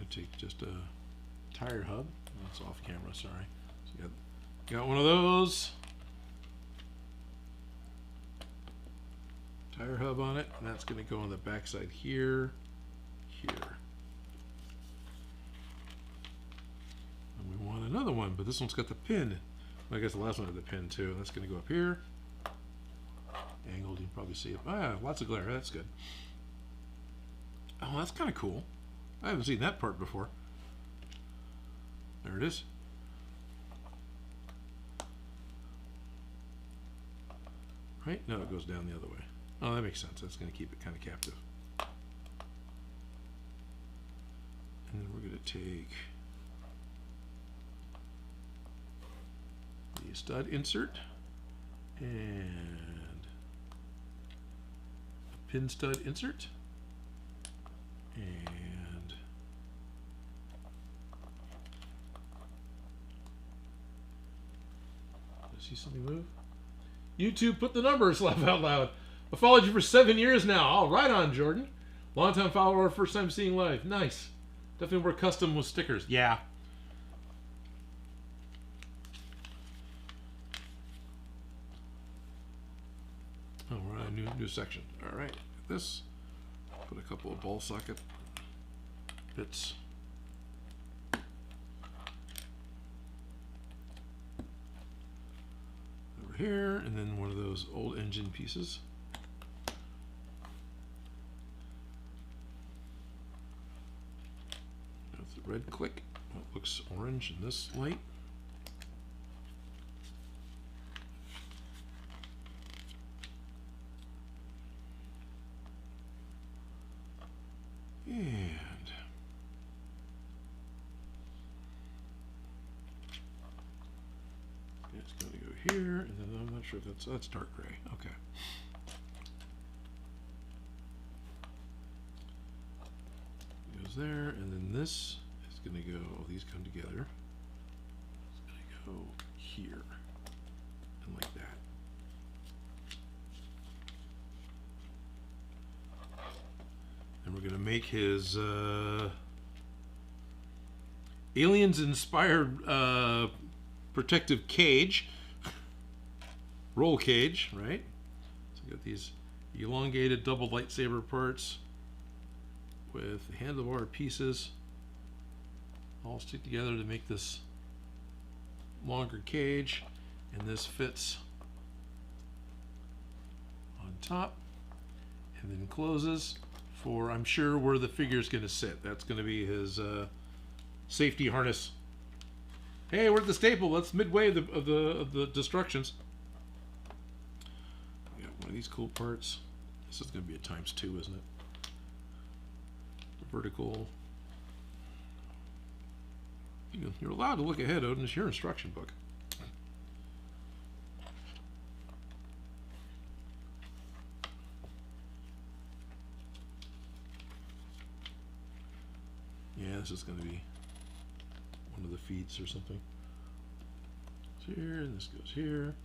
Take just a tire hub. That's off camera, sorry. So got one of those. Tire hub on it, and that's going to go on the back side here, here. And we want another one, but this one's got the pin I guess the last one had the pin too. That's going to go up here. Angled, you can probably see it. Ah, lots of glare. That's good. Oh, that's kind of cool. I haven't seen that part before. There it is. Right? No, it goes down the other way. Oh, that makes sense. That's going to keep it kind of captive. And then we're going to take the stud insert and a pin stud insert. And I see something move. YouTube, put the numbers, laugh out loud. I followed you for 7 years now. All right on, Jordan. Long-time follower, first time seeing live. Nice. Definitely work custom with stickers. Yeah. Oh, we're on a new section. All right. This. Put a couple of ball socket bits. Over here, and then one of those old engine pieces. That's the red click. Oh, it looks orange in this light. And it's going to go here, and then I'm not sure if that's dark gray. Okay. It goes there, and then this is going to go. Oh, these come together. It's going to go here, and like that. And we're going to make his aliens-inspired protective cage, roll cage, right? So we got these elongated double lightsaber parts with handlebar pieces all stick together to make this longer cage, and this fits on top and then closes for, I'm sure, where the figure's going to sit. That's going to be his safety harness. Hey, we're at the staple. That's midway of the destructions. We got one of these cool parts. This is going to be a ×2, isn't it? The vertical. You're allowed to look ahead, Odin. It's your instruction book. Yeah, this is going to be one of the feeds or something. It's here, and this goes here.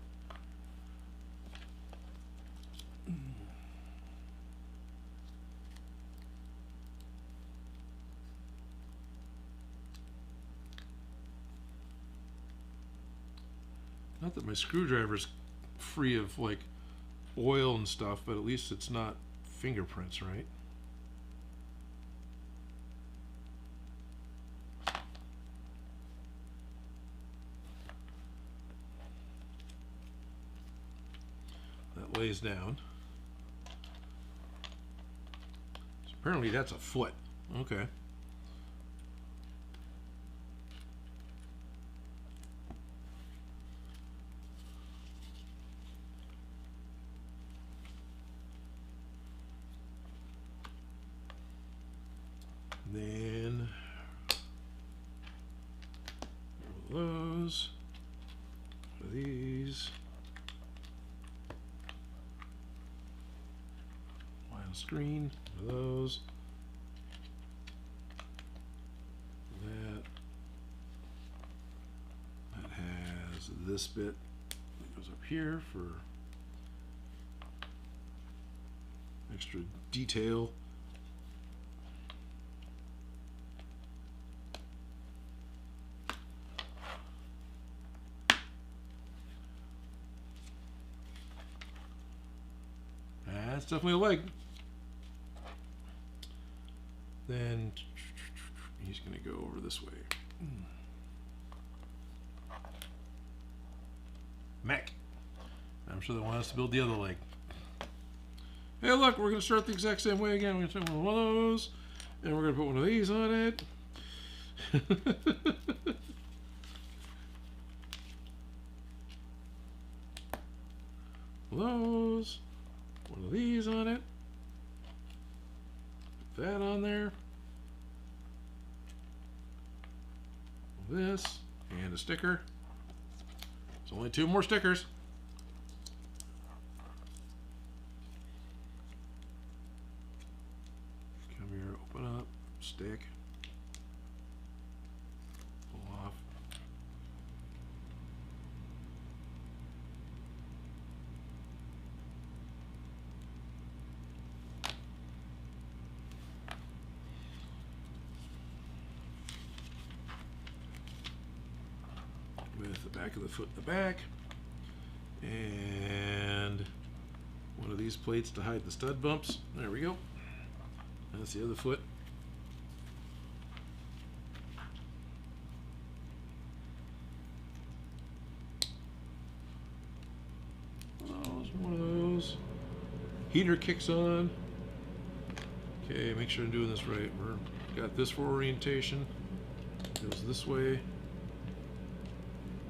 Not that my screwdriver's free of like oil and stuff, but at least it's not fingerprints, right? That lays down. So apparently that's a foot. Okay. Then those, one of these, line screen, one of those, that has this bit that goes up here for extra detail. That's definitely a leg. Then he's going to go over this way. Mech. I'm sure they want us to build the other leg. Hey, look, we're going to start the exact same way again. We're going to take one of those, and we're going to put one of these on it. Those, one of these on it. Put that on there. This, and a sticker. There's only 2 more stickers. Come here, open up, stick, pull off. With the back of the foot in the back, and one of these plates to hide the stud bumps. There we go. That's the other foot. One of those. Heater kicks on. Okay, make sure I'm doing this right. We're got this for orientation. Goes this way.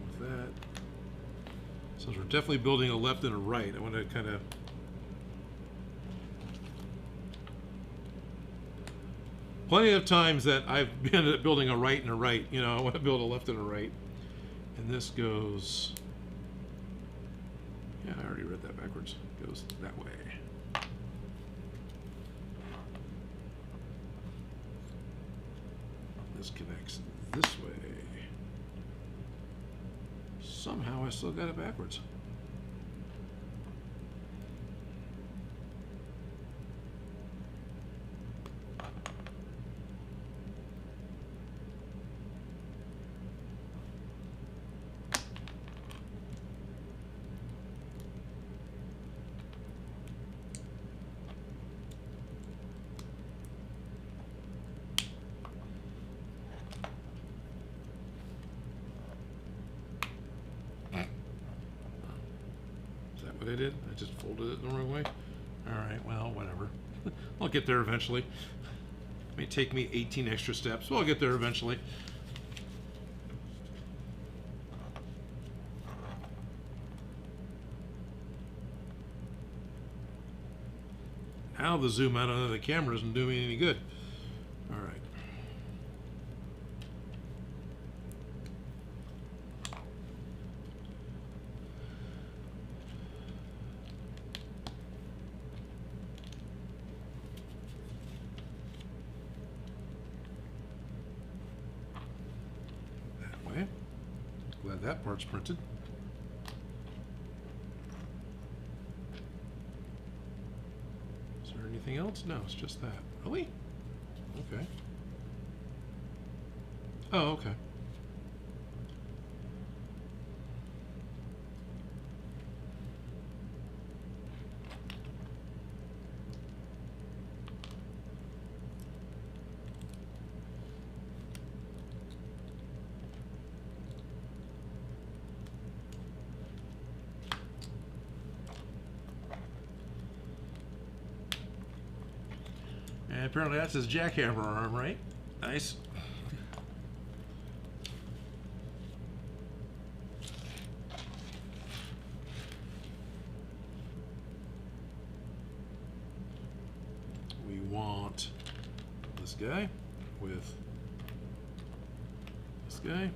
With that. Since we're definitely building a left and a right, I want to kind of plenty of times that I've ended up building a right and a right. You know, I want to build a left and a right. And this goes, yeah, I already read that backwards. It goes that way. This connects this way. Somehow I still got it backwards. I did? I just folded it the wrong way? Alright, well, whatever. I'll get there eventually. It may take me 18 extra steps, but I'll get there eventually. Now the zoom out on the camera isn't doing me any good. Alright. Glad that part's printed. Is there anything else? No, it's just that. Really? Okay. Oh, okay. And apparently that's his jackhammer arm, right? Nice. We want this guy with this guy,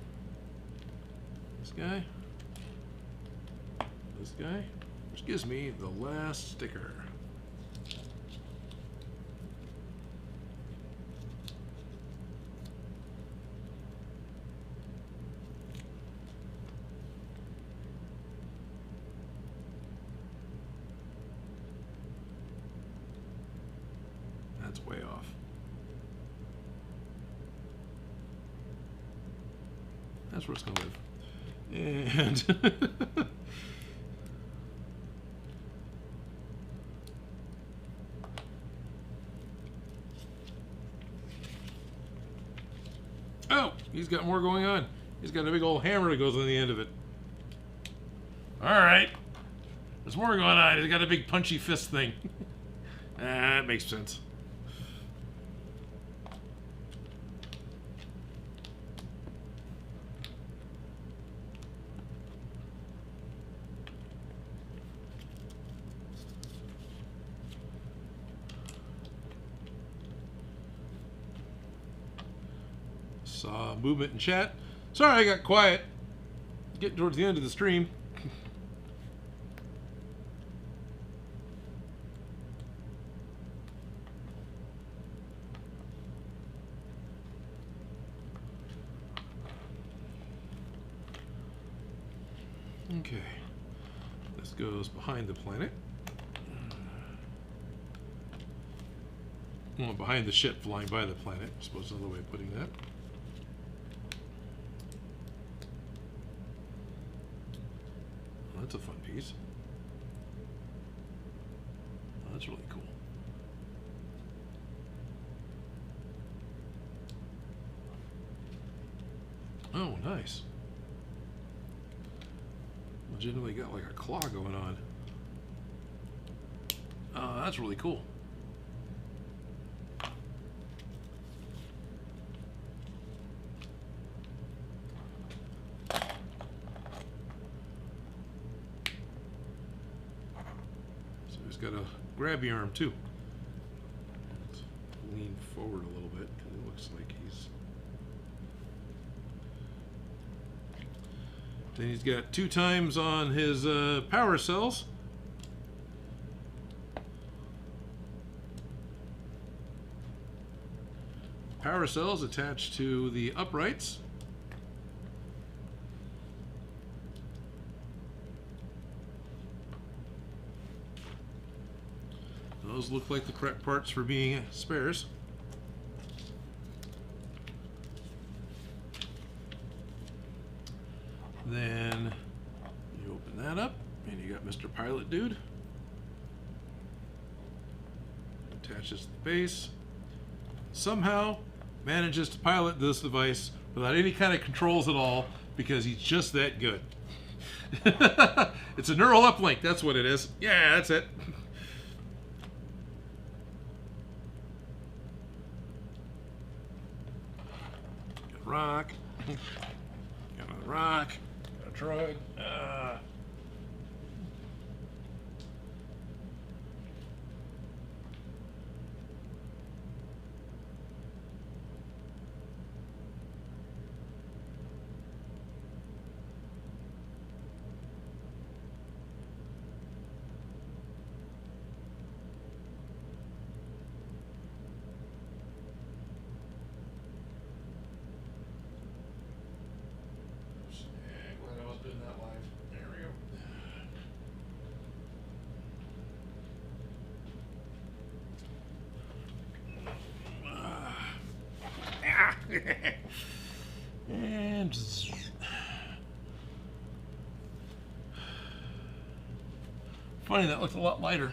this guy, this guy, which gives me the last sticker. That's way off. That's where it's going to live. And oh, he's got more going on. He's got a big old hammer that goes on the end of it. Alright. There's more going on. He's got a big punchy fist thing. That makes sense. Saw movement in chat. Sorry I got quiet. Getting towards the end of the stream. Okay. This goes behind the planet. Well, behind the ship flying by the planet. I suppose another way of putting that. That's a fun piece. Oh, that's really cool. Oh, nice. Legitimately got like a claw going on. Oh, that's really cool. Got a grabby arm too. Let's lean forward a little bit because it looks like he's. Then he's got 2 times on his power cells. Power cells attached to the uprights. Those look like the correct parts for being spares. Then you open that up and you got Mr. Pilot Dude. Attaches to the base. Somehow manages to pilot this device without any kind of controls at all because he's just that good. It's a neural uplink, that's what it is. Yeah, that's it. Rock. Got a rock. Got a truck. And just funny, that looks a lot lighter.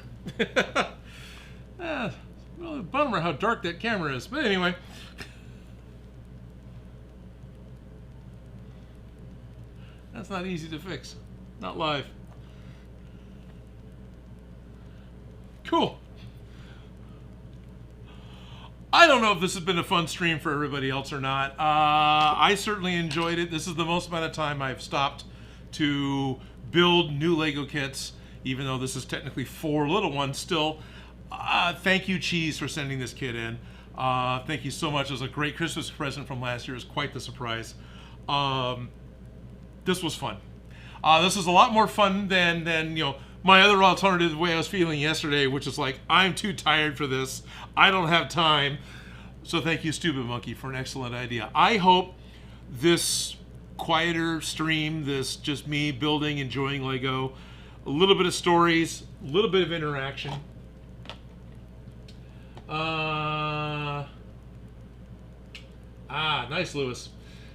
Really a bummer how dark that camera is, but anyway. That's not easy to fix. Not live. Cool. I don't know if this has been a fun stream for everybody else or not. I certainly enjoyed it. This is the most amount of time I've stopped to build new Lego kits, even though this is technically 4 little ones still. Thank you, Cheese, for sending this kit in. Thank you so much. It was a great Christmas present from last year. It was quite the surprise. This was fun. This is a lot more fun than you know, my other alternative way I was feeling yesterday, which is like, I'm too tired for this. I don't have time. So thank you, Stupid Monkey, for an excellent idea. I hope this quieter stream, this just me building, enjoying Lego, a little bit of stories, a little bit of interaction. Nice, Lewis.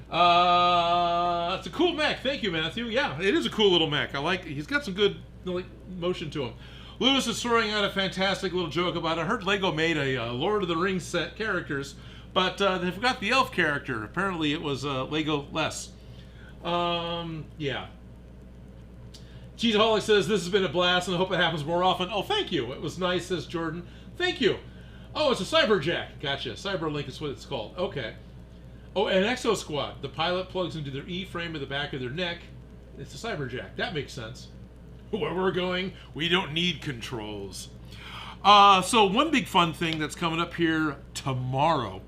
It's a cool mech. Thank you, Matthew. Yeah, it is a cool little mech. I like it. He's got some good like motion to him. Lewis is throwing out a fantastic little joke about it. I heard Lego made a Lord of the Rings set characters, but they forgot the elf character. Apparently it was Lego less. Yeah. Cheataholic says, this has been a blast and I hope it happens more often. Oh, thank you. It was nice, says Jordan. Thank you. Oh, it's a Cyberjack. Gotcha. Cyberlink is what it's called. Okay. Oh, an Exo Squad. The pilot plugs into their E-frame at the back of their neck. It's a Cyberjack. That makes sense. Where we're going, we don't need controls. So one big fun thing that's coming up here tomorrow.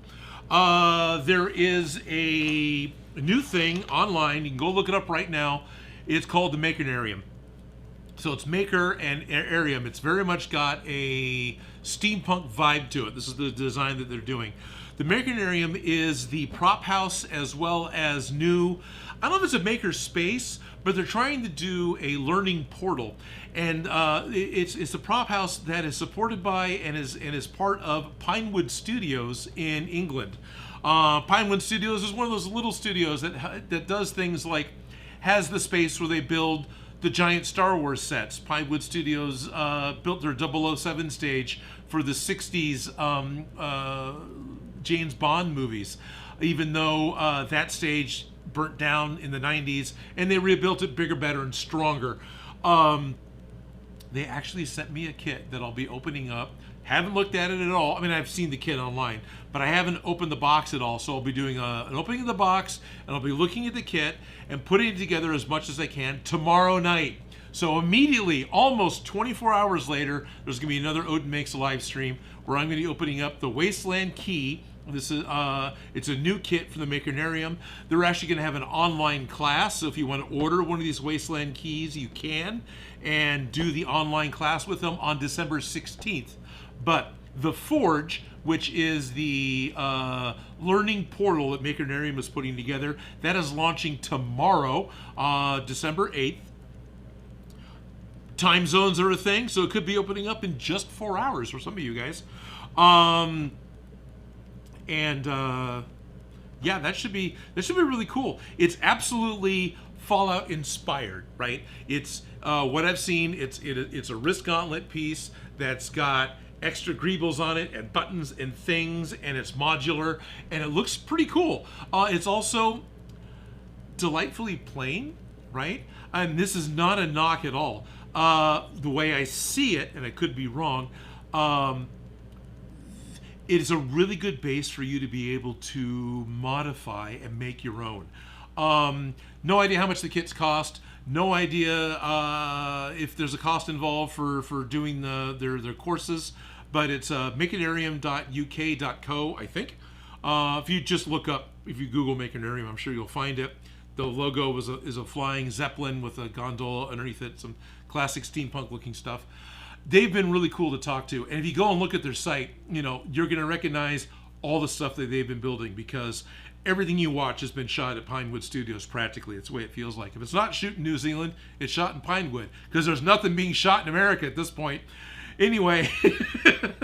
There is a new thing online. You can go look it up right now. It's called the Makerarium. So it's Maker and Arium. It's very much got a steampunk vibe to it. This is the design that they're doing. The Makerarium is the prop house as well as new, I don't know if it's a maker space, but they're trying to do a learning portal. And it's a prop house that is supported by and is part of Pinewood Studios in England. Pinewood Studios is one of those little studios that does things like has the space where they build the giant Star Wars sets. Pinewood Studios built their 007 stage for the 60s James Bond movies, even though that stage burnt down in the 90s, and they rebuilt it bigger, better, and stronger. They actually sent me a kit that I'll be opening up. Haven't looked at it at all. I mean, I've seen the kit online, but I haven't opened the box at all. So I'll be doing an opening of the box, and I'll be looking at the kit and putting it together as much as I can tomorrow night. So immediately, almost 24 hours later, there's going to be another Odin Makes a live stream where I'm going to be opening up the Wasteland Key. This is it's a new kit for the Makerarium. They're actually going to have an online class, so if you want to order one of these Wasteland keys, you can, and do the online class with them on December 16th. But the Forge, which is the learning portal that Makerarium is putting together, that is launching tomorrow, December 8th. Time zones are a thing, so it could be opening up in just 4 hours for some of you guys. Yeah, that should be really cool. It's absolutely Fallout inspired, right? It's what I've seen. It's a wrist gauntlet piece that's got extra greebles on it and buttons and things, and it's modular and it looks pretty cool. It's also delightfully plain, right? And this is not a knock at all. The way I see it, and I could be wrong, it is a really good base for you to be able to modify and make your own. No idea how much the kits cost. No idea if there's a cost involved for doing their courses, but it's makerarium.uk.co, I think. If you just look up, if you Google Makerarium, I'm sure you'll find it. The logo is a flying zeppelin with a gondola underneath it, some classic steampunk looking stuff. They've been really cool to talk to, and if you go and look at their site, you know, you're going to recognize all the stuff that they've been building, because everything you watch has been shot at Pinewood Studios practically. It's the way it feels like. If it's not shot in New Zealand, it's shot in Pinewood, because there's nothing being shot in America at this point. Anyway, it's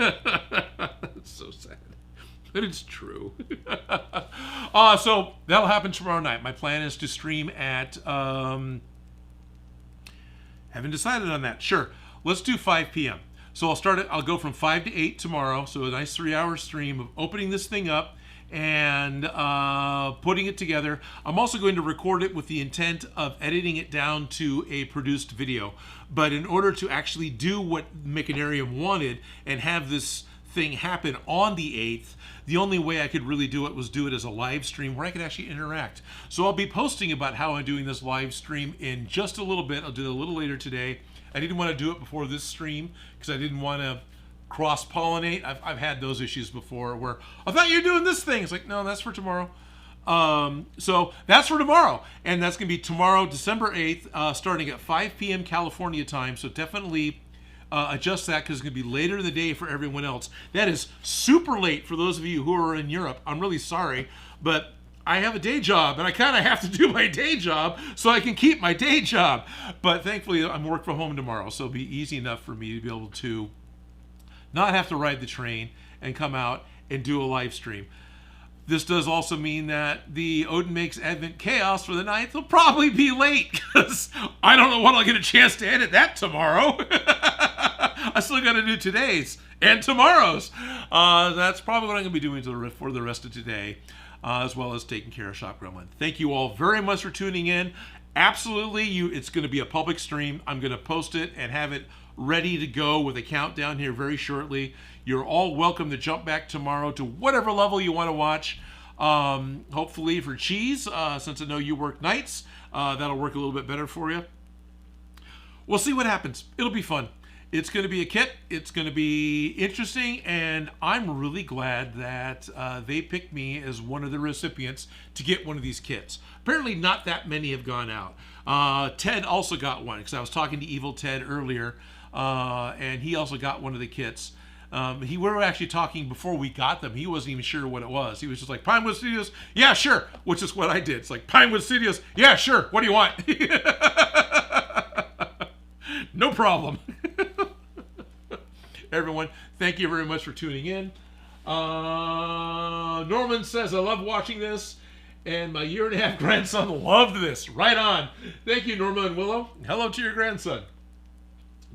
so sad, but it's true. So that'll happen tomorrow night. My plan is to stream at, haven't decided on that. Sure. Let's do 5 p.m. So I'll go from 5 to 8 tomorrow. So a nice 3-hour stream of opening this thing up and putting it together. I'm also going to record it with the intent of editing it down to a produced video. But in order to actually do what Makerarium wanted and have this thing happen on the 8th, the only way I could really do it was do it as a live stream where I could actually interact. So I'll be posting about how I'm doing this live stream in just a little bit. I'll do it a little later today. I didn't want to do it before this stream because I didn't want to cross-pollinate. I've had those issues before where I thought you were doing this thing. It's like, no, that's for tomorrow. So that's for tomorrow. And that's going to be tomorrow, December 8th, starting at 5 p.m. California time. So definitely adjust that because it's going to be later in the day for everyone else. That is super late for those of you who are in Europe. I'm really sorry, but I have a day job, and I kind of have to do my day job so I can keep my day job. But thankfully, I'm work from home tomorrow, so it'll be easy enough for me to be able to not have to ride the train and come out and do a live stream. This does also mean that the Odin Makes Advent Chaos for the 9th will probably be late, because I don't know when I'll get a chance to edit that tomorrow. I still got to do today's and tomorrow's. That's probably what I'm going to be doing for the rest of today. As well as taking care of Shop Gremlin. Thank you all very much for tuning in. absolutely, it's going to be a public stream. I'm going to post it and have it ready to go with a countdown here very shortly. You're all welcome to jump back tomorrow to whatever level you want to watch. Hopefully for Cheese, since I know you work nights, that'll work a little bit better for you. We'll see what happens. It'll be fun. It's going to be a kit. It's going to be interesting, and I'm really glad that they picked me as one of the recipients to get one of these kits. Apparently not that many have gone out. Ted also got one, because I was talking to Evil Ted earlier, and he also got one of the kits. We were actually talking before we got them. He wasn't even sure what it was. He was just like, Pinewood Studios? Yeah, sure. Which is what I did. It's like, Pinewood Studios? Yeah, sure. What do you want? No problem. Everyone, thank you very much for tuning in. Norman says, I love watching this, and my 1.5-year-old grandson loved this. Right on. Thank you, Norma and Willow. Hello to your grandson.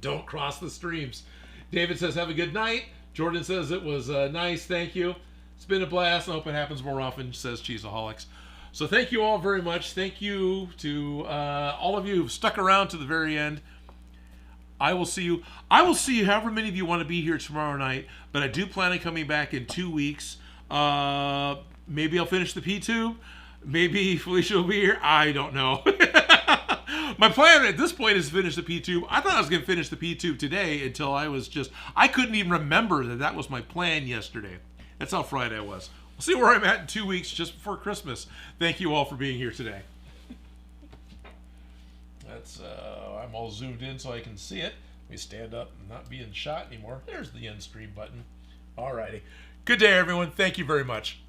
Don't cross the streams. David says, have a good night. Jordan says it was nice. Thank you. It's been a blast. I hope it happens more often, says Cheeseaholics. So thank you all very much. Thank you to all of you who've stuck around to the very end. I will see you however many of you want to be here tomorrow night, but I do plan on coming back in 2 weeks. Maybe I'll finish the P2. Maybe Felicia will be here. I don't know. My plan at this point is to finish the P2. I thought I was going to finish the P2 today until I couldn't even remember that was my plan yesterday. That's how fried I was. We'll see where I'm at in 2 weeks, just before Christmas. Thank you all for being here today. I'm all zoomed in so I can see it. Let me stand up and not be in shot anymore. There's the end stream button. Alrighty. Good day, everyone. Thank you very much.